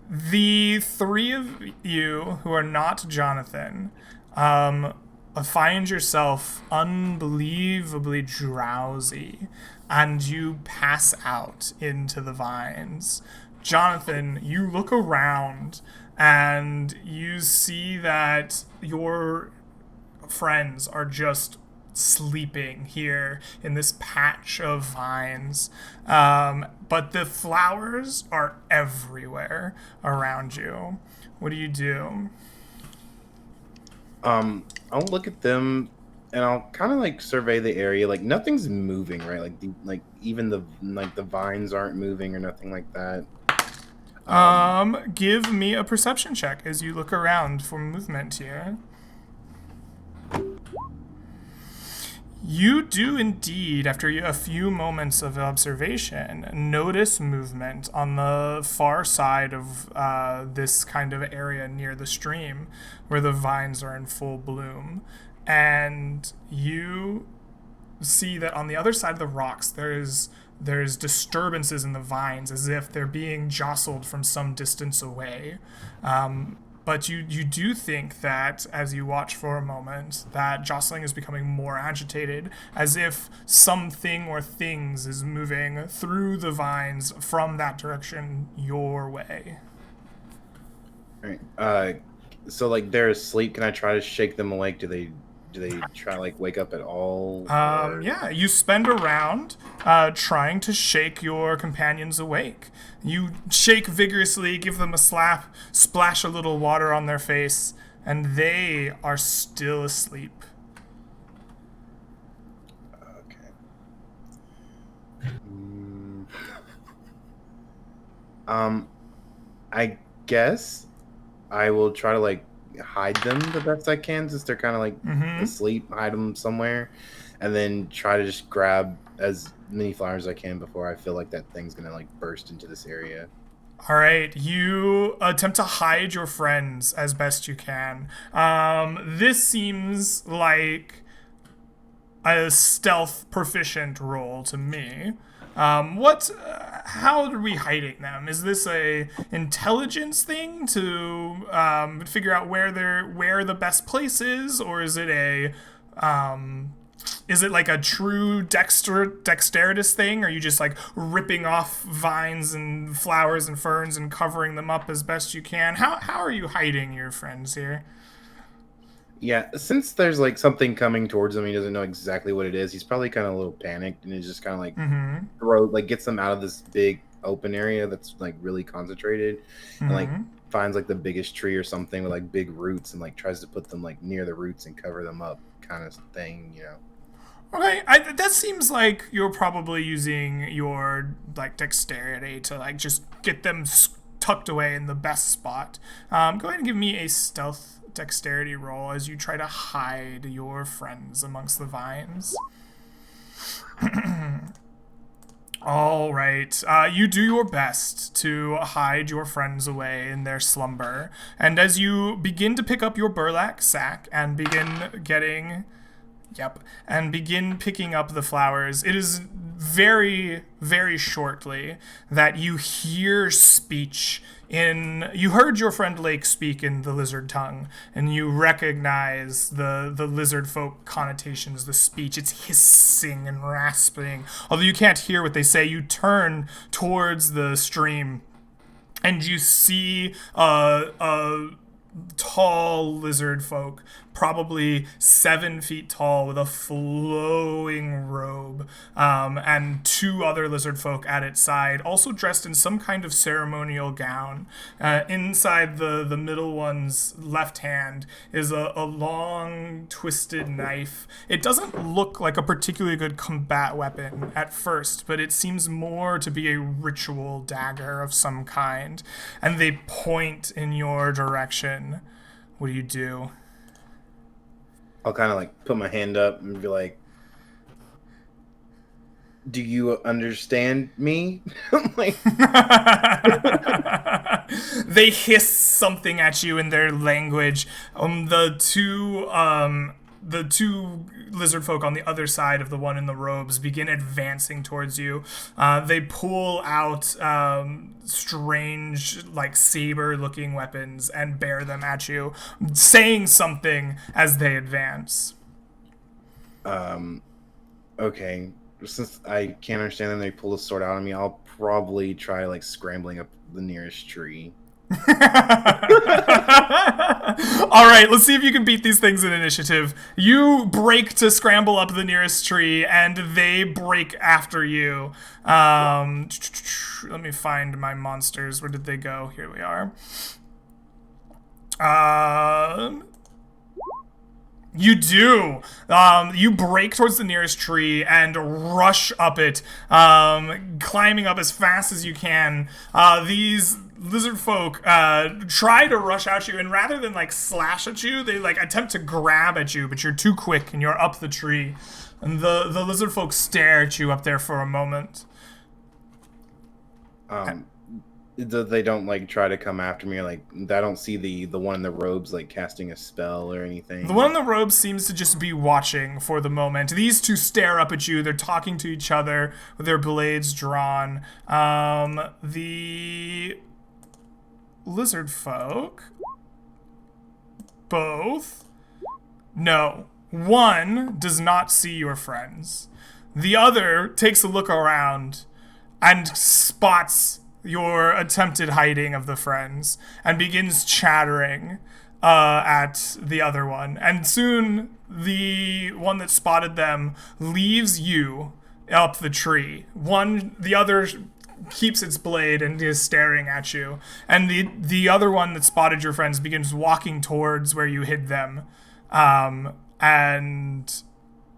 The three of you who are not Jonathan find yourself unbelievably drowsy, and you pass out into the vines. Jonathan, you look around and you see that your friends are just sleeping here in this patch of vines. But the flowers are everywhere around you. What do you do? I'll look at them and I'll kind of like survey the area. Like nothing's moving, right? Like even the vines aren't moving or nothing like that. Give me a perception check as you look around for movement here. You do indeed, after a few moments of observation, notice movement on the far side of this kind of area near the stream where the vines are in full bloom. And you see that on the other side of the rocks, there's disturbances in the vines as if they're being jostled from some distance away. But you do think that, as you watch for a moment, that jostling is becoming more agitated, as if something or things is moving through the vines from that direction your way. All right. So like they're asleep. Can I try to shake them awake? Do they try to like wake up at all? Yeah, you spend a round trying to shake your companions awake. You shake vigorously, give them a slap, splash a little water on their face, and they are still asleep. Okay. I guess I will try to like hide them the best I can since they're kind of like asleep, hide them somewhere, and then try to just grab as many flowers as I can before I feel like that thing's gonna like burst into this area. All right, you attempt to hide your friends as best you can. This seems like a stealth proficient roll to me. How are we hiding them? Is this a intelligence thing to figure out where the best place is, or is it like a true dexterous thing? Are you just like ripping off vines and flowers and ferns and covering them up as best you can? How are you hiding your friends here? Yeah, since there's like something coming towards him, he doesn't know exactly what it is. He's probably kind of a little panicked and is just kind of like gets them out of this big open area that's like really concentrated, and like finds like the biggest tree or something with like big roots and like tries to put them like near the roots and cover them up, kind of thing, you know. Okay, that seems like you're probably using your like dexterity to like just get them tucked away in the best spot. Go ahead and give me a stealth dexterity roll as you try to hide your friends amongst the vines. All right. You do your best to hide your friends away in their slumber. And as you begin to pick up your burlap sack and begin picking up the flowers, it is very, very shortly that you hear speech you heard your friend Lake speak in the lizard tongue, and you recognize the lizard folk connotations, the speech. It's hissing and rasping. Although you can't hear what they say, you turn towards the stream and you see a tall lizard folk, probably 7 feet tall, with a flowing robe, and 2 other lizard folk at its side, also dressed in some kind of ceremonial gown. Inside the middle one's left hand is a long, twisted knife. It doesn't look like a particularly good combat weapon at first, but it seems more to be a ritual dagger of some kind, and they point in your direction. What do you do? I'll kind of like put my hand up and be like, Do you understand me? Like, they hiss something at you in their language. The two lizard folk on the other side of the one in the robes begin advancing towards you. They pull out strange, like saber-looking weapons and bear them at you, saying something as they advance. Okay. Since I can't understand them, they pull a sword out on me. I'll probably try like scrambling up the nearest tree. All right, let's see if you can beat these things in initiative. You break to scramble up the nearest tree, and they break after you. Let me find my monsters. Where did they go? Here we are. You do. You break towards the nearest tree and rush up it, climbing up as fast as you can. These lizard folk try to rush at you, and rather than like slash at you, they like attempt to grab at you, but you're too quick and you're up the tree. And the lizard folk stare at you up there for a moment. They don't like try to come after me, or like I don't see the one in the robes like casting a spell or anything. The one in the robes seems to just be watching for the moment. These two stare up at you. They're talking to each other with their blades drawn. The lizard folk both. No. One does not see your friends. The other takes a look around and spots your attempted hiding of the friends and begins chattering at the other one. And soon the one that spotted them leaves you up the tree. The other keeps its blade and is staring at you. And the other one that spotted your friends begins walking towards where you hid them. And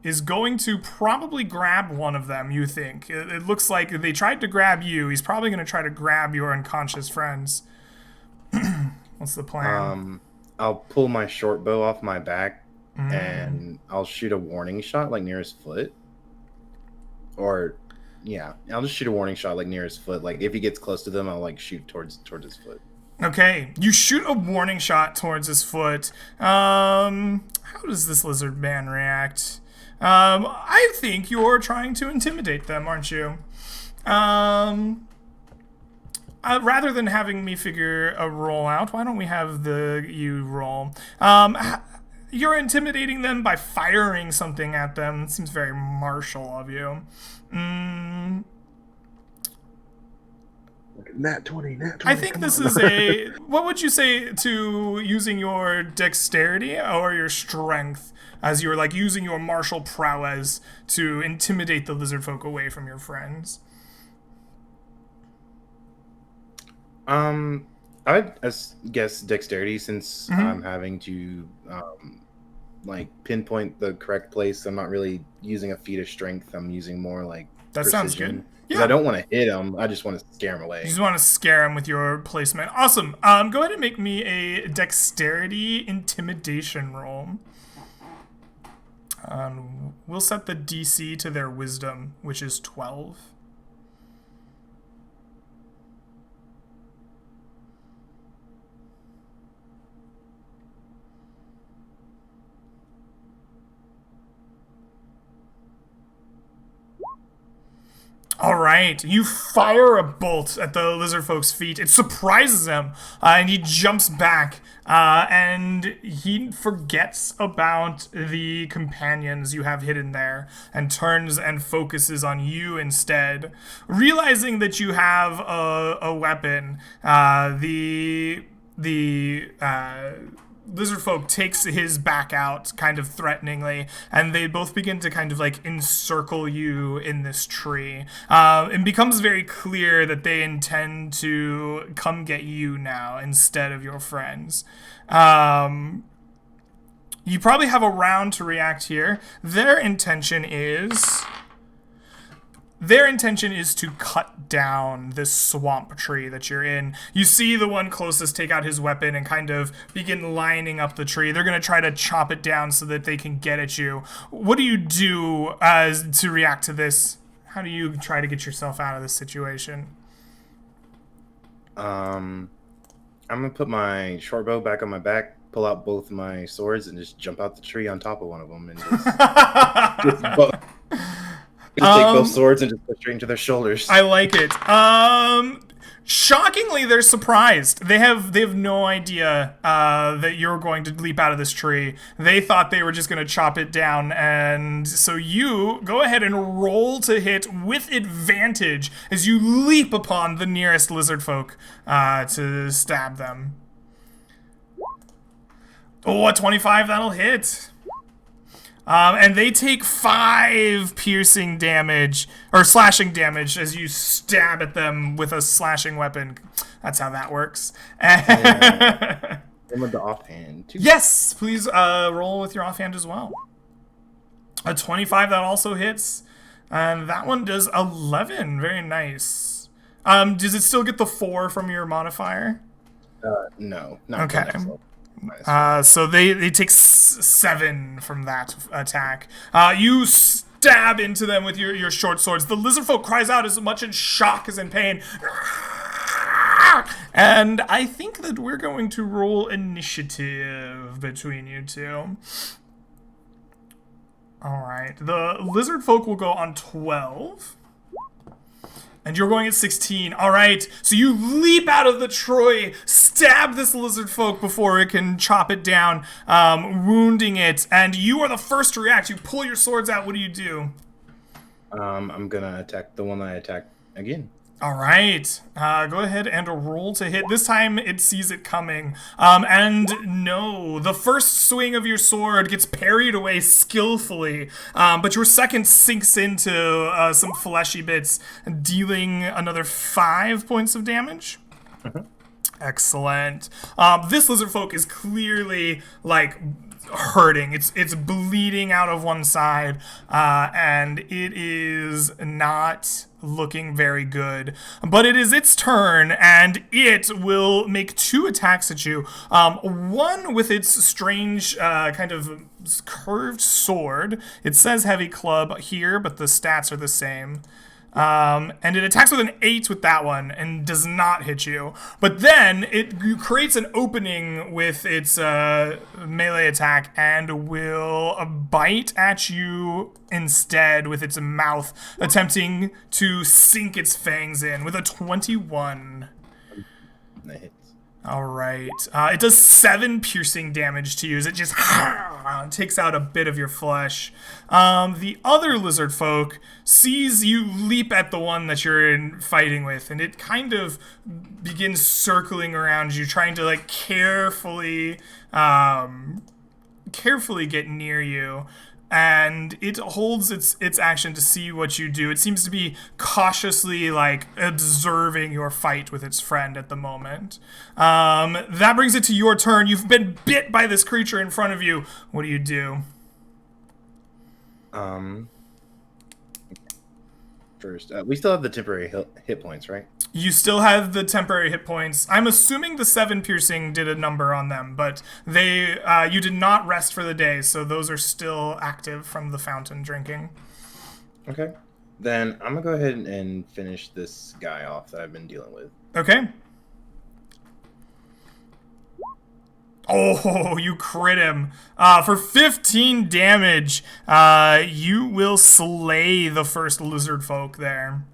is going to probably grab one of them, you think. It looks like they tried to grab you. He's probably going to try to grab your unconscious friends. What's the plan? I'll pull my short bow off my back and I'll shoot a warning shot like near his foot. Or, yeah, I'll just shoot a warning shot like near his foot. Like if he gets close to them, I'll like shoot towards his foot. Okay, you shoot a warning shot towards his foot. How does this lizard man react? I think you're trying to intimidate them, aren't you? Rather than having me figure a roll out, why don't we have you roll? You're intimidating them by firing something at them. It seems very martial of you. Nat 20. I think this is a... What would you say to using your dexterity or your strength as you're like using your martial prowess to intimidate the lizard folk away from your friends? I would guess dexterity, since I'm having to like pinpoint the correct place. I'm not really using a feat of strength. I'm using more like that precision. Sounds good. Yeah. I don't want to hit him. I just want to scare him away. You just want to scare him with your placement. Awesome. Go ahead and make me a dexterity intimidation roll. We'll set the DC to their wisdom, which is 12. All right, you fire a bolt at the lizard folk's feet. It surprises him, and he jumps back, and he forgets about the companions you have hidden there and turns and focuses on you instead. Realizing that you have a weapon, the lizard folk takes his back out kind of threateningly, and they both begin to kind of like encircle you in this tree. It becomes very clear that they intend to come get you now instead of your friends. You probably have a round to react here. Their intention is to cut down this swamp tree that you're in. You see the one closest take out his weapon and kind of begin lining up the tree. They're going to try to chop it down so that they can get at you. What do you do to react to this? How do you try to get yourself out of this situation? I'm gonna put my short bow back on my back, pull out both my swords, and just jump out the tree on top of one of them, and just take both swords and just put straight into their shoulders. I like it. Shockingly, they're surprised. They have no idea that you're going to leap out of this tree. They thought they were just going to chop it down, and so you go ahead and roll to hit with advantage as you leap upon the nearest lizard folk to stab them. Oh, a 25, that'll hit. And they take 5 piercing damage, or slashing damage, as you stab at them with a slashing weapon. That's how that works. And with the offhand, too. Yes, please roll with your offhand as well. A 25, that also hits. And that one does 11. Very nice. Does it still get the 4 from your modifier? No. Not okay. So they take 7 from that attack. You stab into them with your short swords. The lizard folk cries out as much in shock as in pain. And I think that we're going to roll initiative between you two. Alright, the lizard folk will go on 12. And you're going at 16. All right, so you leap out of the tree, stab this lizard folk before it can chop it down, wounding it. And you are the first to react. You pull your swords out. What do? I'm going to attack the one that I attacked again. All right, go ahead and roll to hit. This time it sees it coming. And no, the first swing of your sword gets parried away skillfully, but your second sinks into some fleshy bits, dealing another 5 points of damage. Excellent. This lizard folk is clearly like hurting. It's bleeding out of one side, and it is not looking very good. But it is its turn, and it will make 2 attacks at you. One with its strange kind of curved sword. It says heavy club here, but the stats are the same. And it attacks with an 8 with that one and does not hit you. But then it creates an opening with its melee attack and will bite at you instead with its mouth, attempting to sink its fangs in with a 21. That hits. All right. It does 7 piercing damage to you as it just takes out a bit of your flesh. The other lizard folk sees you leap at the one that you're fighting with, and it kind of begins circling around you, trying to like carefully get near you. And it holds its action to see what you do. It seems to be cautiously like observing your fight with its friend at the moment. That brings it to your turn. You've been bit by this creature in front of you. What do? First, we still have the temporary hit points, right? You still have the temporary hit points. I'm assuming the 7 piercing did a number on them, but they you did not rest for the day, so those are still active from the fountain drinking. Okay. Then I'm going to go ahead and finish this guy off that I've been dealing with. Okay. Oh, you crit him. For 15 damage, you will slay the first lizard folk there.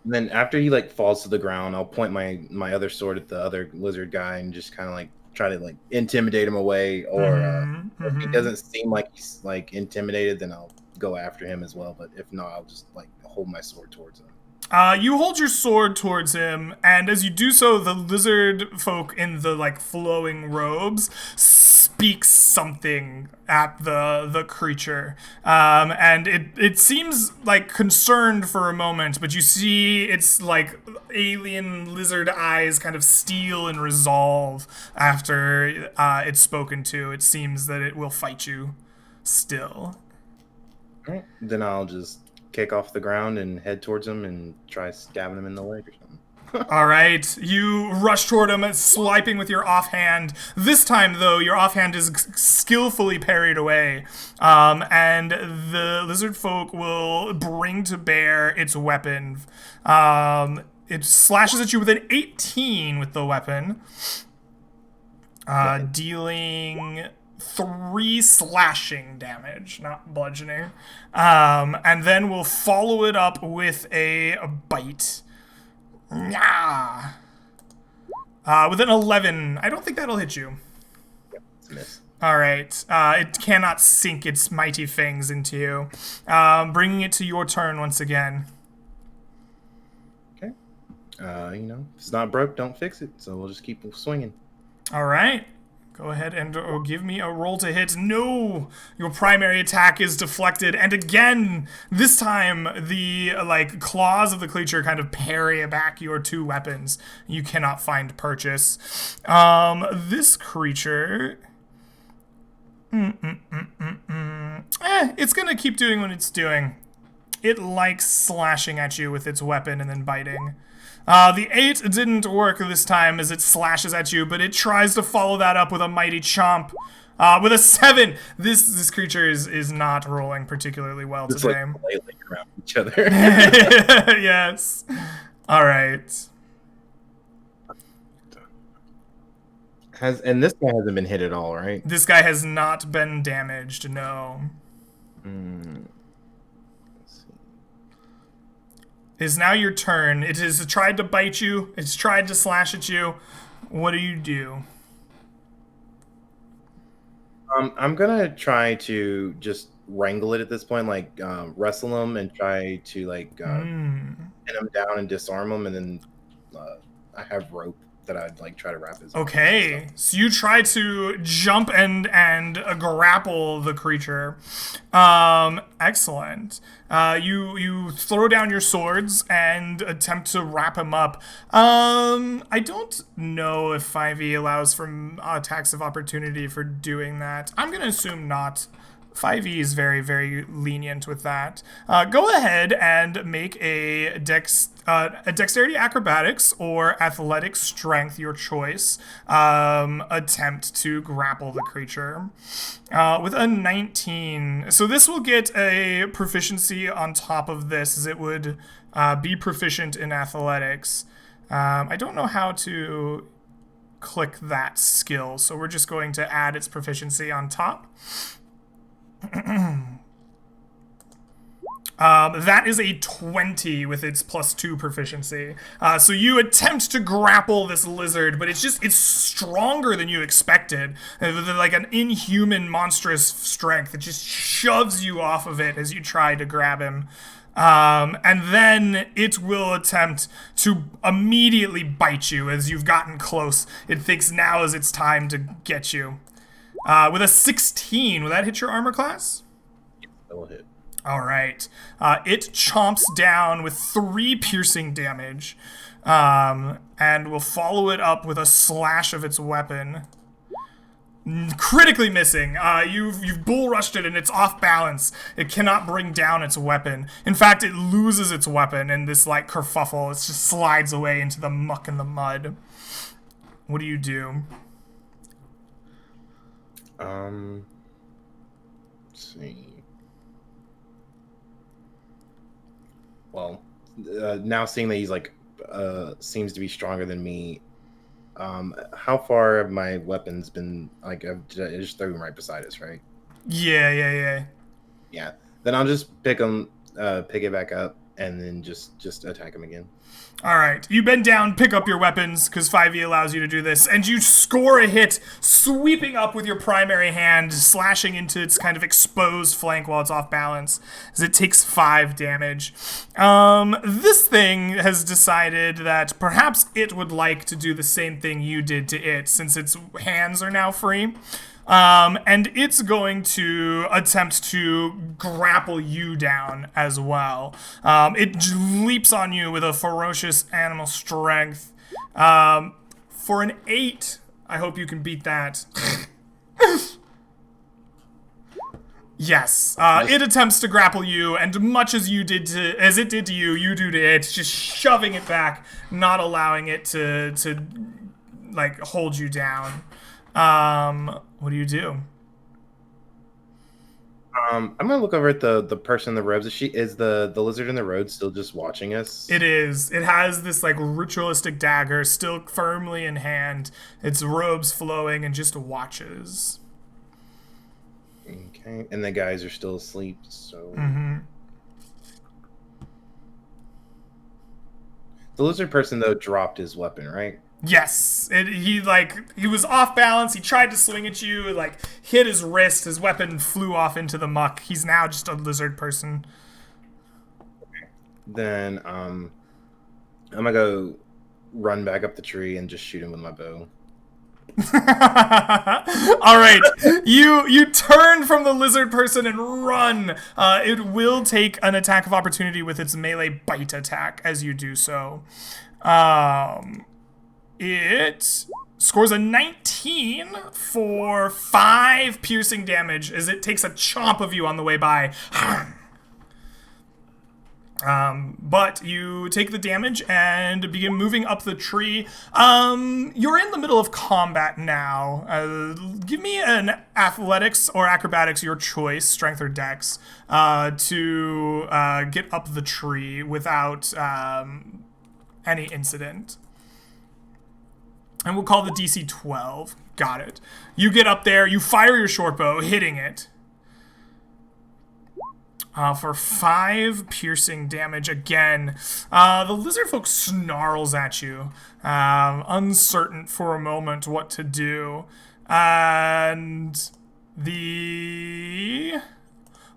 And then after he like falls to the ground, I'll point my other sword at the other lizard guy and just kind of like try to like intimidate him away. Or if he doesn't seem like he's like intimidated, then I'll go after him as well. But if not, I'll just like hold my sword towards him. You hold your sword towards him, and as you do so, the lizard folk in the like flowing robes speaks something at the creature, and it seems like concerned for a moment, but you see its like alien lizard eyes kind of steel and resolve after it's spoken to. It seems that it will fight you still. All right. Then I'll just kick off the ground and head towards him and try stabbing him in the leg or something. All right, you rush toward him, swiping with your offhand. This time, though, your offhand is skillfully parried away, and the lizard folk will bring to bear its weapon. It slashes at you with an 18 with the weapon, dealing 3 slashing damage, not bludgeoning, and then we'll follow it up with a bite. With an 11. I don't think that'll hit you. Yep, it's a miss. All right. It cannot sink its mighty fangs into you. Bringing it to your turn once again. Okay. You know, if it's not broke, don't fix it. So we'll just keep swinging. All right. Go ahead and give me a roll to hit. No! Your primary attack is deflected. And again, this time, the claws of the creature kind of parry back your 2 weapons. You cannot find purchase. This creature... it's going to keep doing what it's doing. It likes slashing at you with its weapon and then biting. The 8 didn't work this time as it slashes at you, but it tries to follow that up with a mighty chomp. With a 7! This creature is not rolling particularly well Just today. like flailing around each other. Yes. All right. And this guy hasn't been hit at all, right? This guy has not been damaged, no. It is now your turn. It has tried to bite you. It's tried to slash at you. What do you do? I'm gonna try to just wrangle it at this point, like wrestle him and try to pin him down and disarm him, and then I have rope that I'd try to wrap his arms. Okay, so you try to jump and grapple the creature. Excellent. You throw down your swords and attempt to wrap him up. I don't know if 5e allows for attacks of opportunity for doing that. I'm gonna assume not. 5e is very, very lenient with that. Go ahead and make a dexterity acrobatics or athletic strength, your choice, attempt to grapple the creature. With a 19. So this will get a proficiency on top of this, as it would be proficient in athletics. I don't know how to click that skill, so we're just going to add its proficiency on top. That is a 20 with its +2 proficiency. So you attempt to grapple this lizard, but it's stronger than you expected. Like an inhuman, monstrous strength. It just shoves you off of it as you try to grab him. And then it will attempt to immediately bite you as you've gotten close. It thinks now is its time to get you. With a 16, will that hit your armor class? Yes, that will hit. All right. It chomps down with 3 piercing damage, and will follow it up with a slash of its weapon. Critically missing. You've bull rushed it and it's off balance. It cannot bring down its weapon. In fact, it loses its weapon in this kerfuffle. It just slides away into the muck and the mud. What do you do? Let's see. Well, now seeing that he's seems to be stronger than me, how far have my weapons been? I just threw them right beside us, right? Yeah. Yeah. Then I'll just pick it back up, and then just attack him again. All right, you bend down, pick up your weapons, because 5e allows you to do this, and you score a hit, sweeping up with your primary hand, slashing into its kind of exposed flank while it's off balance, as it takes 5 damage. This thing has decided that perhaps it would like to do the same thing you did to it, since its hands are now free. And it's going to attempt to grapple you down as well. It leaps on you with a ferocious animal strength. For an 8, I hope you can beat that. Yes, it attempts to grapple you, and much as it did to you, you do to it, just shoving it back, not allowing it to like hold you down. What do you do? I'm gonna look over at the person in the robes. Is the lizard in the road still just watching us? It is. It has this like ritualistic dagger still firmly in hand. Its robes flowing and just watches. Okay, and the guys are still asleep. So the lizard person though dropped his weapon, right? Yes, he was off balance. He tried to swing at you, like hit his wrist. His weapon flew off into the muck. He's now just a lizard person. Okay. Then I'm gonna go run back up the tree and just shoot him with my bow. All right, you turn from the lizard person and run. It will take an attack of opportunity with its melee bite attack as you do so. It scores a 19 for 5 piercing damage as it takes a chomp of you on the way by. But you take the damage and begin moving up the tree. You're in the middle of combat now. Give me an athletics or acrobatics, your choice, strength or dex, to get up the tree without any incident. And we'll call the DC 12. Got it. You get up there, you fire your short bow, hitting it. For 5 piercing damage again. The lizard folk snarls at you, uncertain for a moment what to do. And the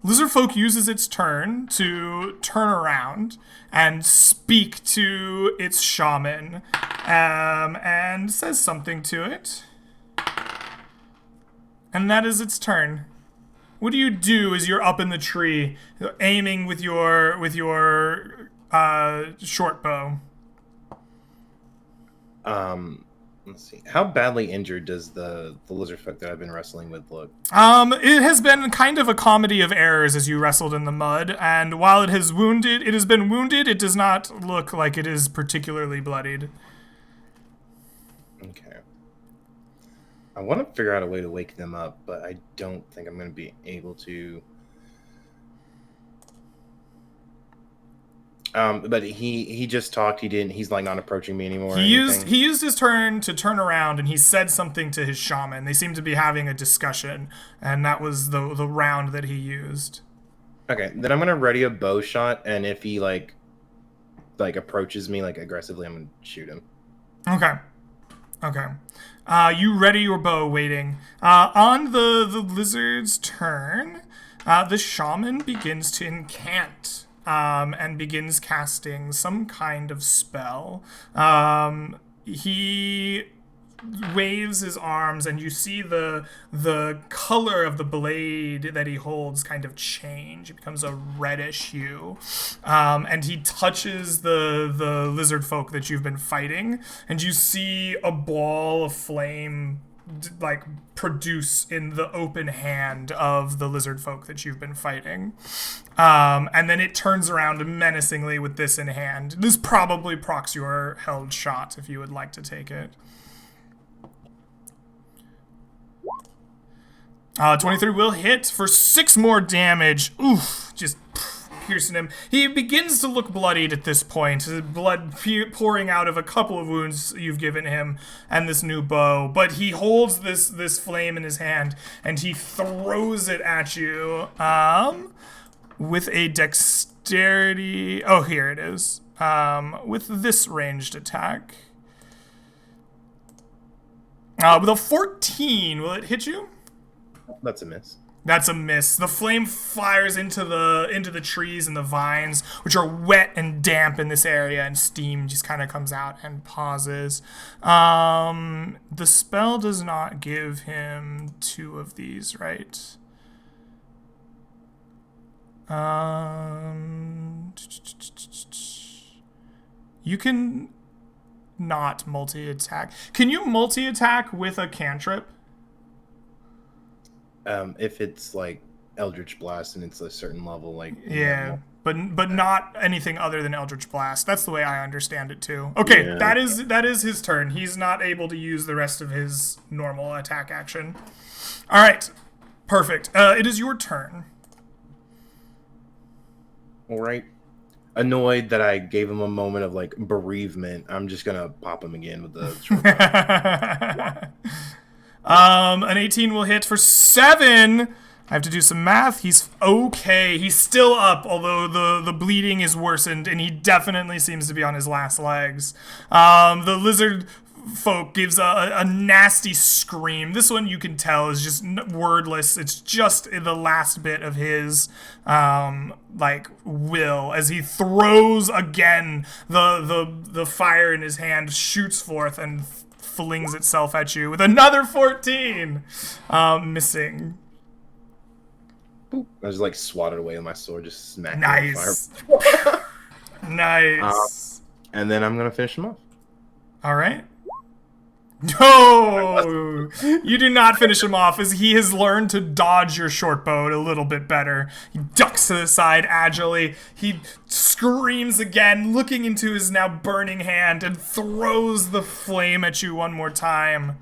lizard folk uses its turn to turn around and speak to its shaman, and says something to it. And that is its turn. What do you do as you're up in the tree, aiming with your short bow? Let's see. How badly injured does the lizard folk that I've been wrestling with look? It has been kind of a comedy of errors as you wrestled in the mud, and while it has been wounded, it does not look like it is particularly bloodied. Okay. I want to figure out a way to wake them up, but I don't think I'm going to be able to. But he just talked. He's like not approaching me anymore. He used his turn to turn around, and he said something to his shaman. They seemed to be having a discussion, and that was the round that he used. Okay, then I'm gonna ready a bow shot, and if he like approaches me like aggressively, I'm gonna shoot him. Okay. You ready your bow, waiting. On the lizard's turn, the shaman begins to incant. And begins casting some kind of spell. He waves his arms, and you see the color of the blade that he holds kind of change. It becomes a reddish hue. And he touches the lizard folk that you've been fighting, and you see a ball of flame like produce in the open hand of the lizard folk that you've been fighting. And then it turns around menacingly with this in hand. This probably procs your held shot if you would like to take it. 23 will hit for 6 more damage. Oof, just piercing him. He begins to look bloodied at this point, blood pouring out of a couple of wounds you've given him and this new bow. But he holds this flame in his hand, and he throws it at you with a dexterity. Oh, here it is. With this ranged attack. With a 14, will it hit you? That's a miss. That's a miss. The flame fires into the trees and the vines, which are wet and damp in this area, and steam just kind of comes out and pauses. The spell does not give him 2 of these, right? You can not multi-attack. Can you multi-attack with a cantrip? If it's like Eldritch Blast, and it's a certain level. Like yeah, but not anything other than Eldritch Blast. That's the way I understand it too. Okay, Yeah. that is his turn. He's not able to use the rest of his normal attack action. All right, perfect. It is your turn. All right. Annoyed that I gave him a moment of like bereavement, I'm just gonna pop him again with the short An 18 will hit for 7. I have to do some math. He's okay. He's still up, although the bleeding is worsened, and he definitely seems to be on his last legs. The lizard folk gives a nasty scream. This one you can tell is just wordless. It's just the last bit of his will as he throws again. The fire in his hand shoots forth and flings itself at you with another 14, missing. Boop. I just like swatted away with my sword, just smack. Nice. Nice. And then I'm gonna finish him off. All right. No, you do not finish him off, as he has learned to dodge your short bow a little bit better. He ducks to the side agilely. He screams again, looking into his now burning hand, and throws the flame at you one more time.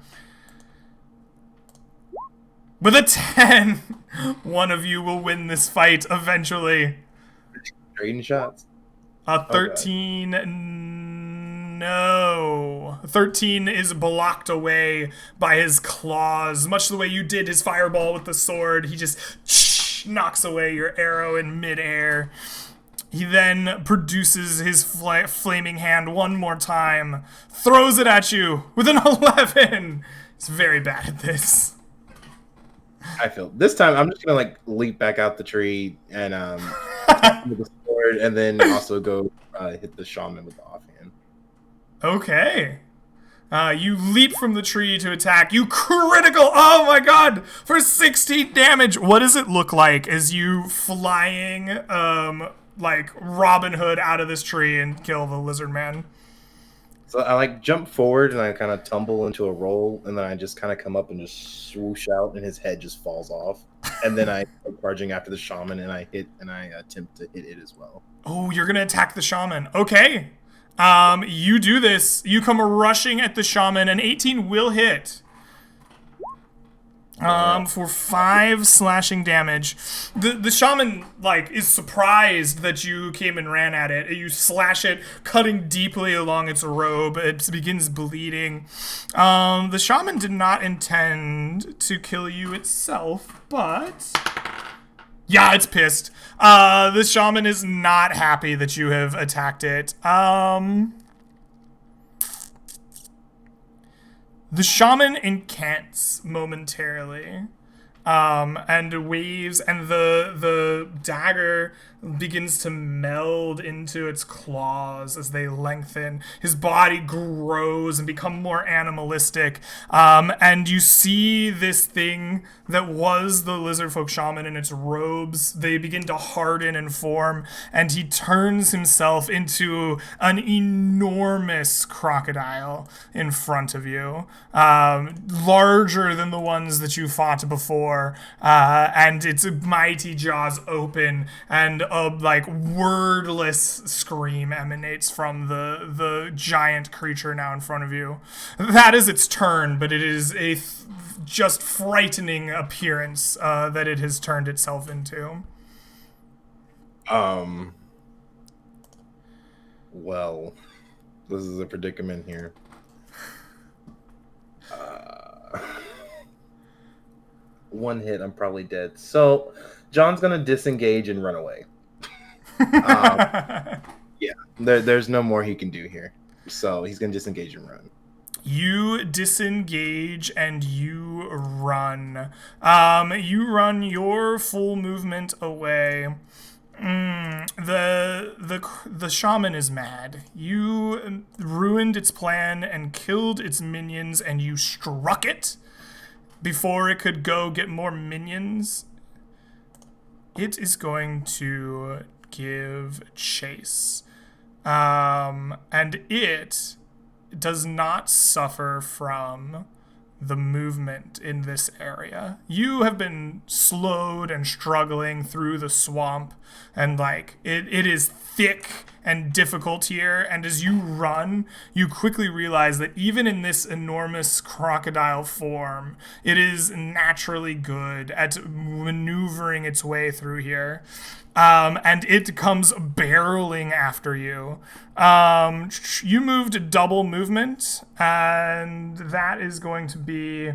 With a 10, one of you will win this fight eventually. Trading shots. 13, no. 13 is blocked away by his claws, much the way you did his fireball with the sword. He just knocks away your arrow in midair. He then produces his flaming hand one more time, throws it at you with an 11. He's very bad at this. I feel this time I'm just gonna like leap back out the tree and with the sword, and then also go hit the shaman with the offhand. Okay. You leap from the tree to attack. You critical. Oh my god! For 16 damage. What does it look like as you flying like Robin Hood out of this tree and kill the lizard man? So I like jump forward and I kind of tumble into a roll, and then I just kind of come up and just swoosh out, and his head just falls off. And then I go charging after the shaman, and I attempt to hit it as well. Oh, you're gonna attack the shaman. Okay. You do this. You come rushing at the shaman. An 18 will hit. For 5 slashing damage. The shaman, like, is surprised that you came and ran at it. You slash it, cutting deeply along its robe. It begins bleeding. The shaman did not intend to kill you itself, but... yeah, it's pissed. The shaman is not happy that you have attacked it. The shaman incants momentarily, and waves, and the dagger begins to meld into its claws as they lengthen. His body grows and become more animalistic, and you see this thing that was the lizardfolk shaman in its robes. They begin to harden and form, and he turns himself into an enormous crocodile in front of you, larger than the ones that you fought before, and its mighty jaws open, and a like wordless scream emanates from the giant creature now in front of you. That is its turn, but it is a just frightening appearance that it has turned itself into. Well, this is a predicament here. One hit, I'm probably dead. So John's gonna disengage and run away. Yeah, there's no more he can do here. So he's gonna disengage and run. You disengage and you run. You run your full movement away. The shaman is mad. You ruined its plan and killed its minions, and you struck it before it could go get more minions. It is going to give chase. And it does not suffer from the movement in this area. You have been slowed and struggling through the swamp, and like it is thick and difficult here, and as you run, you quickly realize that even in this enormous crocodile form, it is naturally good at maneuvering its way through here. And it comes barreling after you. You moved double movement, and that is going to be...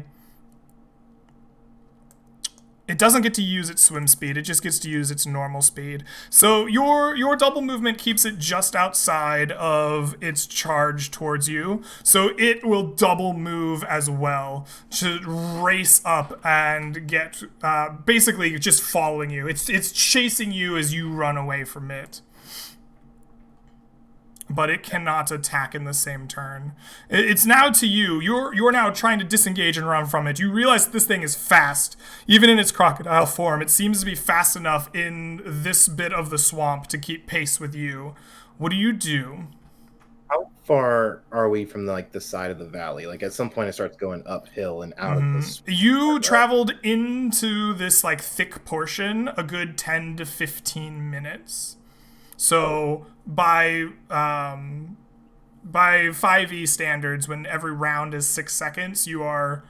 It doesn't get to use its swim speed, it just gets to use its normal speed. So your double movement keeps it just outside of its charge towards you. So it will double move as well to race up and get basically just following you. It's chasing you as you run away from it. But it cannot attack in the same turn. It's now to you. You're now trying to disengage and run from it. You realize that this thing is fast, even in its crocodile form. It seems to be fast enough in this bit of the swamp to keep pace with you. What do you do? How far are we from the side of the valley? Like at some point it starts going uphill and out of this. You traveled into this like thick portion a good 10 to 15 minutes. So by 5e standards, when every round is 6 seconds, you are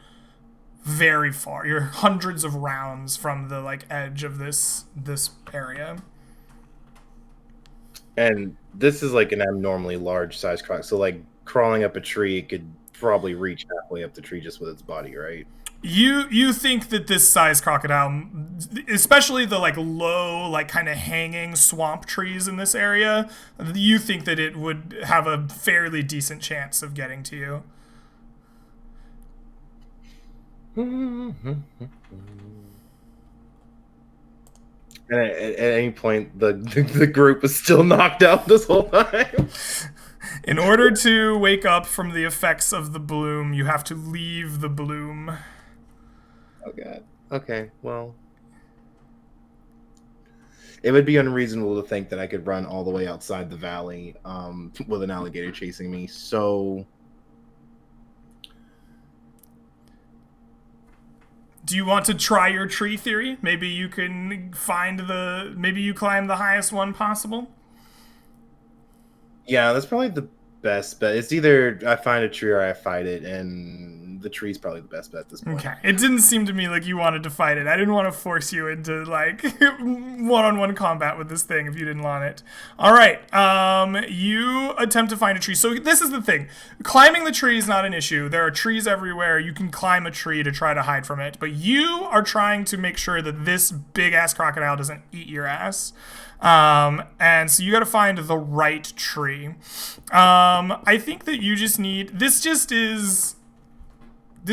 very far. You're hundreds of rounds from the like edge of this area. And this is like an abnormally large size crocodile. So like crawling up a tree, it could probably reach halfway up the tree just with its body, right? You think that this size crocodile, especially the like low, like kind of hanging swamp trees in this area, you think that it would have a fairly decent chance of getting to you. And at any point, the group was still knocked out this whole time. In order to wake up from the effects of the bloom, you have to leave the bloom. Oh god. Okay, well, it would be unreasonable to think that I could run all the way outside the valley with an alligator chasing me. So, do you want to try your tree theory? Maybe you can maybe you climb the highest one possible? yeah, that's probably the best bet. It's either I find a tree or I fight it, and the tree's probably the best bet at this point. Okay. It didn't seem to me like you wanted to fight it. I didn't want to force you into like one-on-one combat with this thing if you didn't want it. All right. You attempt to find a tree. So this is the thing. Climbing the tree is not an issue. There are trees everywhere. You can climb a tree to try to hide from it. But you are trying to make sure that this big-ass crocodile doesn't eat your ass. And so you got to find the right tree. I think that you just need, this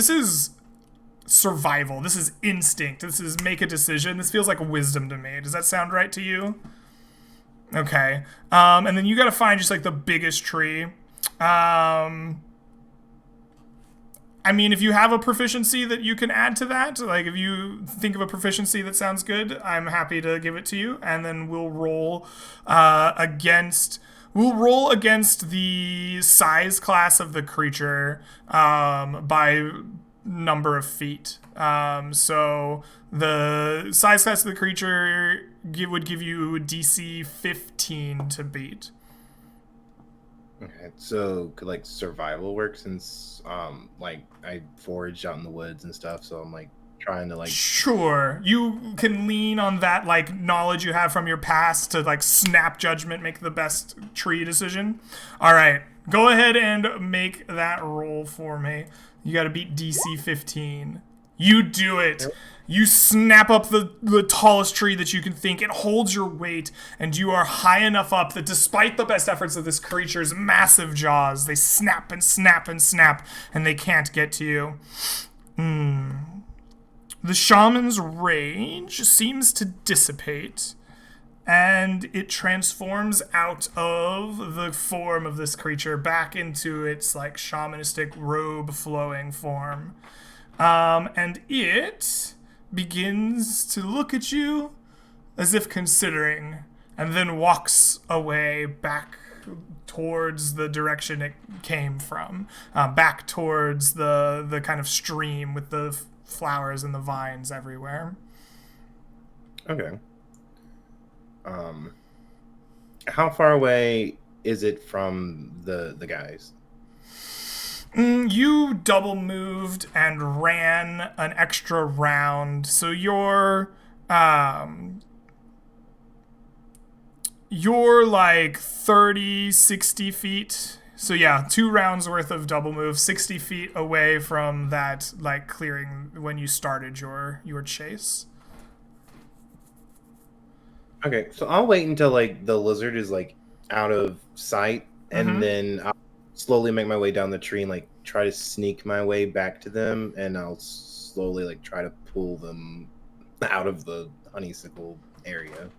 is survival. This is instinct. This is make a decision. This feels like wisdom to me. Does that sound right to you? Okay. And then you got to find just like the biggest tree. I mean, if you have a proficiency that you can add to that, like if you think of a proficiency that sounds good, I'm happy to give it to you. And then we'll roll against the size class of the creature by number of feet. So the size class of the creature would give you DC 15 to beat. Okay, so could like survival work since like I foraged out in the woods and stuff, so I'm like trying to like Sure. You can lean on that like knowledge you have from your past to like snap judgment, make the best tree decision. All right. Go ahead and make that roll for me. You got to beat DC 15. You do it. You snap up the tallest tree that you can think. It holds your weight, and you are high enough up that despite the best efforts of this creature's massive jaws, they snap and snap and snap, and they can't get to you. The shaman's rage seems to dissipate, and it transforms out of the form of this creature back into its like shamanistic robe-flowing form. And it begins to look at you as if considering, and then walks away back towards the direction it came from, back towards the kind of stream with the flowers and the vines everywhere. Okay. How far away is it from the guys? You double moved and ran an extra round, so you're like 30, 60 feet. So yeah, 2 rounds worth of double move, 60 feet away from that like clearing when you started your chase. Okay, so I'll wait until like the lizard is like out of sight, and then I'll slowly make my way down the tree and like try to sneak my way back to them, and I'll slowly like try to pull them out of the honeysuckle area.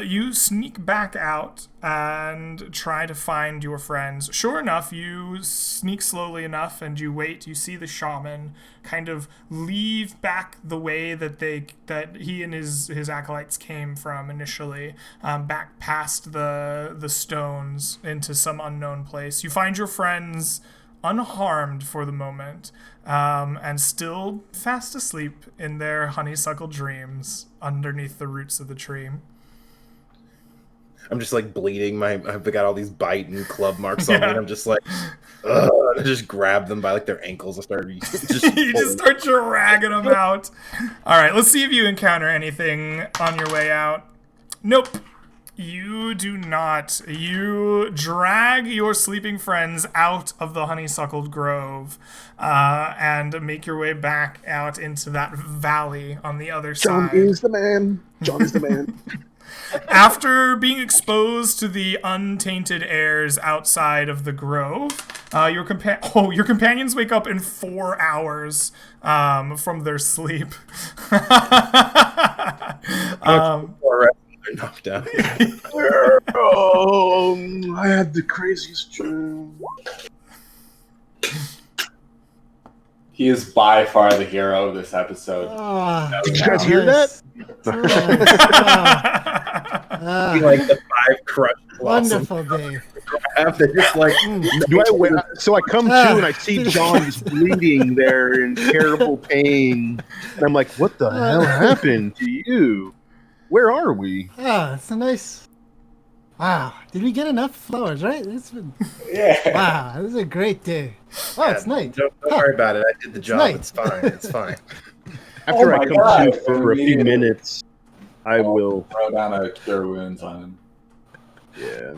You sneak back out and try to find your friends. Sure enough, you sneak slowly enough and you wait. You see the shaman kind of leave back the way that he and his acolytes came from initially, back past the stones into some unknown place. You find your friends unharmed for the moment, and still fast asleep in their honeysuckle dreams underneath the roots of the tree. I'm just like bleeding. I've got all these bite and club marks on me, and I'm just like, ugh. I just grab them by like their ankles and start you just start dragging them out. All right, let's see if you encounter anything on your way out. Nope. You do not. You drag your sleeping friends out of the honeysuckled grove and make your way back out into that valley on the other side. John is the man. John is the man. After being exposed to the untainted airs outside of the grove, your companions wake up in 4 hours from their sleep. They're knocked out. I had the craziest dream. He is by far the hero of this episode. Did you guys hear that? Like the 5 crushed blossoms. Wonderful day. They're just like, Do I wait? So I come to and I see John just bleeding there in terrible pain, and I'm like, "What the hell happened to you? Where are we?" It's a nice. Wow, did we get enough flowers? Right? Yeah. Wow, this is a great day. Oh, yeah, it's night. Don't worry about it. I did the job. night. It's fine. It's fine. After I come God. to for a few minutes, I will throw down a cure wounds on him. Yeah.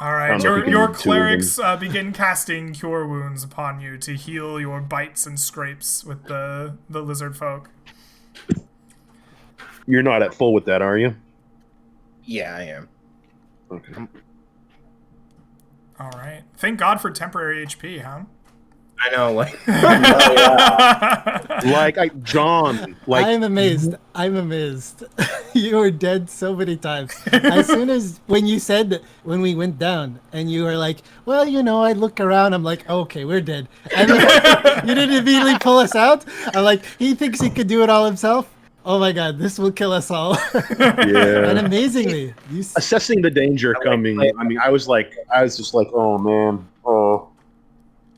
All right, your clerics begin casting cure wounds upon you to heal your bites and scrapes with the lizard folk. You're not at full with that, are you? Yeah, I am. Okay. All right. Thank God for temporary HP, huh? I know, like, John. I'm amazed. You were dead so many times. As soon as when you said that, when we went down, and you were like, "Well, I look around. I'm like, okay, we're dead." And then you didn't immediately pull us out. I'm like, he thinks he could do it all himself. Oh my God, this will kill us all. Yeah. And amazingly, assessing the danger coming. I mean, I was just like, oh man,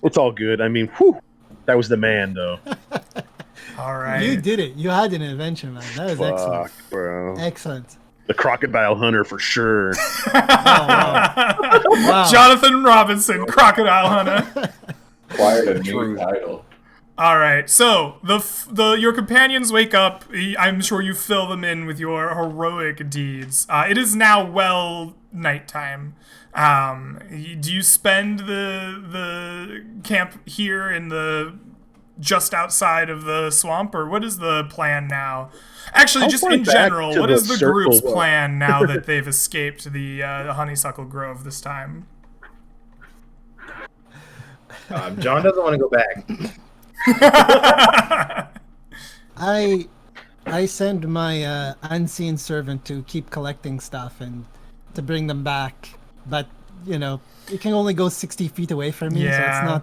it's all good. I mean, whew, that was the man though. All right. You did it. You had an invention, man. That was excellent. Bro. Excellent. The crocodile hunter for sure. Oh, wow. Wow. Jonathan Robinson, crocodile hunter. Acquired a new title. All right, so your companions wake up. I'm sure you fill them in with your heroic deeds. It is now well nighttime. Do you spend the camp here in the just outside of the swamp, or what is the plan now? Actually, just in general, what is the group's plan now that they've escaped the honeysuckle grove this time? John doesn't want to go back. I send my unseen servant to keep collecting stuff and to bring them back, but it can only go 60 feet away from me, so it's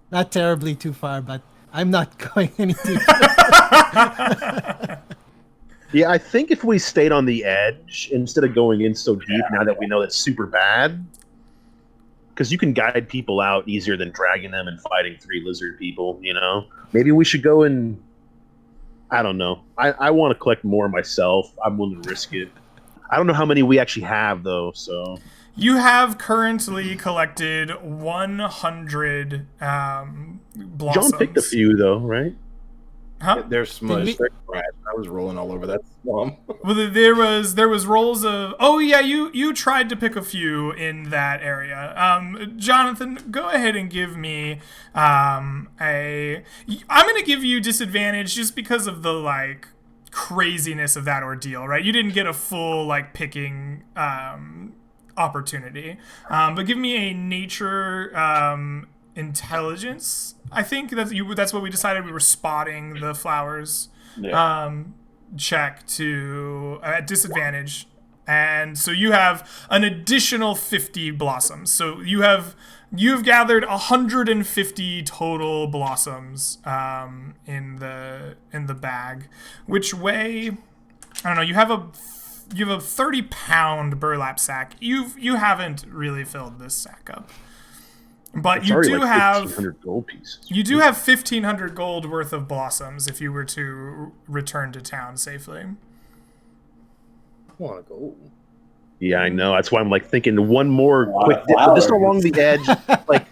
not terribly too far. But I'm not going any deeper. Yeah, I think if we stayed on the edge instead of going in so deep, now that we know that's super bad, because you can guide people out easier than dragging them and fighting 3 lizard people, you know? Maybe we should go and... I don't know. I want to collect more myself. I'm willing to risk it. I don't know how many we actually have, though, so... You have currently collected 100 blossoms. John picked a few, though, right? Huh? They're smushed. They're crashed. I was rolling all over that swamp. Well, there was rolls of. Oh yeah, you tried to pick a few in that area. Jonathan, go ahead and give me I'm gonna give you disadvantage just because of the like craziness of that ordeal, right? You didn't get a full like picking opportunity, but give me a nature intelligence. I think that's what we decided. We were spotting the flowers. Yeah. Check to at disadvantage, and so you have an additional 50 blossoms. So you've gathered 150 total blossoms in the bag, which weigh, I don't know. You have a 30-pound burlap sack. You haven't really filled this sack up. But It's you already do like have 1,500 gold pieces. you do have 1,500 gold worth of blossoms if you were to return to town safely. I want to go. Yeah, I know. That's why I'm like thinking one more quick dip, Wow. just along the edge. Like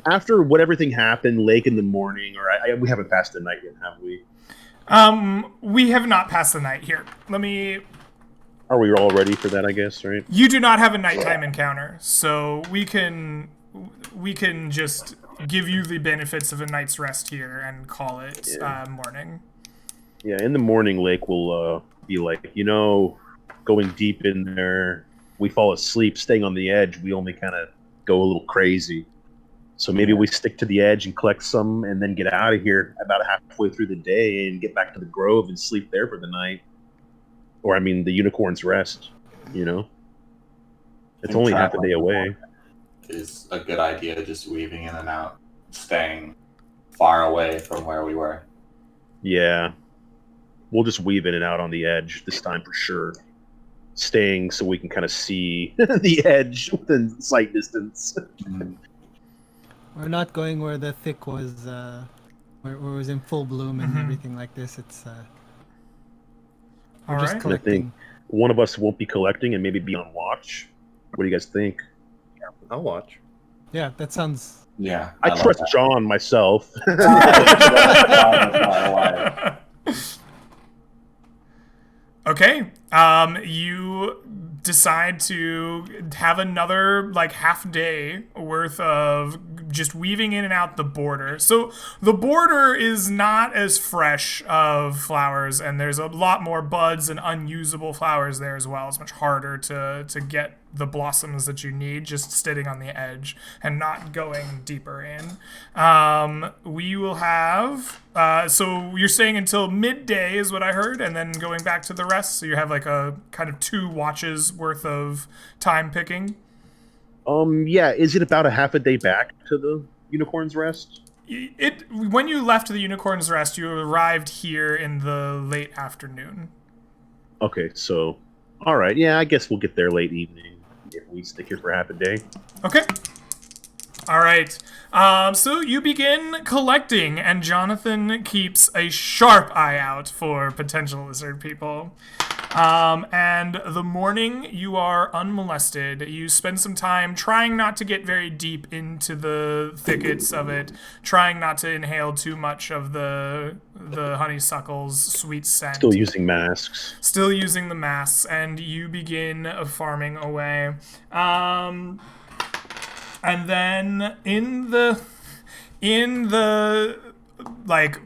after what everything happened, lake in the morning, or we haven't passed the night yet, have we? We have not passed the night here. Are we all ready for that? I guess, right? You do not have a nighttime encounter, so we can just give you the benefits of a night's rest here and call it morning. Yeah, in the morning, Lake will be like, going deep in there. We fall asleep, staying on the edge. We only kind of go a little crazy. So maybe we stick to the edge and collect some, and then get out of here about halfway through the day and get back to the grove and sleep there for the night. Or the Unicorn's Rest. It's only half a day away. Is a good idea, just weaving in and out, staying far away from where we were. Yeah. We'll just weave in and out on the edge this time for sure. Staying so we can kind of see the edge within sight distance. We're not going where the thick was, where it was in full bloom and everything like this. It's we're just Alright. collecting. I think one of us won't be collecting and maybe be on watch. What do you guys think? I'll watch. Yeah, that sounds. Yeah. I love trust that. John myself. Okay. You decide to have another half day worth of just weaving in and out the border. So the border is not as fresh of flowers, and there's a lot more buds and unusable flowers there as well. It's much harder to get the blossoms that you need just sitting on the edge and not going deeper in. We will have so you're staying until midday is what I heard, and then going back to the rest. So you have a kind of 2 watches worth of time picking. Yeah, is it about a half a day back to the Unicorn's Rest? When you left the Unicorn's Rest, you arrived here in the late afternoon. Okay, so all right, yeah, I guess we'll get there late evening if we stick here for half a day. Okay. All right. So you begin collecting, and Jonathan keeps a sharp eye out for potential lizard people. And the morning you are unmolested. You spend some time trying not to get very deep into the thickets of it, trying not to inhale too much of the honeysuckle's sweet scent. Still using masks. Still using the masks, and you begin farming away. And then in the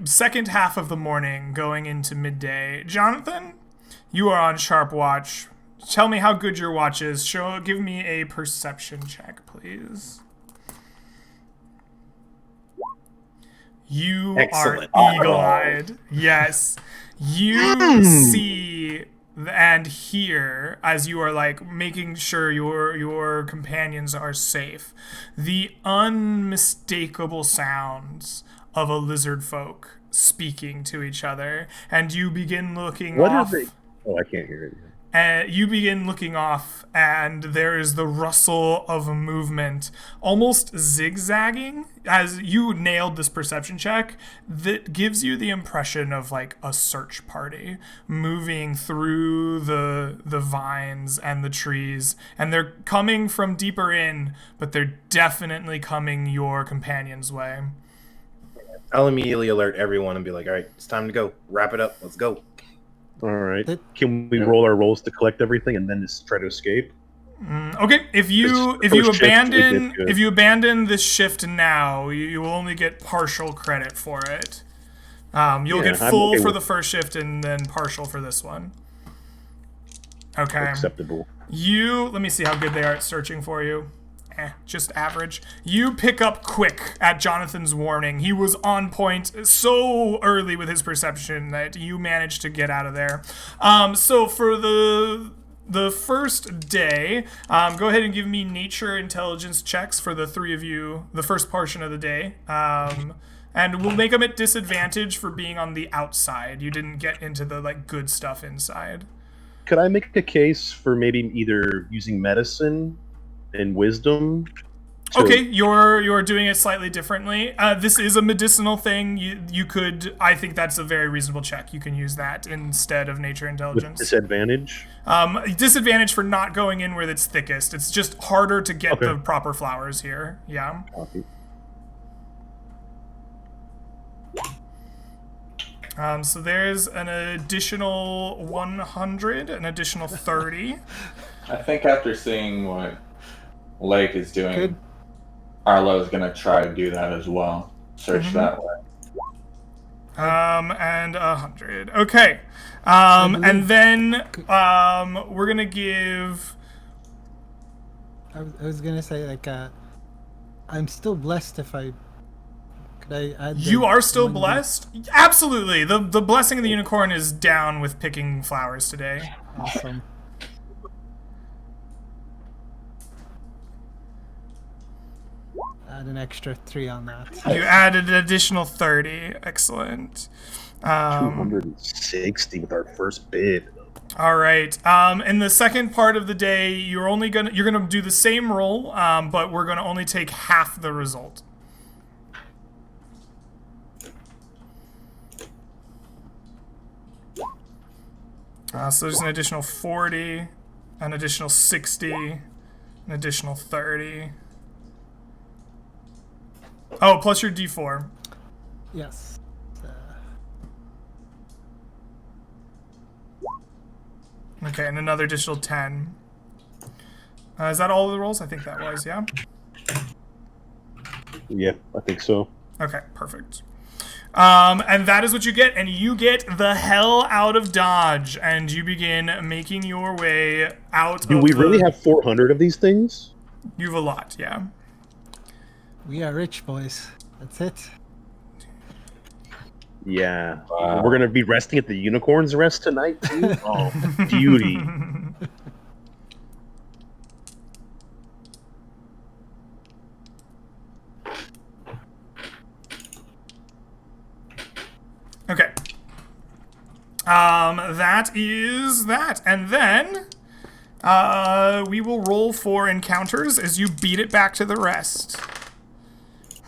second half of the morning, going into midday, Jonathan, you are on sharp watch. Tell me how good your watch is. Give me a perception check, please. You Excellent. are eagle-eyed. Yes. You see and hear, as you are making sure your companions are safe, the unmistakable sounds of a lizard folk speaking to each other, and you begin looking What off. are they? Oh, I can't hear it. And you begin looking off, and there is the rustle of a movement, almost zigzagging, as you nailed this perception check, that gives you the impression of like a search party moving through the vines and the trees, and they're coming from deeper in, but they're definitely coming your companion's way. I'll immediately alert everyone and be like, all right, it's time to go. Wrap it up. Let's go. All right. Can we roll our rolls to collect everything and then just try to escape? Okay, if you abandon this shift now, you will only get partial credit for it. You'll get full for the first shift and then partial for this one. Okay. Acceptable. Let me see how good they are at searching for you. Just average. You pick up quick at Jonathan's warning. He was on point so early with his perception that you managed to get out of there. So for the first day, go ahead and give me nature intelligence checks for the three of you, the first portion of the day. And we'll make them at disadvantage for being on the outside. You didn't get into the like good stuff inside. Could I make a case for maybe either using medicine and wisdom? Okay, you're doing it slightly differently. This is a medicinal thing. You could, I think that's a very reasonable check. You can use that instead of nature intelligence. With disadvantage? Disadvantage for not going in where it's thickest. It's just harder to get the proper flowers here. Yeah. Copy. So there's an additional 100, an additional 30. I think after seeing what Lake is doing, Arlo's gonna try to do that as well. Search that way. And 100. Okay. And then we're gonna give. I was gonna say like I'm still blessed if I. Could I add? You are still blessed? Absolutely. The blessing of the unicorn is down with picking flowers today. Awesome. Add an extra 3 on that. You added an additional 30. Excellent. 260 with our first bid. All right. In the second part of the day, you're gonna do the same roll, but we're gonna only take half the result. So there's an additional 40, an additional 60, an additional 30. Oh, plus your D4. Yes. Okay, and another additional 10. Is that all of the rolls? I think that was, yeah? Yeah, I think so. Okay, perfect. And that is what you get, and you get the hell out of Dodge, and you begin making your way out. Do we really have 400 of these things? You have a lot, yeah. We are rich, boys. That's it. Yeah. We're going to be resting at the Unicorn's Rest tonight, too? Oh, beauty. Okay. That is that. And then we will roll for encounters as you beat it back to the rest.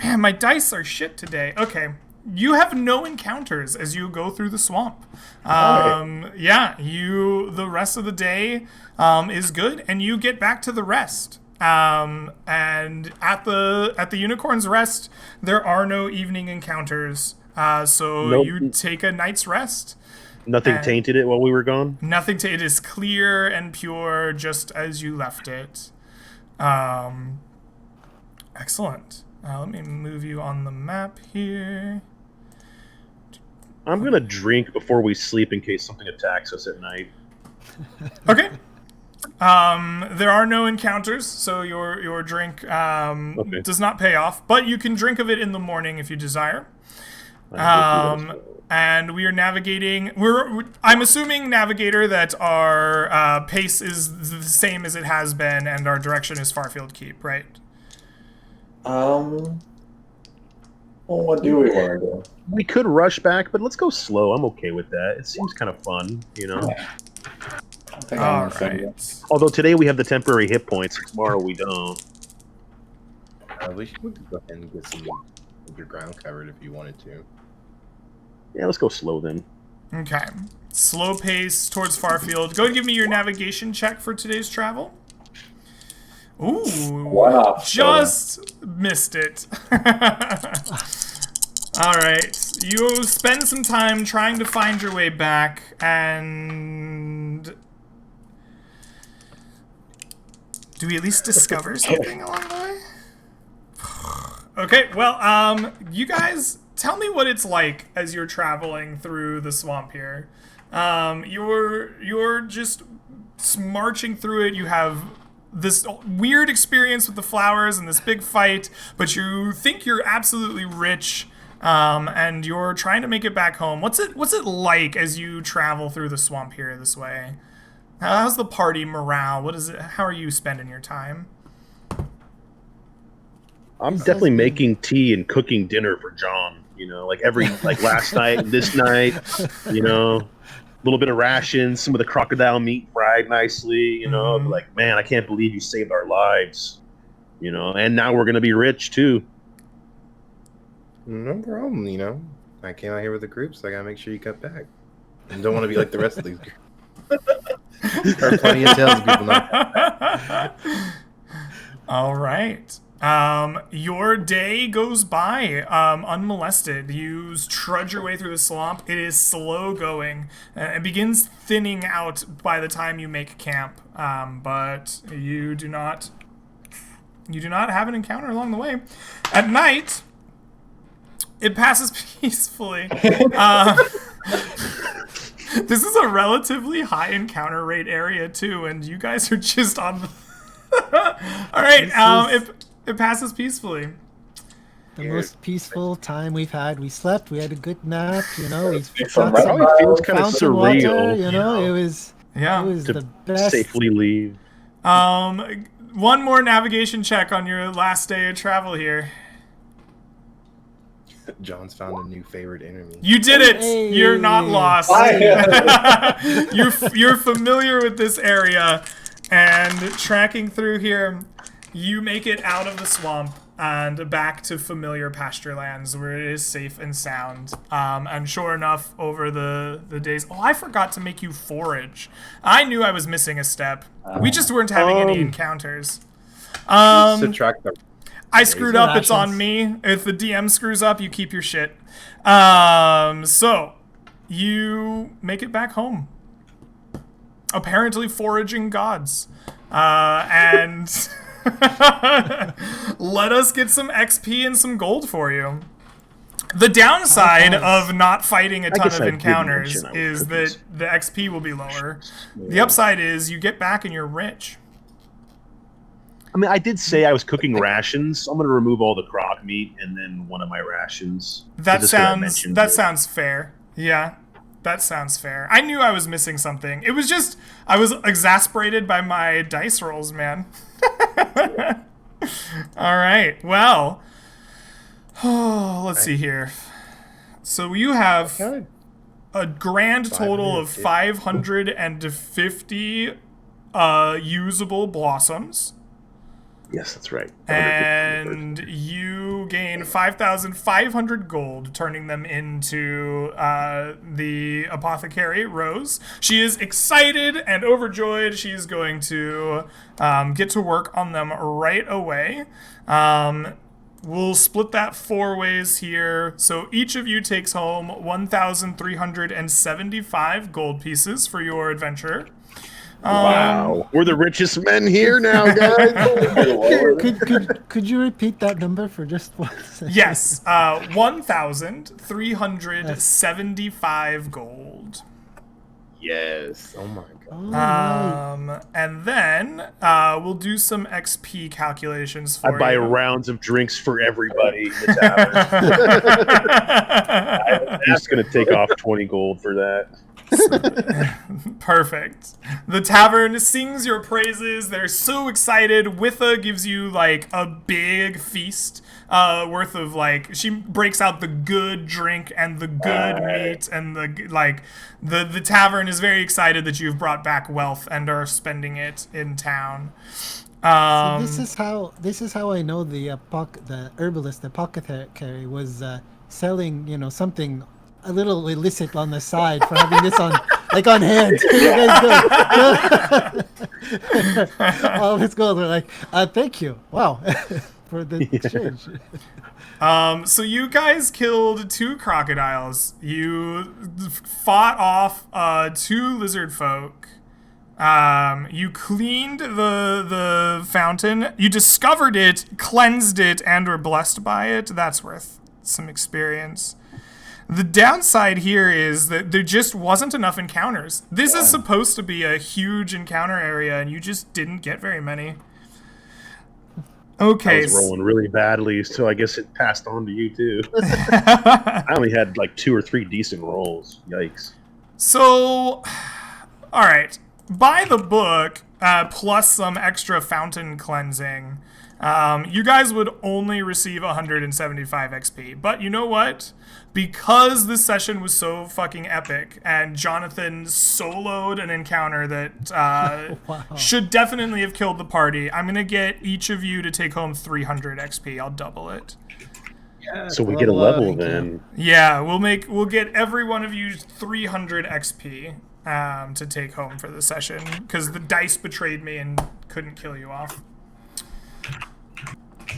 Man, my dice are shit today. Okay. You have no encounters as you go through the swamp. Yeah, the rest of the day is good, and you get back to the rest. And at the Unicorn's Rest, there are no evening encounters. So you take a night's rest. Nothing tainted it while we were gone? Nothing tainted. It is clear and pure, just as you left it. Excellent. Let me move you on the map here. I'm going to drink before we sleep in case something attacks us at night. Okay. There are no encounters, so your drink does not pay off, but you can drink of it in the morning if you desire. And we are navigating. I'm assuming, Navigator, that our pace is the same as it has been, and our direction is Farfield Keep, right? Well, what do we want to do? We could rush back, but let's go slow. I'm okay with that. It seems kind of fun, you know. Yeah. I think All I'm the same. right. Although today we have the temporary hit points, tomorrow we don't. We should go ahead and get some of your ground covered if you wanted to. Yeah, let's go slow then. Okay. Slow pace towards Farfield. Go and give me your navigation check for today's travel. Ooh. One off. Just missed it. All right. You spend some time trying to find your way back, and do we at least discover something along the way? Okay, well, you guys tell me what it's like as you're traveling through the swamp here. You're just marching through it. You have this weird experience with the flowers and this big fight, but you think you're absolutely rich, and you're trying to make it back home. What's it like as you travel through the swamp here this way? How's the party morale? What is it? How are you spending your time? I'm definitely making tea and cooking dinner for John. You know, like last night, this night. You know, a little bit of rations, some of the crocodile meat fried nicely. You know, like, man, I can't believe you saved our lives. You know, and now we're gonna be rich too. No problem. You know, I came out here with a group, so I gotta make sure you cut back. And don't want to be like the rest of these groups. There are plenty of salespeople now. All right. Your day goes by unmolested. You trudge your way through the swamp. It is slow going. It begins thinning out by the time you make camp, but you do not have an encounter along the way. At night, it passes peacefully. This is a relatively high encounter rate area too, and you guys are just on. All right. It passes peacefully. The most peaceful time we've had. We slept. We had a good nap. You know, we It feels kind of fountain surreal. water. You know, it was to the best. safely leave. One more navigation check on your last day of travel here. John's found a new favorite enemy. You did it. Hey. You're not lost. You're familiar with this area, and tracking through here, you make it out of the swamp and back to familiar pasture lands where it is safe and sound. And sure enough, over the days... Oh, I forgot to make you forage. I knew I was missing a step. We just weren't having any encounters. Subtract the... I screwed up. It's on me. If the DM screws up, you keep your shit. So, you make it back home. Apparently foraging gods. And... let us get some XP and some gold for you. The downside of not fighting a ton of encounters is that the XP will be lower. Yeah. The upside is you get back and you're rich. I mean, I did say I was cooking rations. I'm going to remove all the croc meat and then one of my rations. That sounds fair. Yeah. That sounds fair. I knew I was missing something. It was just, I was exasperated by my dice rolls, man. All right. Well, let's see here. So you have a grand total of 550 usable blossoms. Yes, that's right. And you gain 5,500 gold, turning them into the apothecary, Rose. She is excited and overjoyed. She's going to get to work on them right away. We'll split that 4 ways here. So each of you takes home 1,375 gold pieces for your adventure. Wow, we're the richest men here now, guys. Could you repeat that number for just 1 second? Yes, 1,375 gold. Yes. Oh my god. And then we'll do some XP calculations for you. I buy rounds of drinks for everybody in the tavern. I'm just gonna take off 20 gold for that. Perfect. The tavern sings your praises. They're so excited. Witha gives you like a big feast worth of like, she breaks out the good drink and the good meat, and the tavern is very excited that you've brought back wealth and are spending it in town. So this is how I know the herbalist, the apothecary, was selling something a little illicit on the side for having this on on hand. You guys go. All this gold. They're like, thank you. Wow. For the exchange. So you guys killed 2 crocodiles. You fought off 2 lizard folk. You cleaned the fountain. You discovered it, cleansed it, and were blessed by it. That's worth some experience. The downside here is that there just wasn't enough encounters. This is supposed to be a huge encounter area, and you just didn't get very many. Okay. I was rolling really badly, so I guess it passed on to you too. I only had like 2 or 3 decent rolls. Yikes. So, all right. By the book, plus some extra fountain cleansing, you guys would only receive 175 XP. But you know what? Because this session was so fucking epic, and Jonathan soloed an encounter that should definitely have killed the party, I'm going to get each of you to take home 300 XP. I'll double it. Yeah, so we get a level then. Yeah, we'll get every one of you 300 XP to take home for the session, because the dice betrayed me and couldn't kill you off.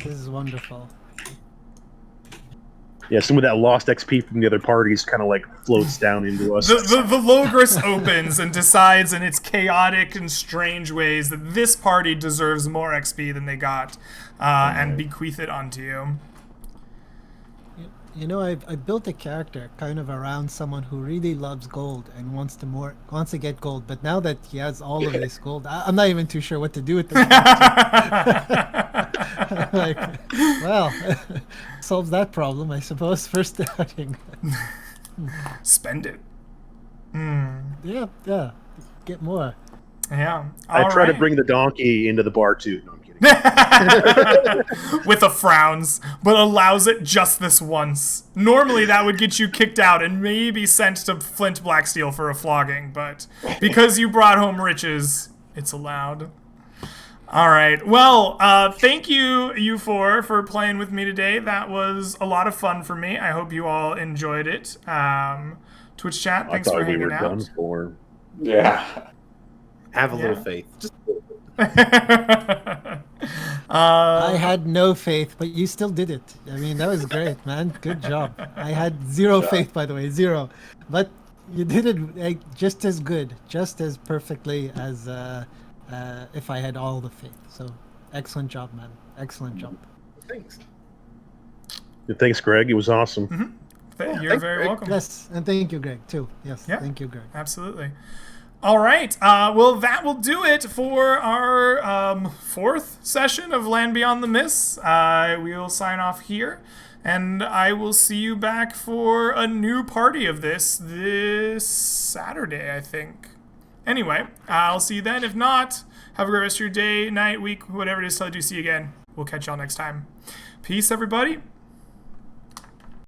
This is wonderful. Yeah, some of that lost XP from the other parties kind of like floats down into us. The Logris opens and decides in its chaotic and strange ways that this party deserves more XP than they got, and bequeath it onto you. You know, I built a character kind of around someone who really loves gold and wants to get gold. But now that he has all of this gold, I'm not even too sure what to do with this. Like, well, solves that problem, I suppose. For starting, spend it. Yeah, get more. Yeah, I try to bring the donkey into the bar too. No, I'm kidding. With the frowns, but allows it just this once. Normally that would get you kicked out and maybe sent to Flint Blacksteel for a flogging, but because you brought home riches, it's allowed. All right. Well, thank you four for playing with me today. That was a lot of fun for me. I hope you all enjoyed it. Twitch chat, thanks for hanging out. Done for. Yeah. Have a little faith. Just I had no faith, but you still did it. I mean, that was great, man. Good job. I had zero faith, by the way, zero. But you did it just as good, just as perfectly as if I had all the faith. So, excellent job, man. Excellent job. thanks. Thanks, Greg. It was awesome. Mm-hmm. You're very welcome. Yes, and thank you, Greg, too. Yes, yeah, thank you, Greg. Absolutely. All right. Well, that will do it for our 4th session of Land Beyond the Mists. We'll sign off here, and I will see you back for a new party of this Saturday, I think. Anyway, I'll see you then. If not, have a great rest of your day, night, week, whatever it is till I do see you again. We'll catch y'all next time. Peace, everybody.